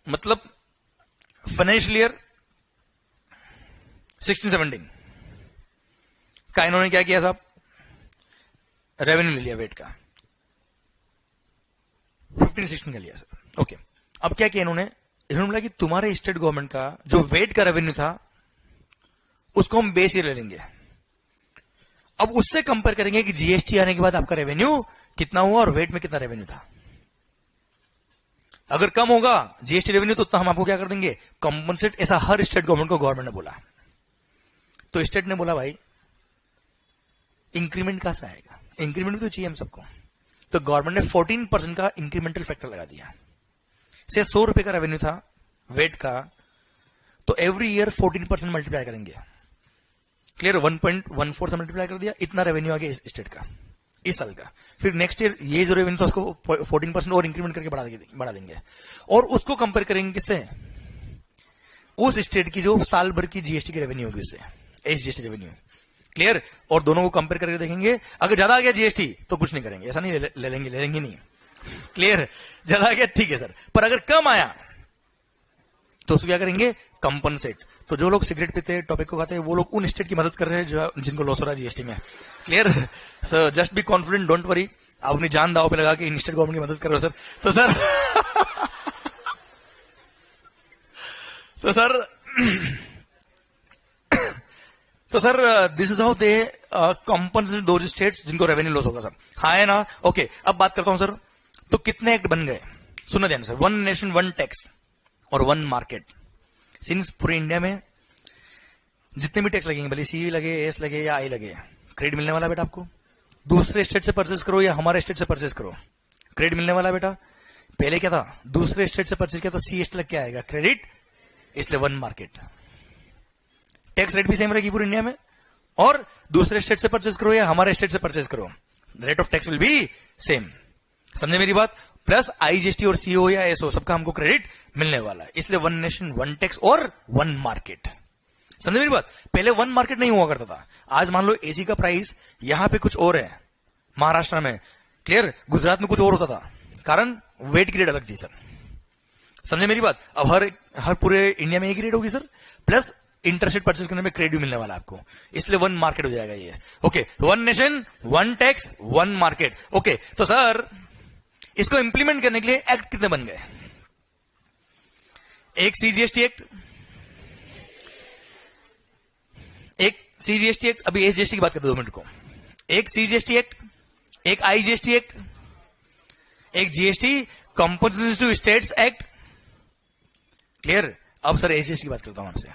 मतलब फाइनेंशियल ईयर 16-17 का इन्होंने क्या किया साहब, रेवेन्यू ले लिया वेट का, 15-16 का लिया सर। ओके, अब क्या किया इन्होंने बोला कि तुम्हारे स्टेट गवर्नमेंट का जो वेट का रेवेन्यू था उसको हम बेस ईयर ले लेंगे, अब उससे कंपेयर करेंगे कि जीएसटी आने के बाद आपका रेवेन्यू कितना हुआ और वेट में कितना रेवेन्यू था। अगर कम होगा जीएसटी रेवेन्यू तो उतना हम आपको क्या कर देंगे, कॉम्पनसेट। ऐसा हर स्टेट गवर्नमेंट को गवर्नमेंट ने बोला। तो स्टेट ने बोला भाई इंक्रीमेंट कहां से आएगा, इंक्रीमेंट तो चाहिए हम सबको। तो गवर्नमेंट ने 14% का इंक्रीमेंटल फैक्टर लगा दिया। से 100 रुपए का रेवेन्यू था वेट का, तो एवरी ईयर 14% मल्टीप्लाई करेंगे। क्लियर, 1.14 से मल्टीप्लाई कर दिया, इतना रेवेन्यू आ गया स्टेट का इस साल का। फिर नेक्स्ट ईयर ये जो रेवेन्यू था उसको 14% और इंक्रीमेंट करके बढ़ा देंगे और उसको कंपेयर करेंगे किससे, उस स्टेट की जो साल भर की जीएसटी की रेवेन्यू होगी उससे, एसजीएसटी रेवेन्यू। क्लियर, और दोनों को कंपेयर करके देखेंगे, अगर ज्यादा आ गया जीएसटी तो कुछ नहीं करेंगे, ऐसा नहीं ले लेंगे नहीं। क्लियर, ज्यादा आ गया ठीक है सर, पर अगर कम आया तो उसको क्या करेंगे, कंपनसेट। तो जो लोग सिगरेट पीते, टोबैको खाते हैं, वो लोग उन स्टेट की मदद कर रहे हैं जो जिनको लॉस हो रहा है जीएसटी में। Clear sir, just be confident, don't worry, आप अपनी जान दाव पे लगा के इन स्टेट गवर्नमेंट की मदद कर रहे हो सर। तो sir this is how they compensate those states जिनको रेवेन्यू लॉस होगा सर। हाँ है ना, ओके। अब बात करता हूं सर, तो कितने एक्ट बन गए, सुनो ध्यान से। 1 नेशन 1 टैक्स और 1 मार्केट। सिंस पूरे इंडिया में जितने भी टैक्स लगेंगे, भले सी लगे, एस लगे या आई लगे, क्रेडिट मिलने वाला बेटा आपको। दूसरे स्टेट से परचेस करो या हमारे स्टेट से परचेस करो, क्रेडिट मिलने वाला बेटा। पहले क्या था, दूसरे स्टेट से परचेस किया तो सीएसटी लग के आएगा क्रेडिट, इसलिए 1 मार्केट। टैक्स रेट भी सेम रहेगी पूरे इंडिया में, और दूसरे स्टेट से परचेस करो या हमारे स्टेट से परचेस करो, rate of tax will B same. समझे मेरी बात। प्लस आईजीएसटी और सीओ या एसओ सबका हमको क्रेडिट मिलने वाला है, इसलिए 1 नेशन 1 टैक्स और 1 मार्केट। समझे मेरी बात। पहले 1 मार्केट नहीं हुआ करता था। आज मान लो एसी का प्राइस यहां पे कुछ और है महाराष्ट्र में, क्लियर, गुजरात में कुछ और होता था, कारण वेट की रेट अलग थी सर। समझे मेरी बात। अब हर पूरे इंडिया में एक रेट होगी सर, प्लस इंटरस्टेट परचेस करने में क्रेडिट मिलने वाला आपको, इसलिए 1 मार्केट हो जाएगा ये। Okay, 1 nation 1 tax 1 market. Okay, तो सर इसको इंप्लीमेंट करने के लिए एक्ट कितने बन गए, एक सीजीएसटी एक्ट, अभी एसजीएसटी की बात करते 2 मिनट को, एक सीजीएसटी एक्ट, एक आईजीएसटी एक्ट, एक GST compensation to states act. Clear. अब सर एसजीएसटी की बात करता हूं आपसे।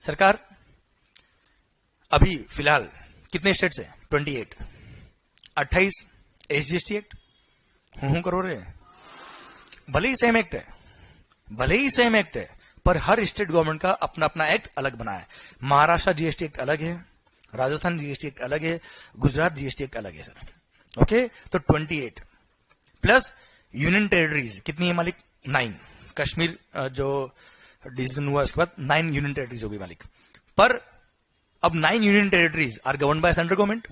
सरकार अभी फिलहाल कितने स्टेट्स है, 28, 28 एसजीएसटी एक्ट करो रे। भले ही सेम एक्ट है, पर हर स्टेट गवर्नमेंट का अपना अपना एक्ट अलग बना है। महाराष्ट्र जीएसटी एक्ट अलग है, राजस्थान जीएसटी एक्ट अलग है, गुजरात जीएसटी एक्ट अलग है सर। ओके, तो 28 प्लस यूनियन टेरिटरीज कितनी है मालिक, 9। कश्मीर जो डिसीजन हुआ उसके बाद 9 यूनियन टेरिटरीज होगी मालिक। पर अब 9 union territories are govern by central government,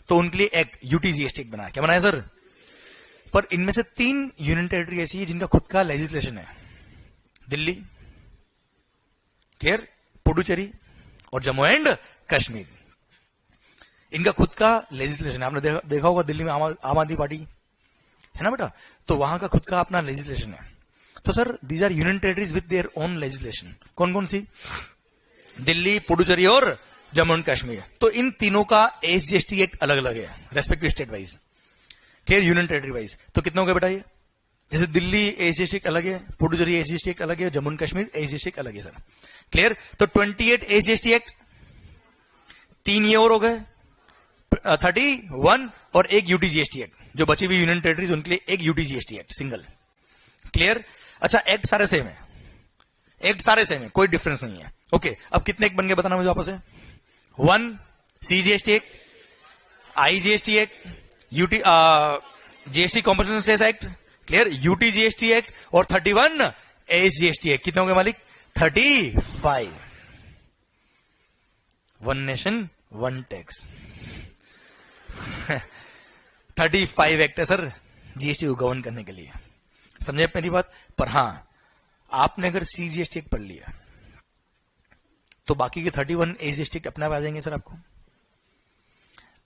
तो उनके लिए एक्ट यूटीजीएसटी एक्ट बनाया। क्या बनाया सर। पर इनमें से 3 यूनियन टेरिटरी ऐसी है जिनका खुद का लेजिस्लेशन है, दिल्ली, क्लियर, पुडुचेरी और जम्मू एंड कश्मीर। इनका खुद का लेजिस्लेशन है। आपने देखा होगा दिल्ली में आम आदमी पार्टी है ना बेटा, तो वहां का खुद का अपना लेजिस्लेशन है। तो sir these are union territories with their own legislation. कौन कौन सी, दिल्ली, पुडुचेरी और जम्मू एंड कश्मीर। तो इन तीनों का एसजीएसटी एक्ट अलग अलग है respective state wise, clear, union territory wise. तो कितने हो गए बेटा ये, जैसे दिल्ली एसजीएसटी एक्ट अलग है, पुडुचेरी एसजीएसटी एक्ट अलग है, Jammu and Kashmir SGST act अलग है सर। क्लियर। तो 28 एसजीएसटी एक्ट, 3 ये और हो गए 31, और एक यूटीजीएसटी एक्ट। जो बची हुई यूनियन टेरिटरीज उनके लिए एक यूटीजीएसटी एक्ट सिंगल। क्लियर। अच्छा, एक्ट सारे सेम है, कोई डिफरेंस नहीं है। ओके, अब कितने एक्ट बन गए बताना मुझे वापस से। 1 CGST act, IGST act, UT GST compensation cess act, clear, UT GST act और 31 एसजीएसटी एक्ट. कितने हो गए मालिक? 35. One nation one tax. 35 act है सर जीएसटी को गवर्न करने के लिए. समझे मेरी बात? पर हां, आपने अगर सीजीएसटी एक्ट पढ़ लिया तो बाकी के 31 एसजीएसटी एक्ट अपने आप आ जाएंगे सर आपको.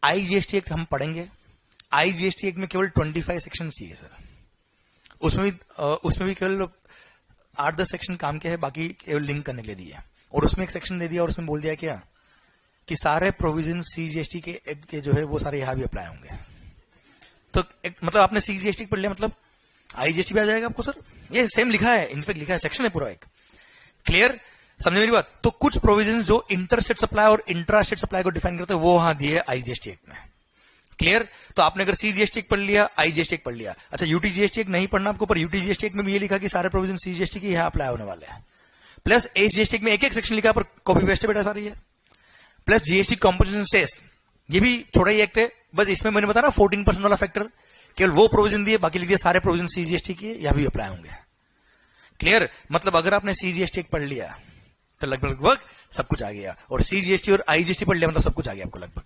आईजीएसटी एक्ट हम पढ़ेंगे. आईजीएसटी एक्ट में केवल 25 सेक्शन चाहिए सर. उसमें भी केवल 8-10 सेक्शन काम के हैं, बाकी केवल लिंक करने के लिए दिए. और उसमें एक सेक्शन दे दिया और उसमें बोल दिया क्या कि सारे प्रोविजन सीजीएसटी के एक्ट के जो है वो सारे यहां भी अप्लाई होंगे. तो मतलब आपने सीजीएसटी पढ़ लिया, मतलब आईजीएसटी भी आ जाएगा आपको सर. ये सेम लिखा है, इनफेक्ट लिखा है, सेक्शन है पूरा एक. क्लियर? समझे मेरी बात? तो कुछ प्रोविजन जो इंटर स्टेट सप्लाई और इंट्रा स्टेट सप्लाई को डिफाइन करते हैं वो वहां दिए आईजीएसटी एक्ट में. क्लियर? तो आपने अगर सीजीएसटी पढ़ लिया, आईजीएसटी पढ़ लिया. अच्छा, यूटीजीएसटी एक्ट नहीं पढ़ना आपको, पर यूटीजीएसटी एक्ट में भी ये लिखा कि सारे प्रोविजन सीजीएसटी के यहां अप्लाई होने वाले हैं. प्लस एसजीएसटी में एक सेक्शन लिखा पर कॉपी पेस्ट बेटा सारी है. प्लस जीएसटी कॉम्पोजिशन सेस, ये भी छोटा ही एक्ट है. बस इसमें मैंने बताया ना 14% वाला फैक्टर, केवल वो प्रोविजन दिए, बाकी लिख दिए सारे प्रोविजन सीजीएसटी के यहां भी अप्लाई होंगे. क्लियर? मतलब अगर आपने सीजीएसटी पढ़ लिया तो लगभग सब कुछ आ गया, और सीजीएसटी और आईजीएसटी पढ़ लिया मतलब सब कुछ आ गया आपको लगभग.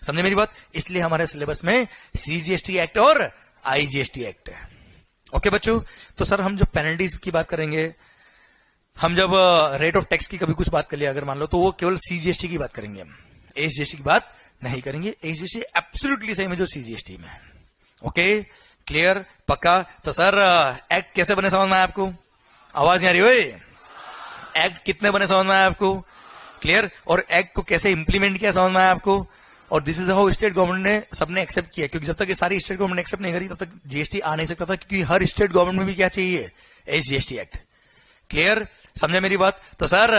समझे मेरी बात? इसलिए हमारे सिलेबस में सीजीएसटी एक्ट और आईजीएसटी एक्ट है. ओके बच्चों, तो सर हम जब पेनल्टीज की बात करेंगे, हम जब रेट ऑफ टैक्स की कभी कुछ बात कर लिया अगर मान लो, तो वो केवल सीजीएसटी की बात करेंगे हम, एसजीएसटी की बात नहीं करेंगे. एसजीएसटी एब्सोल्युटली सेम है जो सीजीएसटी में. ओके, क्लियर, पक्का? तो सर एक्ट कैसे बने समझ में आया आपको? आवाज नहीं आ रही हो? एक्ट कितने बने समझ में आया आपको? क्लियर? और एक्ट को कैसे इंप्लीमेंट किया समझ में आया आपको? और this is how state government ने सबने एक्सेप्ट किया, क्योंकि जब तक ये सारी स्टेट गवर्नमेंट एक्सेप्ट नहीं करी तब तक जीएसटी आ नहीं सकता था, क्योंकि हर स्टेट गवर्नमेंट में भी क्या चाहिए? SGST act. क्लियर? समझे मेरी बात? तो सर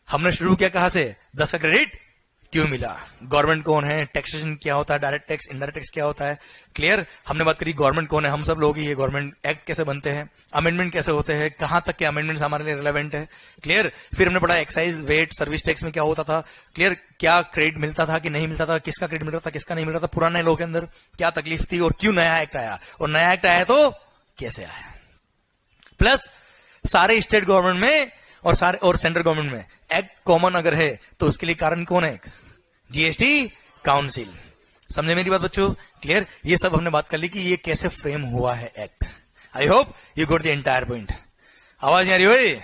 हमने शुरू किया कहां से? 10 का क्रेडिट क्यों मिला, गवर्नमेंट कौन है, टैक्सेशन क्या होता है, डायरेक्ट टैक्स, इनडायरेक्ट टैक्स क्या होता है. क्लियर? हमने बात करी गवर्नमेंट कौन है, हम सब लोग ही. ये गवर्नमेंट एक्ट कैसे बनते हैं, अमेंडमेंट कैसे होते हैं, कहां तक के अमेंडमेंट्स हमारे लिए रिलेवेंट है. क्लियर? फिर हमने पढ़ा एक्साइज, वेट, सर्विस टैक्स में क्या होता था. क्लियर? क्या क्रेडिट मिलता था कि नहीं मिलता था, किसका क्रेडिट मिलता था, किसका नहीं मिलता था, पुराने लोगों के अंदर क्या तकलीफ थी, और क्यों नया एक्ट आया, और नया एक्ट आया तो कैसे आया. प्लस सारे स्टेट गवर्नमेंट में और सेंट्रल गवर्नमेंट में एक्ट कॉमन अगर है तो उसके लिए कारण कौन है? GST council. समझे मेरी बात बच्चों? क्लियर? ये सब हमने बात कर ली कि ये कैसे फ्रेम हुआ है act. I hope you got the entire point. आवाज नहीं आ रही हो?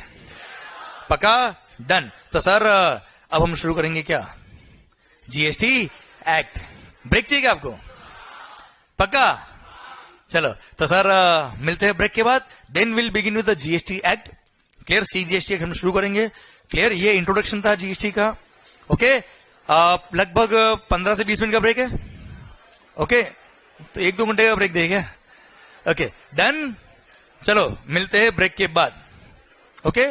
पक्का? डन. तो सर अब हम शुरू करेंगे क्या? GST act. ब्रेक चाहिए क्या आपको? पक्का? चलो तो सर मिलते हैं ब्रेक के बाद. Then will begin with the GST act. Clear? CGST act हम शुरू करेंगे. क्लियर? ये इंट्रोडक्शन था जीएसटी का. ओके, लगभग 15 से 20 मिनट का ब्रेक है. ओके, तो 1-2 घंटे का ब्रेक देगा. Okay, done. चलो मिलते हैं ब्रेक के बाद. ओके.